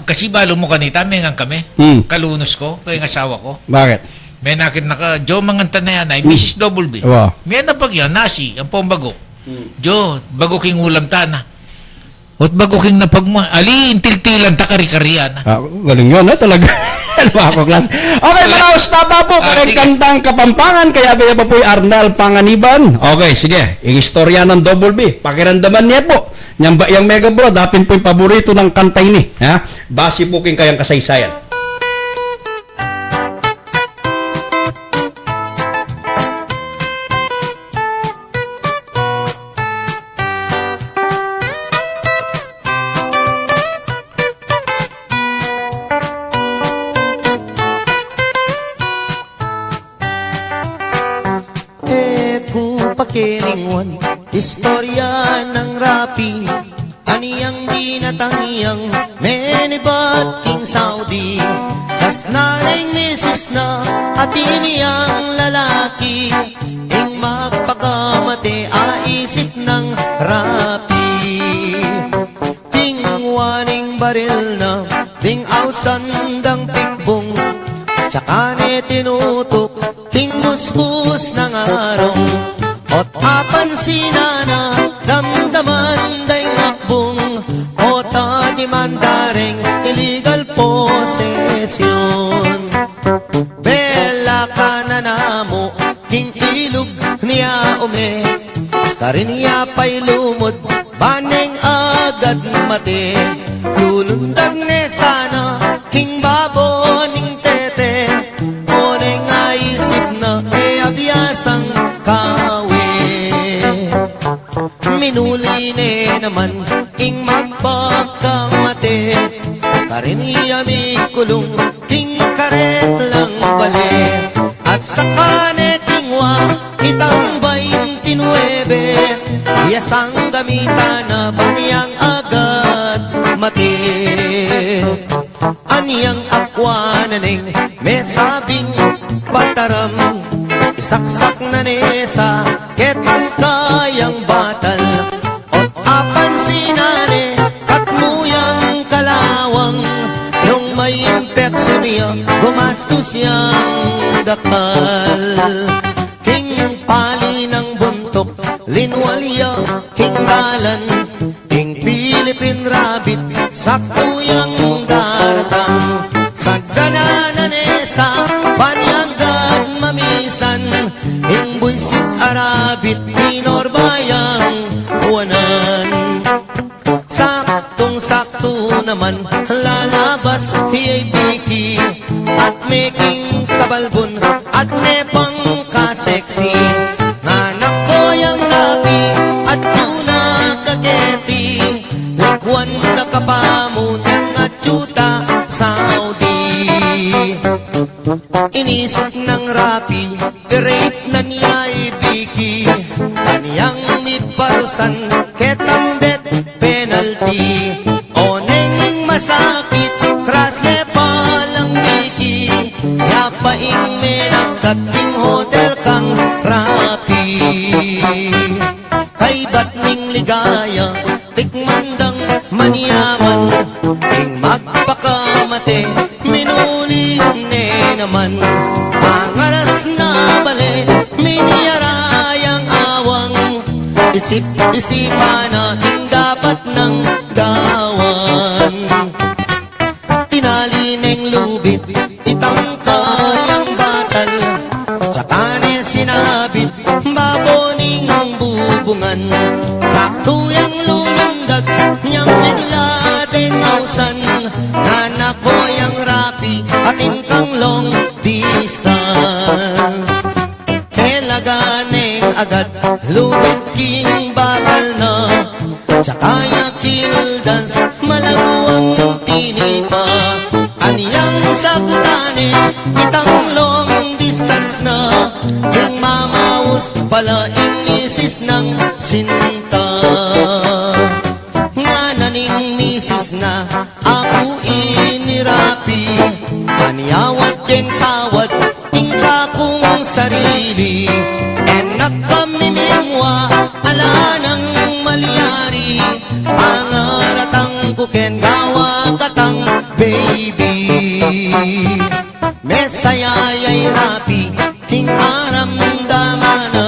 Kasi balo mo kanita, may ngang kami. Kalunos ko, kaya ng asawa ko. Bakit? May nakit Joe manganta na yan ay Mrs. Double B. May napag yan, nasi, ang pambago. Joe, bago king ulam tana. At bago king napagmo, ali, intil-tilan ta kari-kariyan. Galing yun, talaga. Ako, class. Okay, malaos na pa po. Kaya kantang Kapampangan, kaya pa po yung Arnal Panganiban. Okay, sige. Yung istorya ng Double B. Pakiramdaman niya po. Yung Mega Bro, dapin po yung paborito ng kantay ni. Basi po king kayang kasaysayan. Kiringwan, istorya ng rapi, aniyang dinatangiyang menibat king Saudi, tas naring misis na at iniyang lalaki, ing magpakamate aisip ng rapi, ting waning baril na, ting ausandang tikbong, tsaka ne tinutok, ting musbus ng arong, ot apan sinana, damdaman day ngakbong, ota di mandaring illegal possession. Bela ka na namo, king ilog niya ume, karin niya pa'y lumod, baneng agad mate, lulundag ne sana, king baboning tete, oneng aisip na abiyasang kawi. Minuli ne naman ing magpakamate, karin iyami kulong ting karet lang bale, at saka ne tingwa itang 29, yasang gamitan na baniyang agad mati, aniyang akwananeng may sabing pataram, isaksak na nesa ketang kayang batal, ot apan sinane katmuyang kalawang, nung may impeksyon niya gumastos siyang dakal, king pali ng buntok linwalya king dalan, king Philippine rabbit saktuyang daratang, sa gananan esa panyagad mamisan, ing buisit arabit pinorbayang buwanan, saktong-sakto naman lalabas hiyay biki, at making kabalbon at nepang kaseksi, nanak ko yung rapi at tuna kaketi, likwan na kapamunang at yuta Saudi. Inisip ng rapi, rape na niya ibiki, kaniyang miparusan ketang death penalty, Ay ba't ning ligaya tikmandang maniyaman ing magpakamate minuli ne naman pangaras na bale miniyarayang awang isip-isipan na ing dapat ng gawan tinali neng lubid itangkayang batal tsaka ne sinabit baboning bubungan sakto yang lulundag niyang igladeng ausan anak ko yang rapi at ingkang long distance kelaganeng agad lubid king batal na tsaka ya kinuldans malaguang tinipa aniyang sagutane itang long distance na ing mamaus pala ing misis ng sinta nga naning misis na ako inirapi aniyawat keng tawad ing kakong sarili enak kami memwa ala ng malyari pangaratang kuken gawa katang baby mesayayay rapi king aramdamana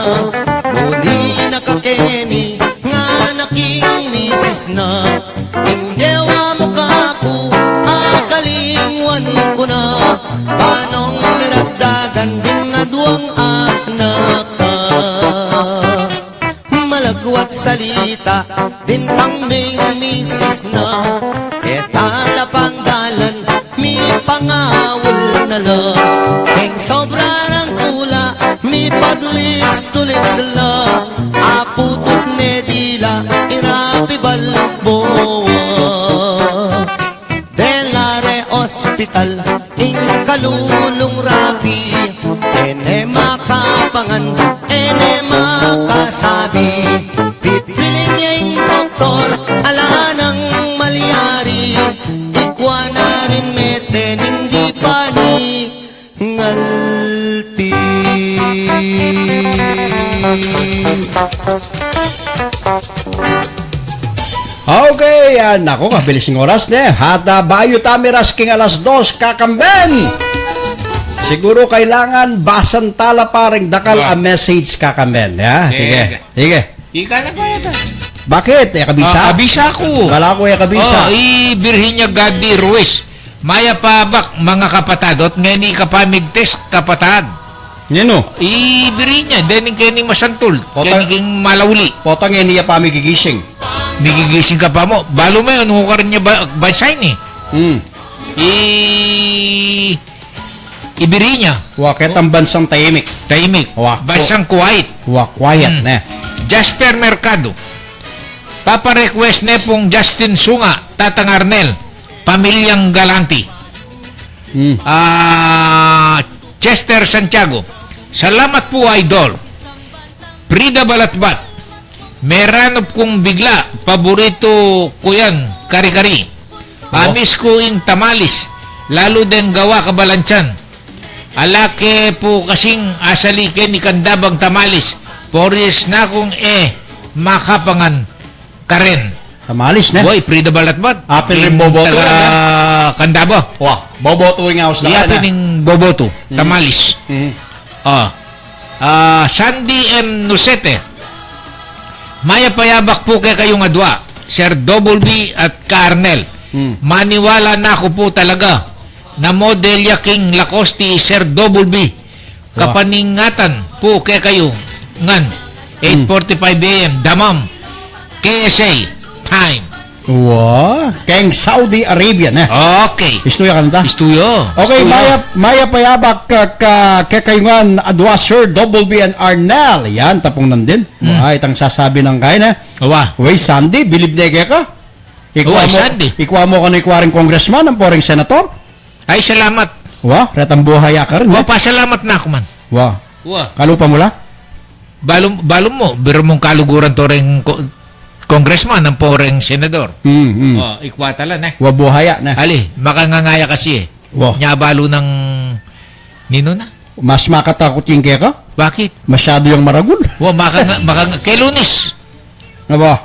muli nakakeni nga naking misis na ing dewa mukha ko akalingwan ko na panong miragdagan din nga duwang anak ka malagwat salita din pang ding misis na etala panggalan mi pangawal na la king sobra ng tula mi paglips to lips la aputot ne dila irapi balboa delare hospital ing kalulong rapi ene makapangan ene makasabi pipiling ing doktor ala ng malyari ikwa na rin meten hindi pa ni ngalpi Okay, nako, kabilis ng oras ne. Hata bayo tamiras king alas 2 kakamben. Siguro kailangan basan tala paring dakal a message kakamben. Ya, sige. Sige. Ika na pa yata. Bakit? Kabisa? Kabisa ko. Kala ko kabisa. Virginia Gadi Ruiz. Maya pabak mga kapatadot ngeni kapamigtes kapatad. Nino? Virginia dening kening masantul. Kening malawli. Potang niya pa migigising. Migigising ka pa mo. Balo mo yun, hukar niya basay ni. Ibiri niya. Wakit ang bansang tahimik. Tahimik. Bansang quiet. Quiet na. Jasper Mercado. Papa-request na pong Justin Sunga, Tatang Arnel, Pamilyang Galanti. Chester Santiago. Salamat po, Idol. Prida Balatbat. Meranop kong bigla, paborito ko yan, kari-kari. Amis ko ing tamalis, lalo din gawa kabalansyan. Alake po kasing asalike ni kandabang tamalis, poris na kong makapangan karen. Tamalis na? Boy, Prida Balatbat. Apil rin boboto na. Kandaba. Boboto yung house na. Apil ning boboto, tamalis. Sandy M. Nusete. Maya payabak po kay kayong adwa, Sir Double B at Carnel. Maniwala na ako po talaga na model yaking Lacoste Sir Double B. Kapaningatan po kay kayo ngan 8:45 AM Damam KSA time. Keng Saudi Arabia na. Okay. Istuya kanta? Istuyo. Okay, Maya payabak kakayungan adwa Sir Double B and Arnel. Yan, tapong nandin. Itang sasabi ng kaya na. Way, Sandy, bilib nege ka? Ikwa mo ka na ikwaring congressman, ang poring senator? Ay, salamat. Retang buhaya ka rin. Pasalamat na ako man. Kalupa mo la? Balom mo, biro mong kaluguran to rin congressman ng poreng senador. Ikwatala na. Buhaya na. Ali, makangangaya kasi Nyabalo ng nino na. Mas makatakot yung kaya ka? Bakit? Masyado yung maragul. Kay Lunis. Aba.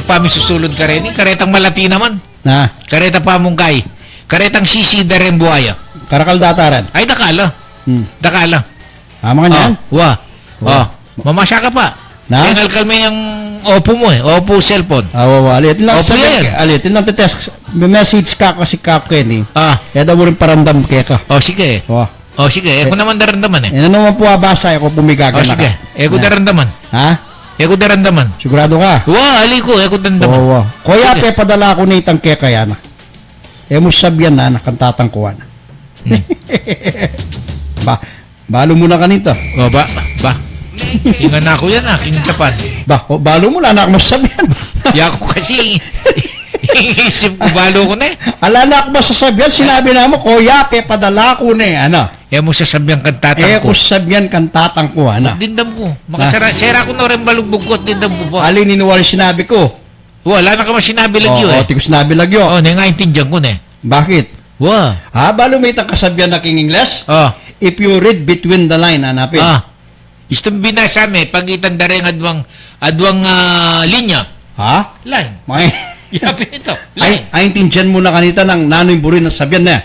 Pami susulod ka rin. Karetang malati naman. Na. Kareta pamungkay. Karetang sisida rin buhaya. Karakal dataran. Ay, dakala. Dakala. Mga niyan. Mamasya ka pa. Na? Tingal kami yung Oppo mo Oppo cellphone. Alitin lang Oppo yan. Alitin lang test. May message ka kasi Kenny. Kaya daw rin parandam kaya ka. Sige. Sige. Kung naman darandaman Ano naman po abasa ako pumigaga na sige. ka. Kung darandaman. Ha? Kung darandaman. Sigurado ka? Ali ko. Kung darandaman. Kuya, padala ko na itang kaya kaya na. Mo sabyan na nakantatangkuhan. Balo mo na kanito. Ba. Ingan na ako yan, aking Japan. Balo mo, na ako masabyan. Yako kasi, isip ko, balo ko na Ala na ako masasabyan, sinabi na mo, kuya, padala ko na ano? Mo sasabihan kang tatang ko. Ko sabihan kang tatang ko, ano? Dindam ko. Sera ko na rin balugbog ko at dindam ko po. Alin ninuwal sinabi ko? Wala na ka man sinabi lagyo Ti ko sinabi lagyo. Nangaintindihan ko na Bakit? Balo may itang kasabyan na king English? If you read between the line, hanapin. Gusto binasa me, pagitan da rin adwang linya. Line. Yapin ito. Line. Ay, intindihan mo na kanita ng nanoy burin na sabyan na.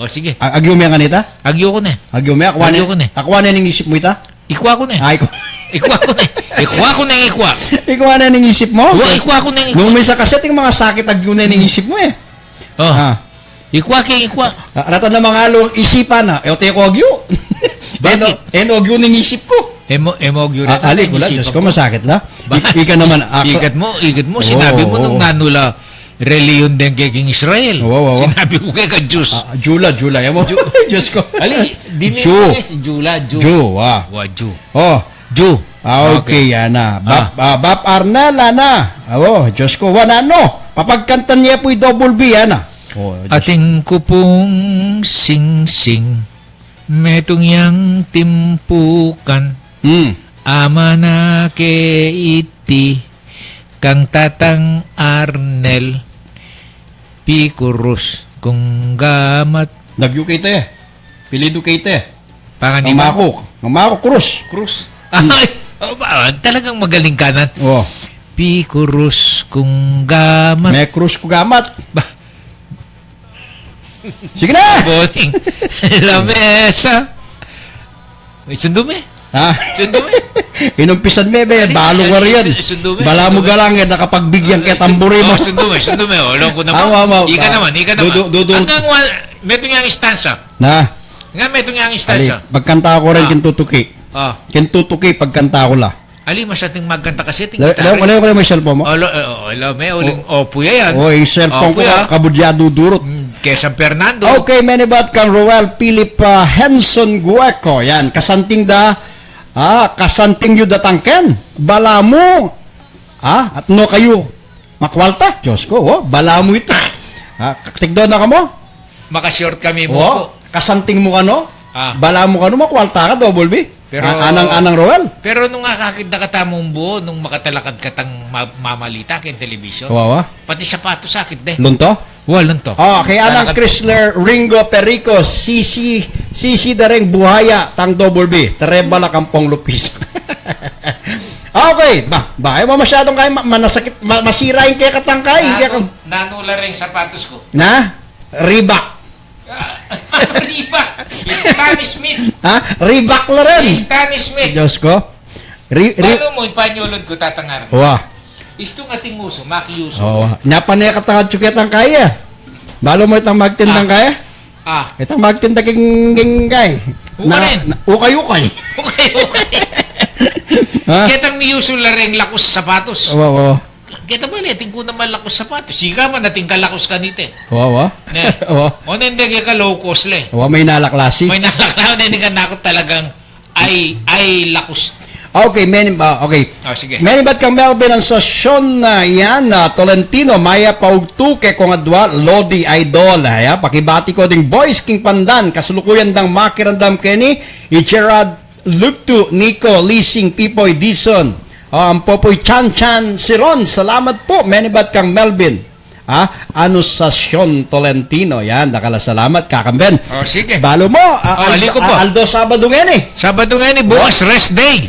Sige. Agyo mo yan kanita? Agyo ko na. Agyo mo yan? Akwa na yung isip mo ita? Ikwa ko na. Ikwa ko na. Ikwa ko na ikwa. Ikwa na yung isip mo? Ikwa ko na ikwa. Nung may sa kaset, yung mga sakit, agyo na yung isip mo eh. Ikwa king ikwa. Rata na mga along isipan na. Eote ko agyo. Bakit? Agyo ng isip ko. Emo agyo rin. Ali, wala. Diyos ko, masakit na. Ika naman. Ikat mo. Sinabi mo nung nanula reliyon din kay King Israel. Sinabi ko kay ka Diyos. Jula. Diyos ko. Ali, di mo Jula. Ju. Ju. Okay, yan na. Bap Arnala na. Diyos ko, wala no. Papagkantan niya po'y double B, yan na. Ating kupong sing-sing, metong yang timpukan, ama na ke iti, kang tatang Arnel, pikurus, kung gamat. Nagyo kita eh. Pilido kita eh. Panganima? Ngamako, Cruz. Ay, talagang magaling kanan. Pikurus, kung gamat. May Cruz ko gamat. Sige na! Boning. Lamesa. Sundume. Sundume. Inumpisan me, balo ka riyan. Bala mo galang yan, nakapagbigyan kaya tamburi mo. Sundume. Alam ko na po. Ika naman. Hanggang metong yung istansa. Nga metong yung istansa. Pagkanta ko rin kintutuki. Kintutuki pagkanta ko la. Ali, mas ating magkanta kasi. Wala ko may cellphone mo? May uling Oppo yan. Yung cellphone ko, kabudyado durot. Kay San Fernando. Okay, manibat kang Roel Philip Henson Gueco. Yan, kasanting da. Kasanting yu datangken. Bala mo. At no kayo. Makwalta. Diyos ko, bala mo ito. Tigdo na ka mo? Makashort kami mo. Kasanting mo ka no? Bala mo ka no, makwalta ka, double B. Pero anang Roel. Pero nung nakakatamong buo, nung makatalakad katang mamalita kay television. Pati sapatos sakit de. Lunto? Lunto. Kay anang Chrysler Ringo Perico, CC dareng buhaya tang double B. Terebala kampong lupis. Okay, ay mo masyadong kay manasakit, masira yung kaya katangkay. Nanula rin sapatos ko. Na? Reebok. Reebok. Stan Smith. Reebok na rin. Stan Smith. Diyos ko. Palo mo, ipanyulod ko tatangar. Isto ng ating muso, makiuso. Nyapan niya katangad tsuketang kaya. Balo mo itang magtindang kaya? Itang magtindang king kay. Ukay-ukay. Kitang miyuso la rin lakos sapatos. Kita ba litin ko naman lakos sapatos. Siga man nating kalakos kanite. O hindi ka low cost le. May nalaklasi. May nalaklasi. Hindi ka nakot talagang ay lakos. Okay, sige. Manibat kang Melvin ang sasyon na yan na Tolentino, Maya Paugtuke kung adwa, Lodi Idol. Pakibati ko ding Boys King Pandan, kasulukuyan dang makirandam Kenny, Gerard Luptu, Nico, Leasing, Pipoy, Dison. Ang Popoy Chan Siron, salamat po. Manibat kang Melvin. Anusasyon Tolentino. Yan, nakala salamat. Kakamben. Sige. Balo mo. Aliko po. Aldo, Sabado ngayon eh. Sabado ngayon eh. Bukas, rest day.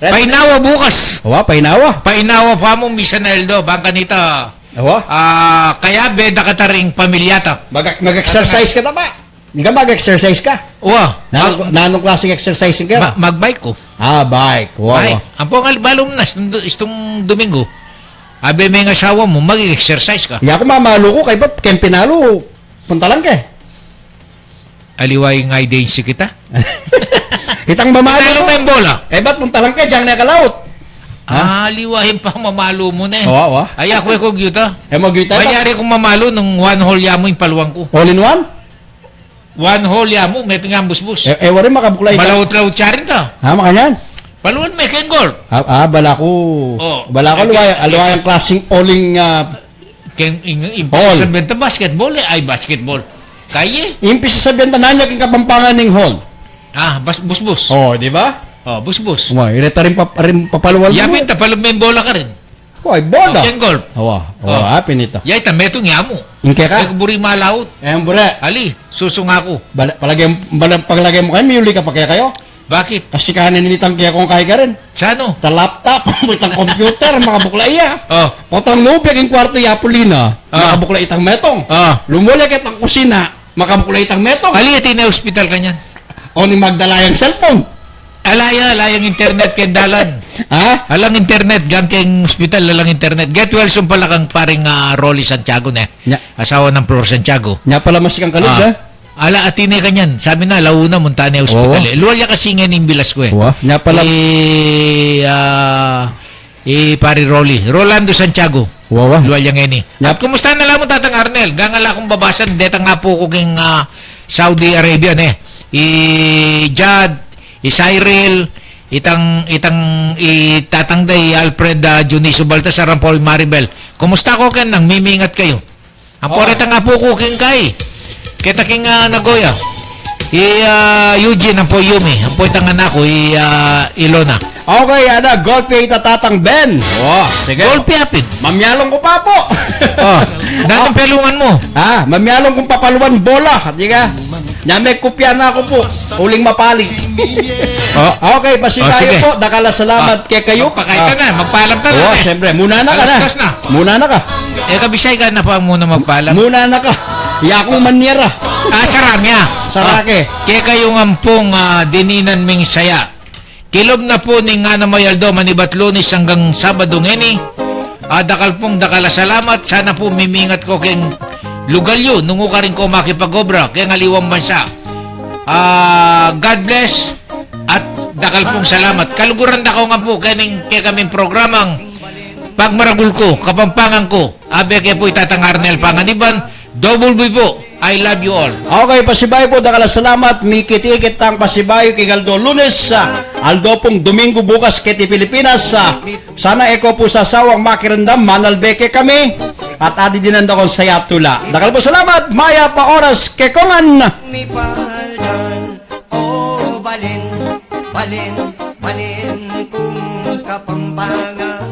Painawa bukas. Awa, painawa. Painawa pa mo, Misa Neldo, bangka nita. Awa. Kaya beda ka taring pamilyata. Mag-exercise ka na ba? Hindi ka mag-exercise ka? Uwa. Nanong klaseng exercising ka? Mag-bike ko. Bike. Wow. Bike. Ang pongal balong na, itong Domingo. Abe may asawa mo, mag-exercise ka. Ako mamalo ko, kay ba't kayong pinalo, punta lang ka. Aliway nga si kita. Itang mamalo Pinalo ko. mo yung bola. Ba't punta lang ka, diyang nakalaot? Aliwahin pa mamalo mo na eh. Awa. Ay, ako ko gyuta. Mag-yuta ba? Mayari kong mamalo nung one hole yamo yung paluwang ko. All in one? One hole yamo, may nga busbus. Wari makabuklay ka. Malawot-lawot siya rin ka. Makanyan. Paluwan may ken golf. Bala ko. Bala ko, aluway ang klaseng alling Impis sa benta basketball ay basketball. Kaya impis sa benta na niya king kapampangan ng hall. Busbus. Di ba? Busbus. Ireta rin papaluwal mo. Yapin, tapalog may bola ka rin. Bola. Ken golf. Pinito. Yay, tametong yamo. Inke ka? Buri malawot. Bure. Ali, susung ako. Paglagay mo kayo, may uli ka pa kaya kayo? Bakit? Kasi kahanin nitang kaya kong kaya ka rin. Sano? Ta laptop, itang computer, makabukla iya. Oh. Otang lubig yung kwarto yapulina, makabukla itang metong. Lumuli ka itang kusina, makabukla itang metong. Ali, na hospital ka niyan. O ni magdala yung cellphone. Alayang internet kendalan. Alang internet, gangkeng hospital, alang internet. Get well, pala kang paring Rolly Santiago na. Asawa ng Flor Santiago. Nya pala masikang kalid, Ala, atine ka niyan. Sabi na, launa, Montana Hospital. Luwalya kasi nga ning bilas ko eh. Nya pala. Pari Rolly. Rolando Santiago. Luwalya nga ni. At kumusta na lang mo, Tatang Arnel? Gangala kong babasan. Deta nga po ko king Saudi Arabia eh. Jad, Cyril, itatangday Alfred Juniso Baltasar, Paul Maribel. Kumusta ko ken nang mimingat kayo? Ang poreta nga po ko king kay. Kita king Nagoya. Eugene ang po Yumi. Ang po itang anak ko, Ilona. Okay, golpe Tatang Ben. Sige. Golpe apid. Mamyalong ko pa po. Datang pelungan mo. Mamyalong kong papaluan bola. Di ka? May kopya na ako po. Uling mapali. Okay, pasikayo po. Dakala salamat kay kayo. Pakaita na. Magpaalam ka na. Siyempre. Muna na ka na. Muna na ka. Kabisay ka na pa muna magpaalam. Muna na ka. Yakong manyera. Saramya. Sarake. Kaya kayong ampong dininan ming saya. Kilob na po ni nga na mayaldo manibat Lunes hanggang Sabado ngeni. Dakala salamat. Sana po mimingat ko king lugalyo. Nungo ka rin ko makipag-obra. Kaya ngaliwang bansa. God bless. At dakal pong salamat. Kaluguran da ko nga po kaya kaming programang Pagmaragul ko, Kapampangan ko. Abe kaya po Tatang Arnel Panganiban. Double B po. I love you all. Okay, pasibay po. Dakala salamat. Mikit-ikit ang pasibay kay Aldo Lunes. Aldo pong Domingo bukas kiti Pilipinas. Sana eko po sa sawang makirandam. Manalbeke kami. At adi dinanda ko sa Yatula. Dakala po salamat. Maya pa oras kekongan. Ni paldan, balin kung Kapampangan.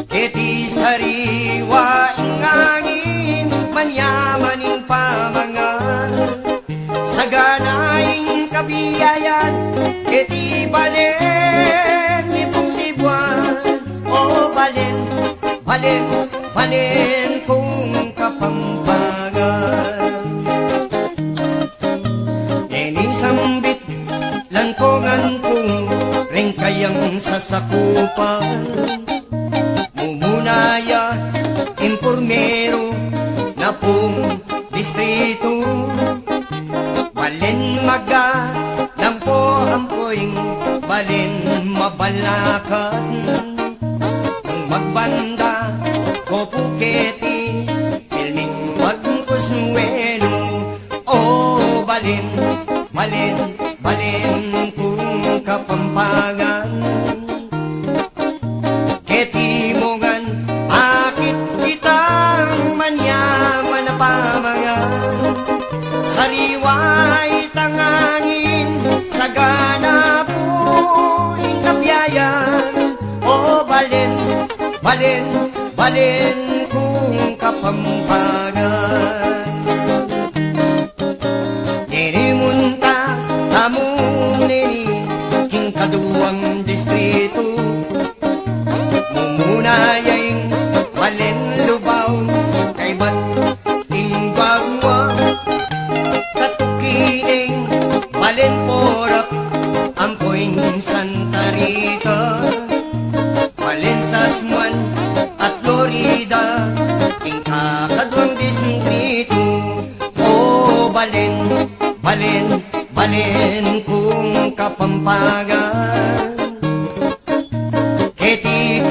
Keti sariwa ingangin, manyamaning pamangan. Saganaing kabiyayan, keti balen, nipong libuan. Balin kung Kapampangan. Neni sambit, langkongan kung ring kayang sasakupan. Mumunaya, impormero na pong distrito. Balin maga, lang po ampoing balin mabalakan. Kung magbanda, ko puketi, pilming magkusweno. Balin kung Kapampangan. Ketimongan, akit kitang manyaman na pamangan. Sariway tangangin, sagana po ing kabiyayan. Balin kung Kapampangan. Nini munta, tamu nini, king kadu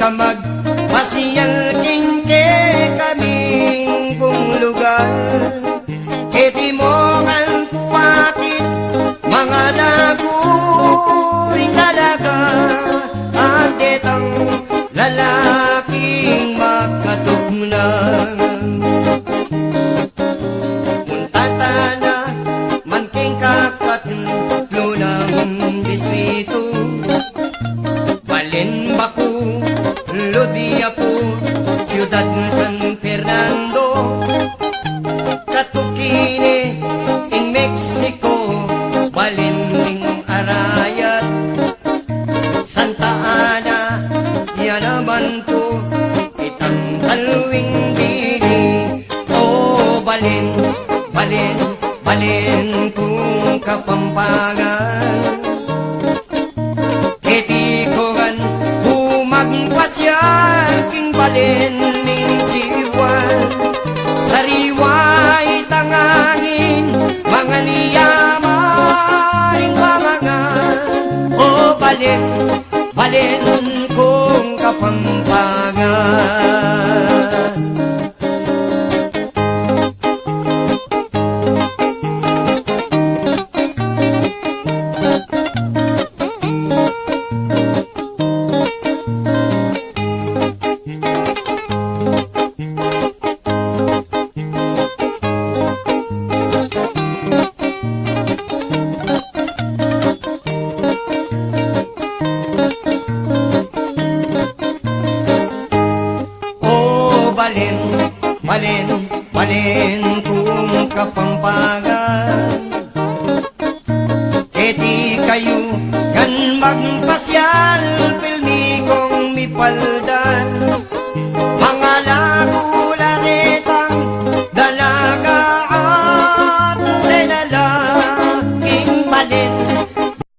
ka magpasyal kingke kaming kung lugar. Kiti mo ang puwatit mga naguring lalaga at detang lalaking makatugnan. Muntatana man king kapatlo ng distrito, Balenbaku, Lodiapu, Ciudad San Fernando, Katukine, in Mexico, Balinding Arayat, Santa Ana, yan naman po, itang talwing dini. O Balen, Balen, Balen kung Kapampangan. Ketikogan, humagpasyal king Balen ning Tiwan. Sariway tangangin, mga niyamaring mamangan. O Balen, Balen kung Kapampangan. Balen, Balen, Balen kung Kapampangan. Keti kayo